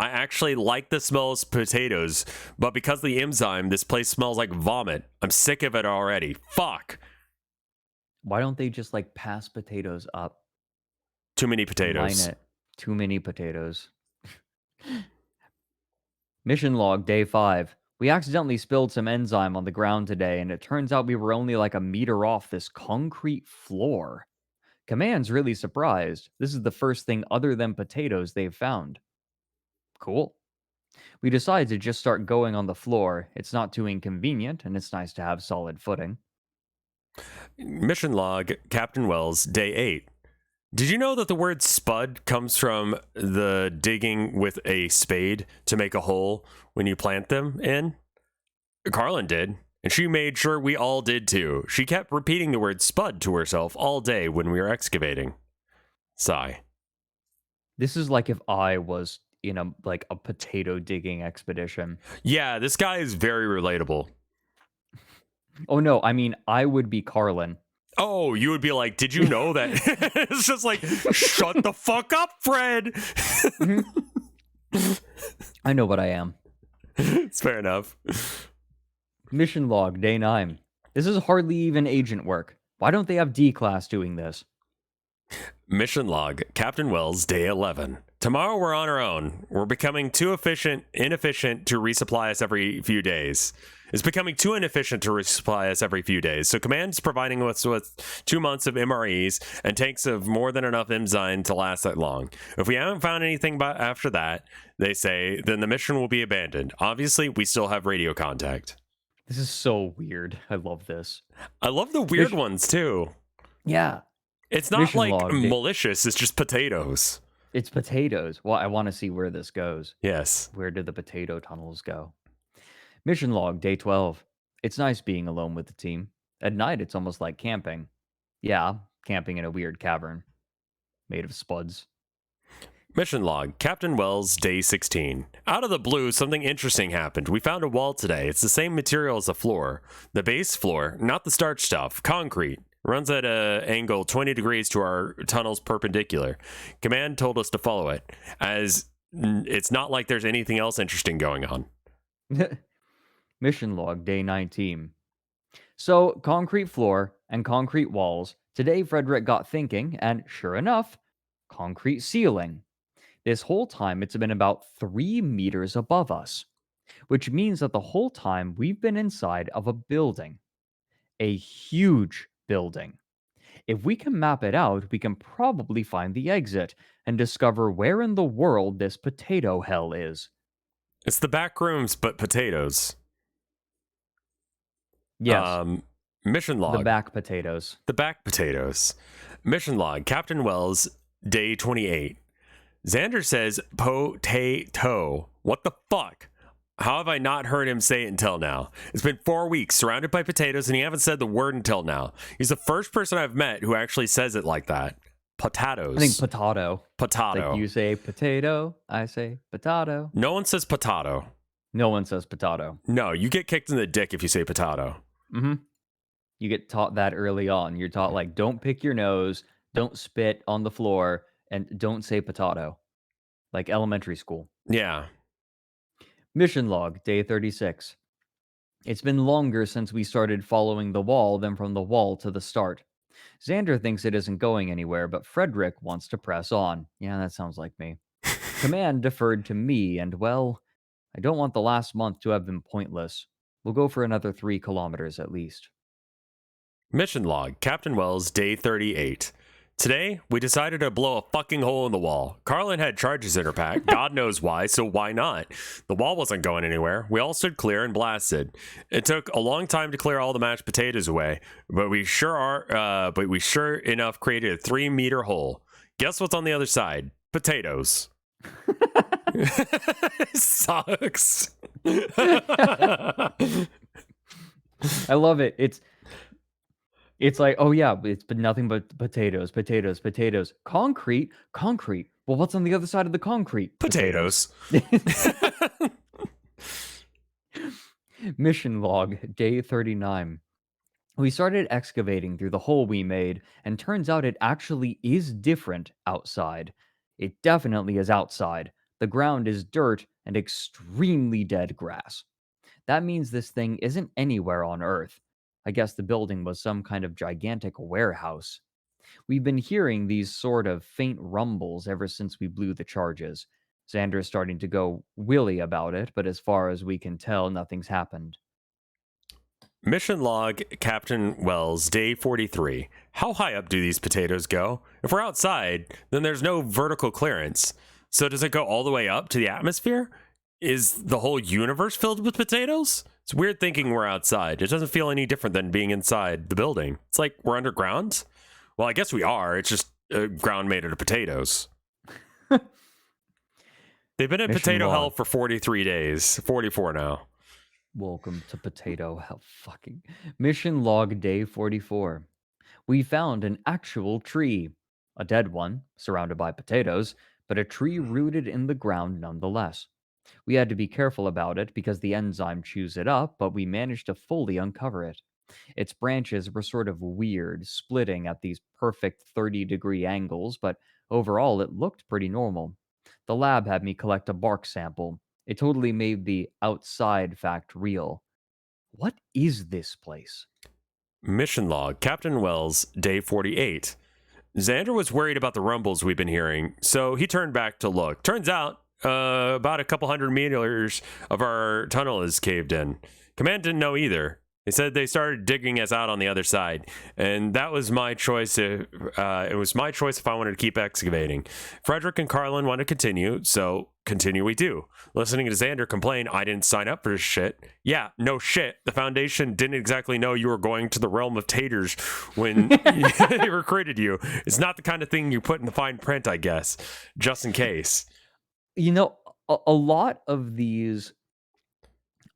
I actually like the smell of potatoes, but because of the enzyme, this place smells like vomit. I'm sick of it already. Fuck.
Why don't they just pass potatoes up?
Too many potatoes.
Line it. Too many potatoes. Mission log, day 5. We accidentally spilled some enzyme on the ground today, and it turns out we were only a meter off this concrete floor. Command's really surprised. This is the first thing other than potatoes they've found. Cool. We decided to just start going on the floor. It's not too inconvenient, and it's nice to have solid footing.
Mission log, Captain Wells, day 8. Did you know that the word spud comes from the digging with a spade to make a hole when you plant them in? Carlin did, and she made sure we all did too. She kept repeating the word spud to herself all day when we were excavating. Sigh.
This is like if I was in a potato digging expedition.
Yeah, this guy is very relatable.
Oh no, I mean I would be Carlin.
Oh, you would be like, did you know that? It's just like, shut the fuck up, Fred.
I know what I am.
It's fair enough.
Mission log, day 9. This is hardly even agent work. Why don't they have D-class doing this?
Mission log, Captain Wells, day 11. Tomorrow we're on our own. We're becoming too inefficient to resupply us every few days. It's becoming too inefficient to resupply us every few days. So command's providing us with 2 months of MREs and tanks of more than enough enzyme to last that long. If we haven't found anything after that, they say, then the mission will be abandoned. Obviously, we still have radio contact.
This is so weird. I love this.
I love the weird ones too.
Yeah.
It's not
Mission
like
log,
malicious, it's just potatoes.
It's potatoes. Well, I want to see where this goes.
Yes.
Where did the potato tunnels go? Mission log, day 12. It's nice being alone with the team. At night, it's almost like camping. Yeah, camping in a weird cavern made of spuds.
Mission log, Captain Wells, day 16. Out of the blue, something interesting happened. We found a wall today. It's the same material as the floor. The base floor, not the starch stuff, concrete. Runs at an angle 20 degrees to our tunnel's perpendicular. Command told us to follow it, as it's not like there's anything else interesting going on.
Mission log, day 19. So, concrete floor and concrete walls. Today, Fredrik got thinking, and sure enough, concrete ceiling. This whole time, it's been about 3 meters above us, which means that the whole time we've been inside of a building. A huge building. If we can map it out, we can probably find the exit and discover where in the world this potato hell is.
It's the back rooms, but potatoes.
Yes.
Mission log.
The back potatoes.
The back potatoes. Mission log, Captain Wells, day 28. Xander says potato. What the fuck? How have I not heard him say it until now? It's been 4 weeks, surrounded by potatoes, and he haven't said the word until now. He's the first person I've met who actually says it like that. Potatoes.
I think potato.
Potato.
Like you say potato, I say potato.
No one says potato.
No one says potato.
No, you get kicked in the dick if you say potato.
Mm-hmm. You get taught that early on. You're taught, like, don't pick your nose, don't spit on the floor, and don't say potato. Like elementary school.
Yeah.
Mission log, day 36. It's been longer since we started following the wall than from the wall to the start. Xander thinks it isn't going anywhere, but Fredrik wants to press on. Yeah, that sounds like me. Command deferred to me, and well, I don't want the last month to have been pointless. We'll go for another 3 kilometers at least.
Mission log, Captain Wells, day 38. Today, we decided to blow a fucking hole in the wall. Carlin had charges in her pack. God knows why, so why not? The wall wasn't going anywhere. We all stood clear and blasted. It took a long time to clear all the mashed potatoes away, but we sure enough created a 3-meter hole. Guess what's on the other side? Potatoes. Sucks.
I love it. It's like, oh yeah, it's been nothing but potatoes. Concrete. Well, what's on the other side of the concrete?
Potatoes.
Mission log, day 39. We started excavating through the hole we made, and turns out it actually is different outside. It definitely is outside. The ground is dirt and extremely dead grass. That means this thing isn't anywhere on Earth. I guess the building was some kind of gigantic warehouse. We've been hearing these sort of faint rumbles ever since we blew the charges. Xander's starting to go willy about it, but as far as we can tell, nothing's happened.
Mission log, Captain Wells, day 43. How high up do these potatoes go? If we're outside, then there's no vertical clearance. So does it go all the way up to the atmosphere? Is the whole universe filled with potatoes? It's weird thinking we're outside. It doesn't feel any different than being inside the building. It's like we're underground. Well, I guess we are. It's just ground made out of potatoes. They've been in potato hell for 43 days. 44 now.
Welcome to potato hell. Fucking mission log, day 44. We found an actual tree. A dead one, surrounded by potatoes, but a tree rooted in the ground nonetheless. We had to be careful about it because the enzyme chews it up, but we managed to fully uncover it. Its branches were sort of weird, splitting at these perfect 30-degree angles, but overall it looked pretty normal. The lab had me collect a bark sample. It totally made the outside fact real. What is this place?
Mission log, Captain Wells, day 48. Xander was worried about the rumbles we've been hearing, so he turned back to look. Turns out, about a couple 100 meters of our tunnel is caved in. Command didn't know either. They said they started digging us out on the other side, and that was my choice. It was my choice if I wanted to keep excavating. Fredrik and Carlin want to continue, so continue we do. Listening to Xander complain, I didn't sign up for this shit. Yeah, no shit. The Foundation didn't exactly know you were going to the realm of taters when they recruited you. It's not the kind of thing you put in the fine print, I guess, just in case.
You know, a lot of these,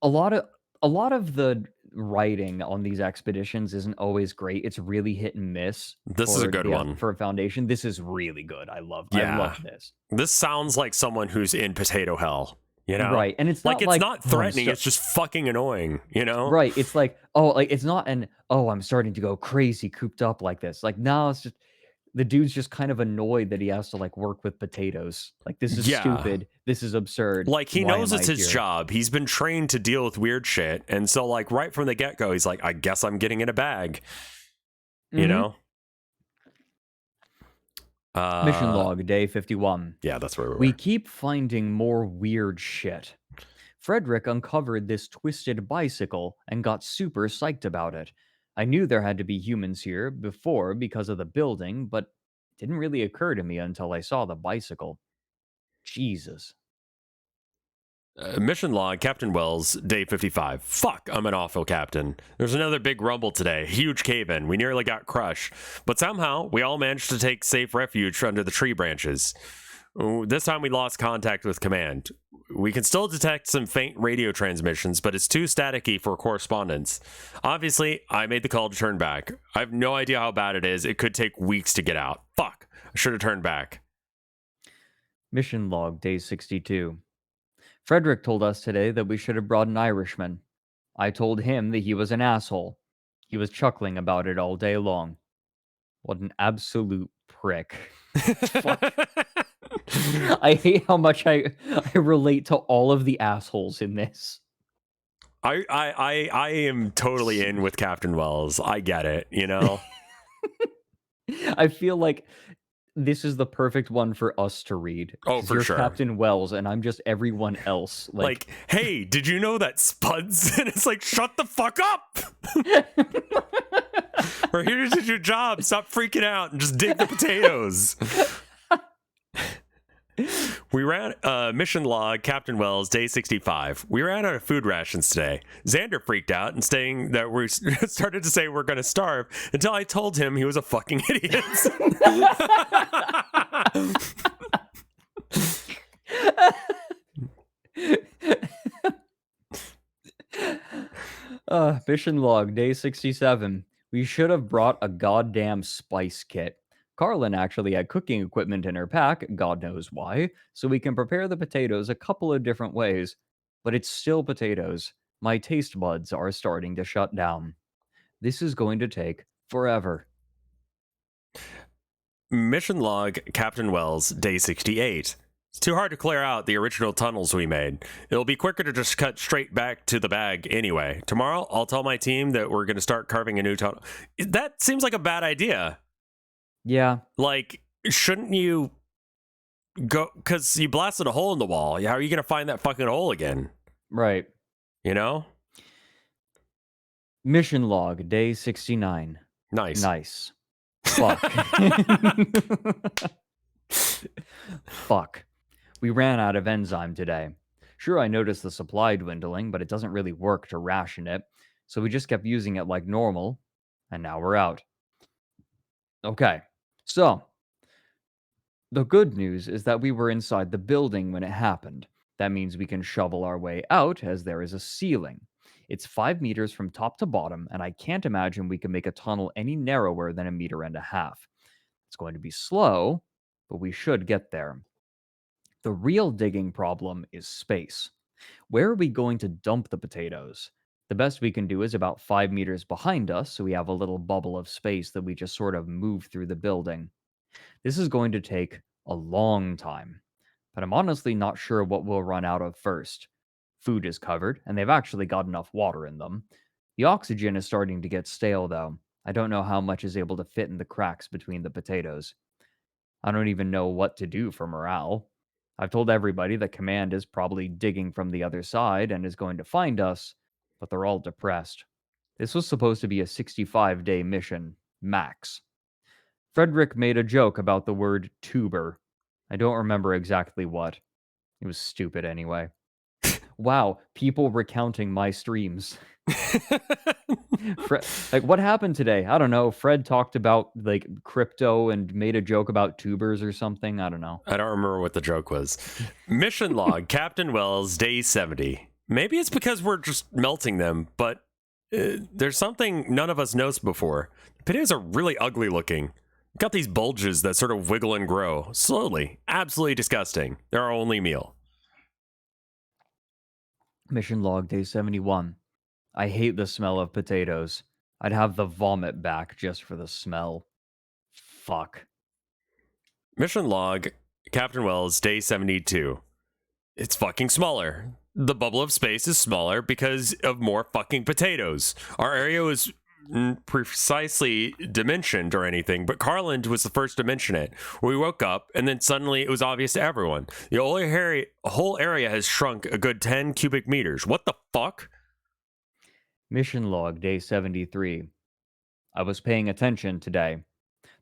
a lot of the writing on these expeditions isn't always great. It's really hit and miss.
This is a good one
for a Foundation. This is really good. I love this.
This sounds like someone who's in potato hell, you know?
Right. And it's
like
not
it's not threatening, it's just fucking annoying, you know?
Right. It's like, it's not I'm starting to go crazy cooped up like this. Like, no, it's just the dude's just kind of annoyed that he has to like work with potatoes. Like, this is stupid. This is absurd.
Like, he knows it's his job. He's been trained to deal with weird shit. And so, like, right from the get-go, he's like, I guess I'm getting in a bag. You know?
Mission log, day 51.
Yeah, that's where
we keep finding more weird shit. Fredrik uncovered this twisted bicycle and got super psyched about it. I knew there had to be humans here before because of the building, but it didn't really occur to me until I saw the bicycle. Jesus.
Mission log, Captain Wells, day 55. Fuck, I'm an awful captain. There's another big rumble today. Huge cave-in. We nearly got crushed. But somehow, we all managed to take safe refuge under the tree branches. This time we lost contact with command. We can still detect some faint radio transmissions, but it's too staticky for correspondence. Obviously, I made the call to turn back. I have no idea how bad it is. It could take weeks to get out. Fuck, I should have turned back.
Mission log, day 62. Fredrik told us today that we should have brought an Irishman. I told him that he was an asshole. He was chuckling about it all day long. What an absolute prick. I hate how much I relate to all of the assholes in this.
I am totally in with Captain Wells. I get it, you know?
I feel like this is the perfect one for us to read.
Oh, for
you're
sure.
Captain Wells, and I'm just everyone else.
Like, hey, did you know that spuds? And it's like, shut the fuck up! We're here to do your job. Stop freaking out and just dig the potatoes. We ran mission log, Captain Wells, day 65. We ran out of food rations today. Xander freaked out and saying that we started to say we're going to starve until I told him he was a fucking idiot.
Mission log, day 67. We should have brought a goddamn spice kit. Carlin actually had cooking equipment in her pack, God knows why, so we can prepare the potatoes a couple of different ways. But it's still potatoes. My taste buds are starting to shut down. This is going to take forever.
Mission log, Captain Wells, day 68. It's too hard to clear out the original tunnels we made. It'll be quicker to just cut straight back to the bag anyway. Tomorrow, I'll tell my team that we're going to start carving a new tunnel. That seems like a bad idea.
Yeah.
Like, shouldn't you go... Because you blasted a hole in the wall. How are you going to find that fucking hole again?
Right.
You know?
Mission log, day 69.
Nice.
Fuck. Fuck. We ran out of enzyme today. Sure, I noticed the supply dwindling, but it doesn't really work to ration it, so we just kept using it like normal, and now we're out. Okay, so the good news is that we were inside the building when it happened. That means we can shovel our way out as there is a ceiling. It's 5 meters from top to bottom, and I can't imagine we can make a tunnel any narrower than 1.5 meters. It's going to be slow, but we should get there. The real digging problem is space. Where are we going to dump the potatoes? The best we can do is about 5 meters behind us, so we have a little bubble of space that we just sort of move through the building. This is going to take a long time. but I'm honestly not sure what we'll run out of first. Food is covered, and they've actually got enough water in them. The oxygen is starting to get stale, though. I don't know how much is able to fit in the cracks between the potatoes. I don't even know what to do for morale. I've told everybody that command is probably digging from the other side and is going to find us, but they're all depressed. This was supposed to be a 65-day mission, max. Fredrik made a joke about the word tuber. I don't remember exactly what. It was stupid anyway. Wow, people recounting my streams. Like, what happened today? I don't know. Fred talked about like crypto and made a joke about tubers or something. I don't know.
I don't remember what the joke was. Mission log, Captain Wells, day 70. Maybe it's because we're just melting them, but there's something none of us knows before. The potatoes are really ugly looking. Got these bulges that sort of wiggle and grow slowly. Absolutely disgusting. They're our only meal.
Mission log, day 71. I hate the smell of potatoes. I'd have the vomit back just for the smell. Fuck.
Mission log, Captain Wells, day 72. It's fucking smaller. The bubble of space is smaller because of more fucking potatoes. Our area was precisely dimensioned or anything, but Carland was the first to mention it. We woke up, and then suddenly it was obvious to everyone. The whole area has shrunk a good 10 cubic meters. What the fuck?
Mission log, day 73. I was paying attention today.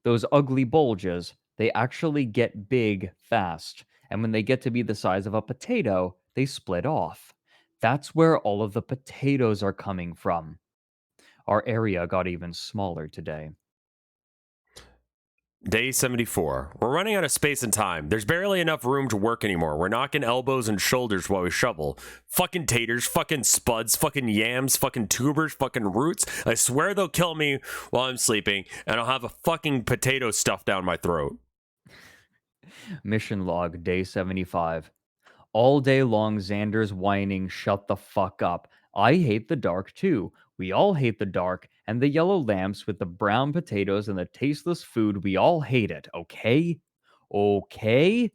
Those ugly bulges, they actually get big fast, and when they get to be the size of a potato, they split off. That's where all of the potatoes are coming from. Our area got even smaller today.
Day 74. We're running out of space and time. There's barely enough room to work anymore. We're knocking elbows and shoulders while we shovel. Fucking taters, fucking spuds, fucking yams, fucking tubers, fucking roots. I swear they'll kill me while I'm sleeping, and I'll have a fucking potato stuffed down my throat.
Mission log, day 75. All day long, Xander's whining, shut the fuck up. I hate the dark too. We all hate the dark, and the yellow lamps with the brown potatoes and the tasteless food, we all hate it, okay? Okay?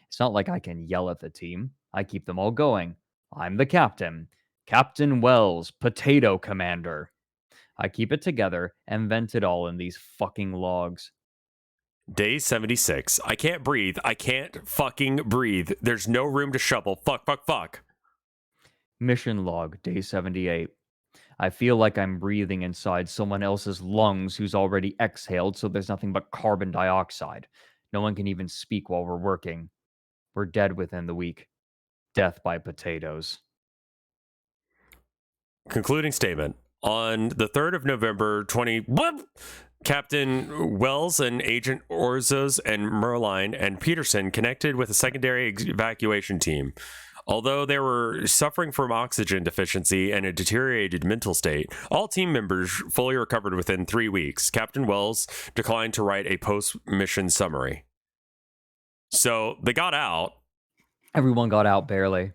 It's not like I can yell at the team. I keep them all going. I'm the captain. Captain Wells, Potato Commander. I keep it together and vent it all in these fucking logs.
Day 76. I can't breathe. I can't fucking breathe. There's no room to shovel. Fuck, fuck, fuck.
Mission log, day 78. I feel like I'm breathing inside someone else's lungs who's already exhaled, so there's nothing but carbon dioxide. No one can even speak while we're working. We're dead within the week. Death by potatoes.
Concluding statement. On the 3rd of November, Captain Wells and Agent Orzos and Merline and Peterson connected with a secondary evacuation team. Although they were suffering from oxygen deficiency and a deteriorated mental state, all team members fully recovered within 3 weeks. Captain Wells declined to write a post-mission summary. So they got out.
Everyone got out barely.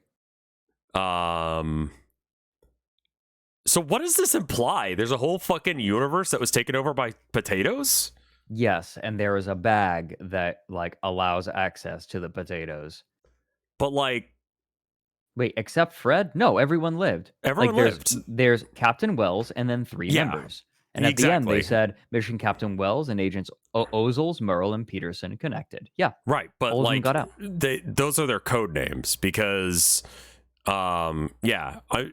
So what does this imply? There's a whole fucking universe that was taken over by potatoes?
Yes, and there is a bag that like allows access to the potatoes.
But like,
wait, except Fred? No, everyone lived.
Everyone lived.
There's Captain Wells and then 3 members. And at the end, they said Mission Captain Wells and Agents Ozels, Merle, and Peterson connected. Yeah.
Right, but
all of them
like,
got out.
Those are their code names because, this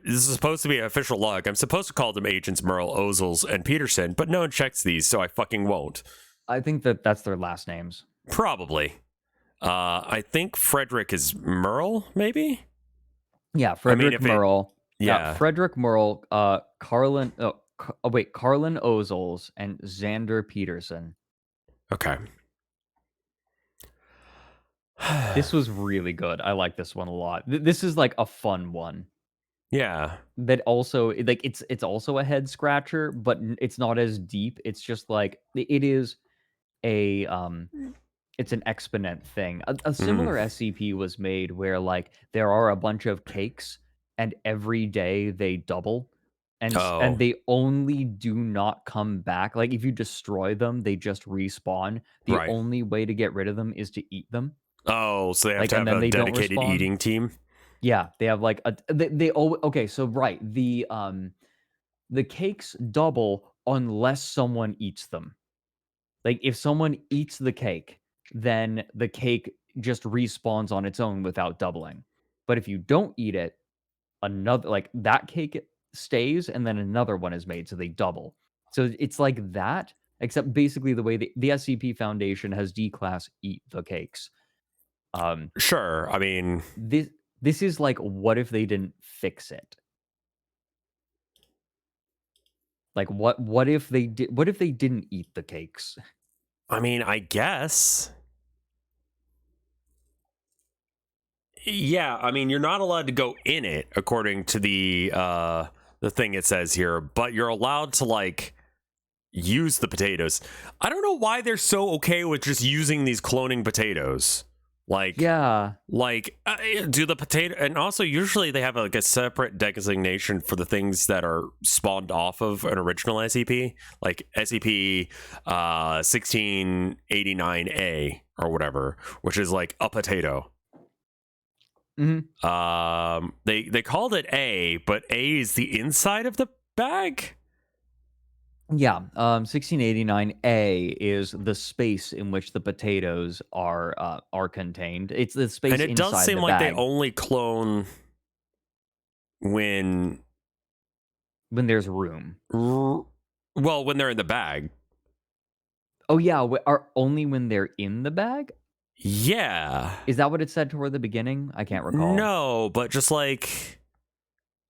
is supposed to be an official log. I'm supposed to call them Agents Merle, Ozels, and Peterson, but no one checks these, so I fucking won't.
I think that's their last names.
Probably. I think Fredrik is Merle, maybe?
Yeah, Fredrik Merle.
Yeah.
Fredrik Merle, Carlin Ozels, and Xander Peterson.
Okay.
This was really good. I like this one a lot. This is like a fun one.
Yeah.
That also like it's also a head scratcher, but it's not as deep. It's just like it is a it's an exponent thing. A similar SCP was made where like there are a bunch of cakes and every day they double. And they only do not come back. Like if you destroy them, they just respawn. The only way to get rid of them is to eat them.
Oh, so they have
Like,
to
and
have
then
a
they don't
dedicated
respond.
eating team?
Yeah, they have like they okay, so right, the cakes double unless someone eats them. Like if someone eats the cake, then the cake just respawns on its own without doubling. But if you don't eat it, another like that cake stays and then another one is made, so they double. So it's like that, except basically the way the SCP Foundation has D-class eat the cakes.
Sure. I mean,
this is like, what if they didn't fix it? Like what if they didn't eat the cakes?
I guess. Yeah, I mean, you're not allowed to go in it according to the thing it says here, but you're allowed to like use the potatoes. I don't know why they're so okay with just using these cloning potatoes. Like,
Yeah.
like do the potato, and also usually they have like a separate designation for the things that are spawned off of an original SCP, like SCP 1689A or whatever, which is like a potato.
Mm-hmm.
They called it A, but A is the inside of the bag.
Yeah, 1689A is the space in which the potatoes are contained. It's the space
And it
inside
does seem
the
like
bag.
they only clone when
there's room.
Well, when they're in the bag.
Oh yeah, are only when they're in the bag?
Yeah.
Is that what it said toward the beginning? I can't recall.
No, but just like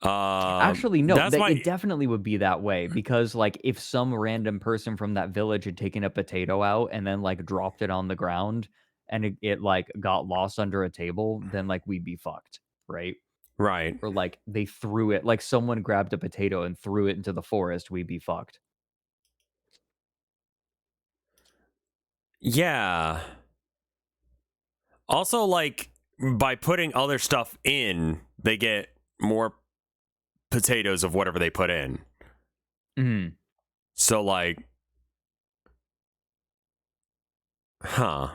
actually, no,
that's
it definitely would be that way, because like if some random person from that village had taken a potato out and then like dropped it on the ground and it like got lost under a table, then like we'd be fucked, right?
Right.
Or like they threw it, like someone grabbed a potato and threw it into the forest, we'd be fucked.
Yeah. Also, like, by putting other stuff in, they get more potatoes of whatever they put in.
Mm.
So, like, huh.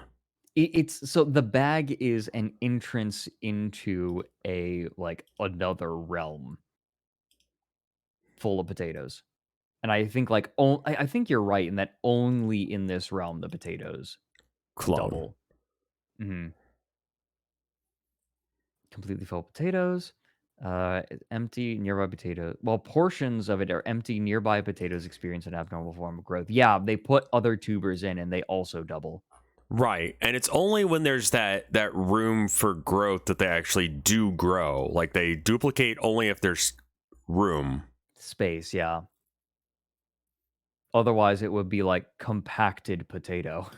It's so the bag is an entrance into a like another realm full of potatoes. And I think like I think you're right in that only in this realm the potatoes
Clone.
double. Mm-hmm. Completely full potatoes. Empty nearby potato. Well, portions of it are empty. Nearby potatoes experience an abnormal form of growth. Yeah, they put other tubers in and they also double.
Right. And it's only when there's that room for growth that they actually do grow. Like they duplicate only if there's room.
Space, yeah. Otherwise it would be like compacted potato.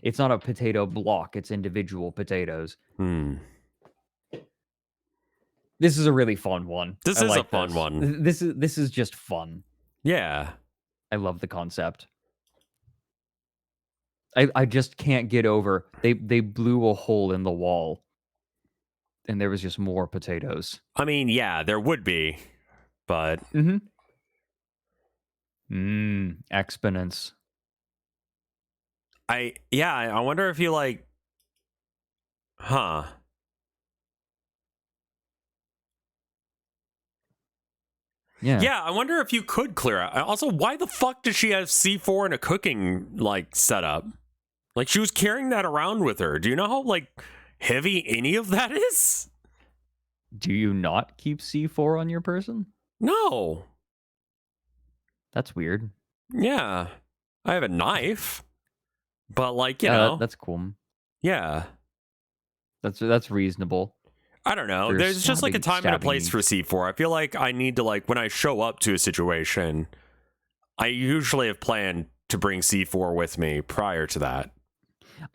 It's not a potato block, it's individual potatoes. This is a really fun one.
This is a fun one.
This is just fun.
Yeah.
I love the concept. I just can't get over they blew a hole in the wall and there was just more potatoes.
I mean, yeah, there would be, but
Exponents.
I wonder if you like, huh? Yeah, I wonder if you could clear out. Also, why the fuck does she have C4 in a cooking like setup? Like she was carrying that around with her. Do you know how like heavy any of that is?
Do you not keep C4 on your person?
No.
That's weird.
Yeah. I have a knife. But like, you know.
That's cool.
Yeah.
That's reasonable.
I don't know. There's just like a time and a place for C4. I feel like I need to like when I show up to a situation, I usually have planned to bring C4 with me prior to that.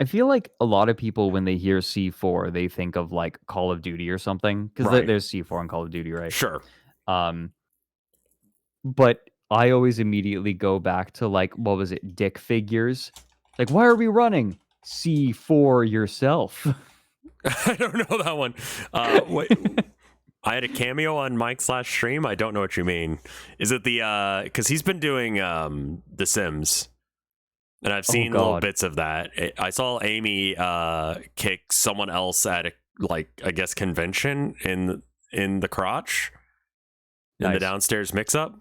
I feel like a lot of people, when they hear C4, they think of like Call of Duty or something, because there's C4 in Call of Duty, right?
Sure.
But I always immediately go back to like, what was it, Dick Figures? Like, why are we running? C4 yourself.
I don't know that one. Wait, I had a cameo on Mike/stream. I don't know what you mean. Is it the because he's been doing The Sims And I've seen little bits of that. I saw Amy kick someone else at a, like, I guess, convention in the crotch in the downstairs mix-up.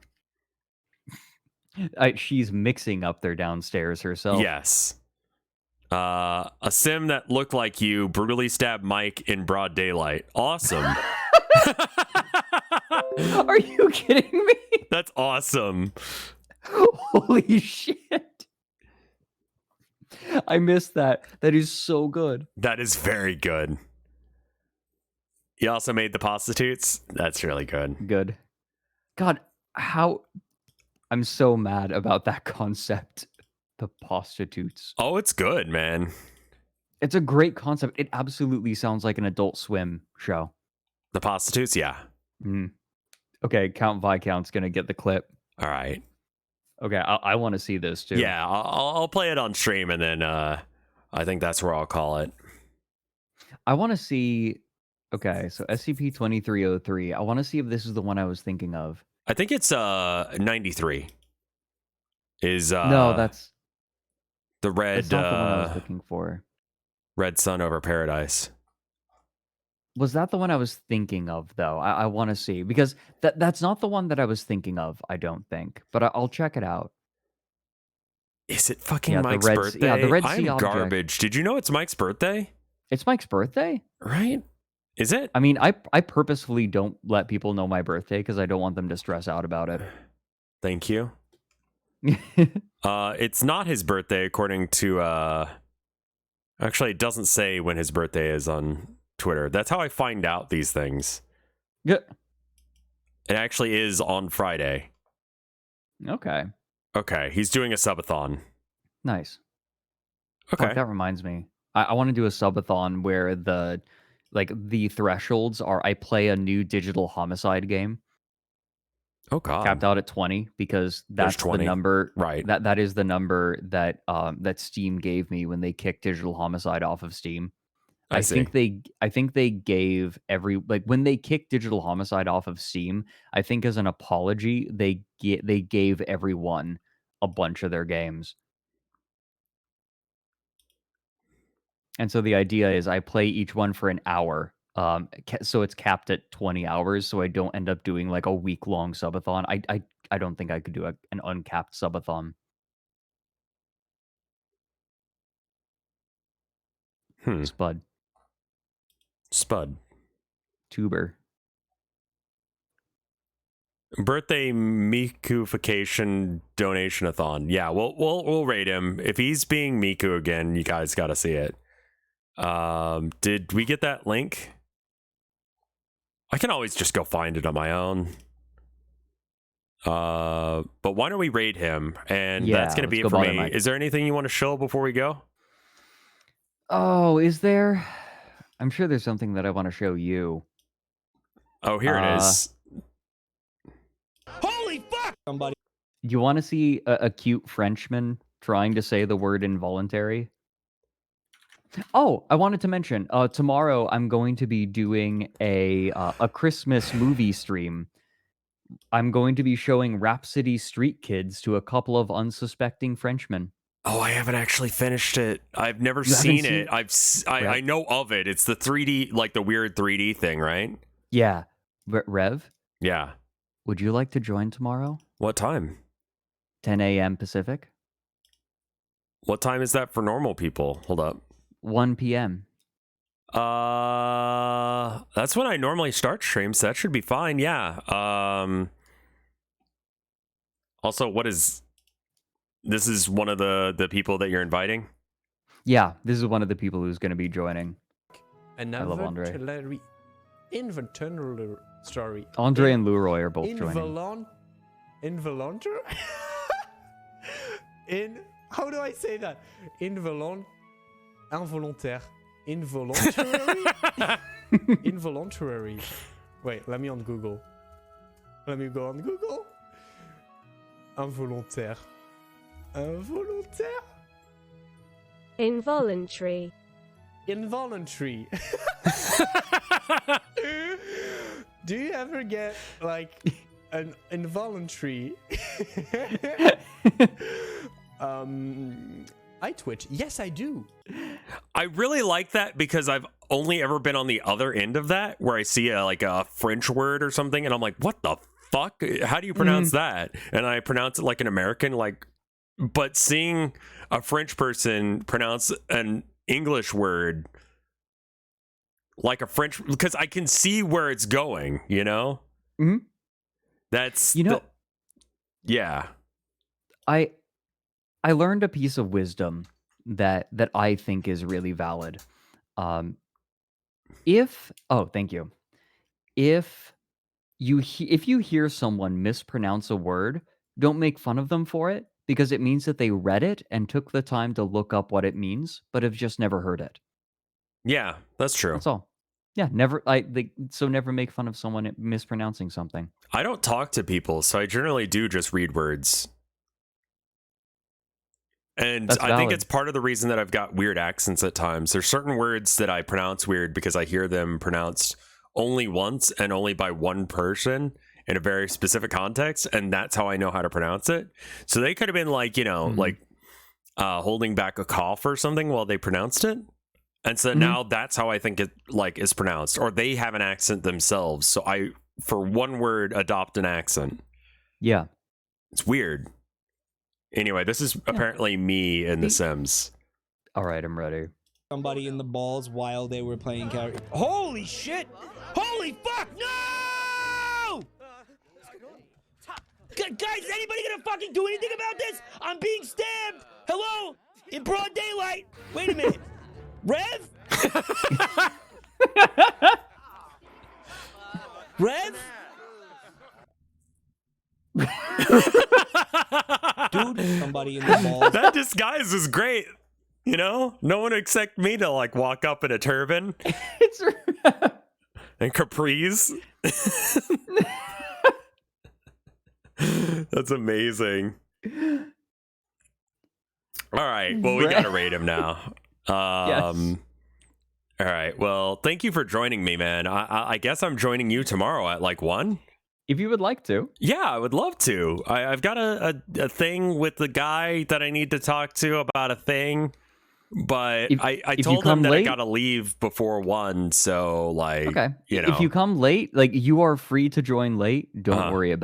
She's mixing up their downstairs herself.
Yes. A sim that looked like you brutally stabbed Mike in broad daylight. Awesome.
Are you kidding me?
That's awesome.
Holy shit. I missed that. That is so good.
That is very good. You also made the prostitutes. That's really good.
Good. God, how... I'm so mad about that concept. The prostitutes.
Oh, it's good, man.
It's a great concept. It absolutely sounds like an Adult Swim show.
The prostitutes, yeah.
Okay, Count Viscount's gonna get the clip.
All right.
Okay, I want to see this too.
Yeah, I'll play it on stream, and then I think that's where I'll call it.
I want to see... Okay, so SCP-2303. I want to see if this is the one I was thinking of.
I think it's 93. Is
No, that's
the red.
That's not the one I was looking for.
Red Sun over Paradise.
Was that the one I was thinking of, though? I want to see, because that's not the one that I was thinking of, I don't think. But I'll check it out.
Is it fucking Mike's birthday?
Yeah, the Red Sea
I'm
object.
garbage. Did you know it's Mike's birthday?
It's Mike's birthday?
Right? Is it?
I mean, I purposefully don't let people know my birthday because I don't want them to stress out about it.
Thank you. It's not his birthday, according to... Actually, it doesn't say when his birthday is on Twitter. That's how I find out these things.
Yeah.
It actually is on Friday.
Okay.
Okay, he's doing a subathon.
Nice.
Okay.
Fuck, that reminds me. I want to do a subathon where the thresholds are I play a new digital homicide game.
Oh god.
Capped out at 20 because that's the number.
Right.
That is the number that that Steam gave me when they kicked digital homicide off of Steam. I think they gave when they kicked digital homicide off of Steam, I think as an apology, they gave everyone a bunch of their games. And so the idea is I play each one for an hour. So it's capped at 20 hours, so I don't end up doing like a week-long subathon. I don't think I could do an uncapped subathon.
Spud.
Tuber.
Birthday Miku-fication donation-a-thon. Yeah, we'll rate him. If he's being Miku again, you guys gotta see it. Did we get that link? I can always just go find it on my own. But why don't we raid him? And that's gonna be it for me. Is there anything you want to show before we go?
Oh, is there? I'm sure there's something that I want to show you.
Oh, here it is.
Holy fuck! Somebody.
You want to see a cute Frenchman trying to say the word involuntary? Oh, I wanted to mention, tomorrow I'm going to be doing a Christmas movie stream. I'm going to be showing Rhapsody Street Kids to a couple of unsuspecting Frenchmen.
Oh, I haven't actually finished it. I've never seen it. I know of it. It's the 3D, like the weird 3D thing, right?
Yeah. Rev?
Yeah.
Would you like to join tomorrow?
What time?
10 a.m. Pacific.
What time is that for normal people? Hold up.
1 p.m.
That's when I normally start streams, so that should be fine. Yeah. Also, this is one of the people that you're inviting?
Yeah, this is one of the people who's going to be joining. I love Andre.
Involuntary story.
Andre and Leroy are both joining.
Involuntary? How do I say that? Involuntary. Involuntary? Involuntary. Wait, let me on Google. Let me go on Google. Involontaire. Involontaire?
Involuntary.
Involuntary. Do you ever get like an involuntary I Twitch. Yes, I do.
I really like that because I've only ever been on the other end of that, where I see a French word or something, and I'm like, what the fuck? How do you pronounce that? And I pronounce it like an American, but seeing a French person pronounce an English word like a French, because I can see where it's going, you know?
Mm-hmm.
That's, yeah.
I learned a piece of wisdom that I think is really valid. Thank you. If you hear someone mispronounce a word, don't make fun of them for it, because it means that they read it and took the time to look up what it means, but have just never heard it.
Yeah, that's true.
That's all. Yeah, so never make fun of someone mispronouncing something.
I don't talk to people, so I generally do just read words. And I think it's part of the reason that I've got weird accents at times. There's certain words that I pronounce weird because I hear them pronounced only once and only by one person in a very specific context, and that's how I know how to pronounce it. So they could have been holding back a cough or something while they pronounced it. And so now that's how I think it is pronounced, or they have an accent themselves. So I, for one word, adopt an accent.
Yeah.
It's weird. Anyway, this is apparently me in The Sims.
All right, I'm ready.
Somebody in the balls while they were playing character. Holy shit! Holy fuck! No! Guys, is anybody gonna fucking do anything about this? I'm being stabbed! Hello? In broad daylight! Wait a minute. Rev? Rev? Dude, somebody in the balls.
That disguise is great. You know, no one expect me to walk up in a turban.
It's
and capris. That's amazing. All right, well, we gotta rate him now.
Yes.
All right, well, thank you for joining me, man. I guess I'm joining you tomorrow at 1.
If you would like to.
Yeah, I would love to. I've got a thing with the guy that I need to talk to about a thing, but I told him that I gotta leave before 1, so
okay.
you know.
If you come late, you are free to join late. Don't worry about it.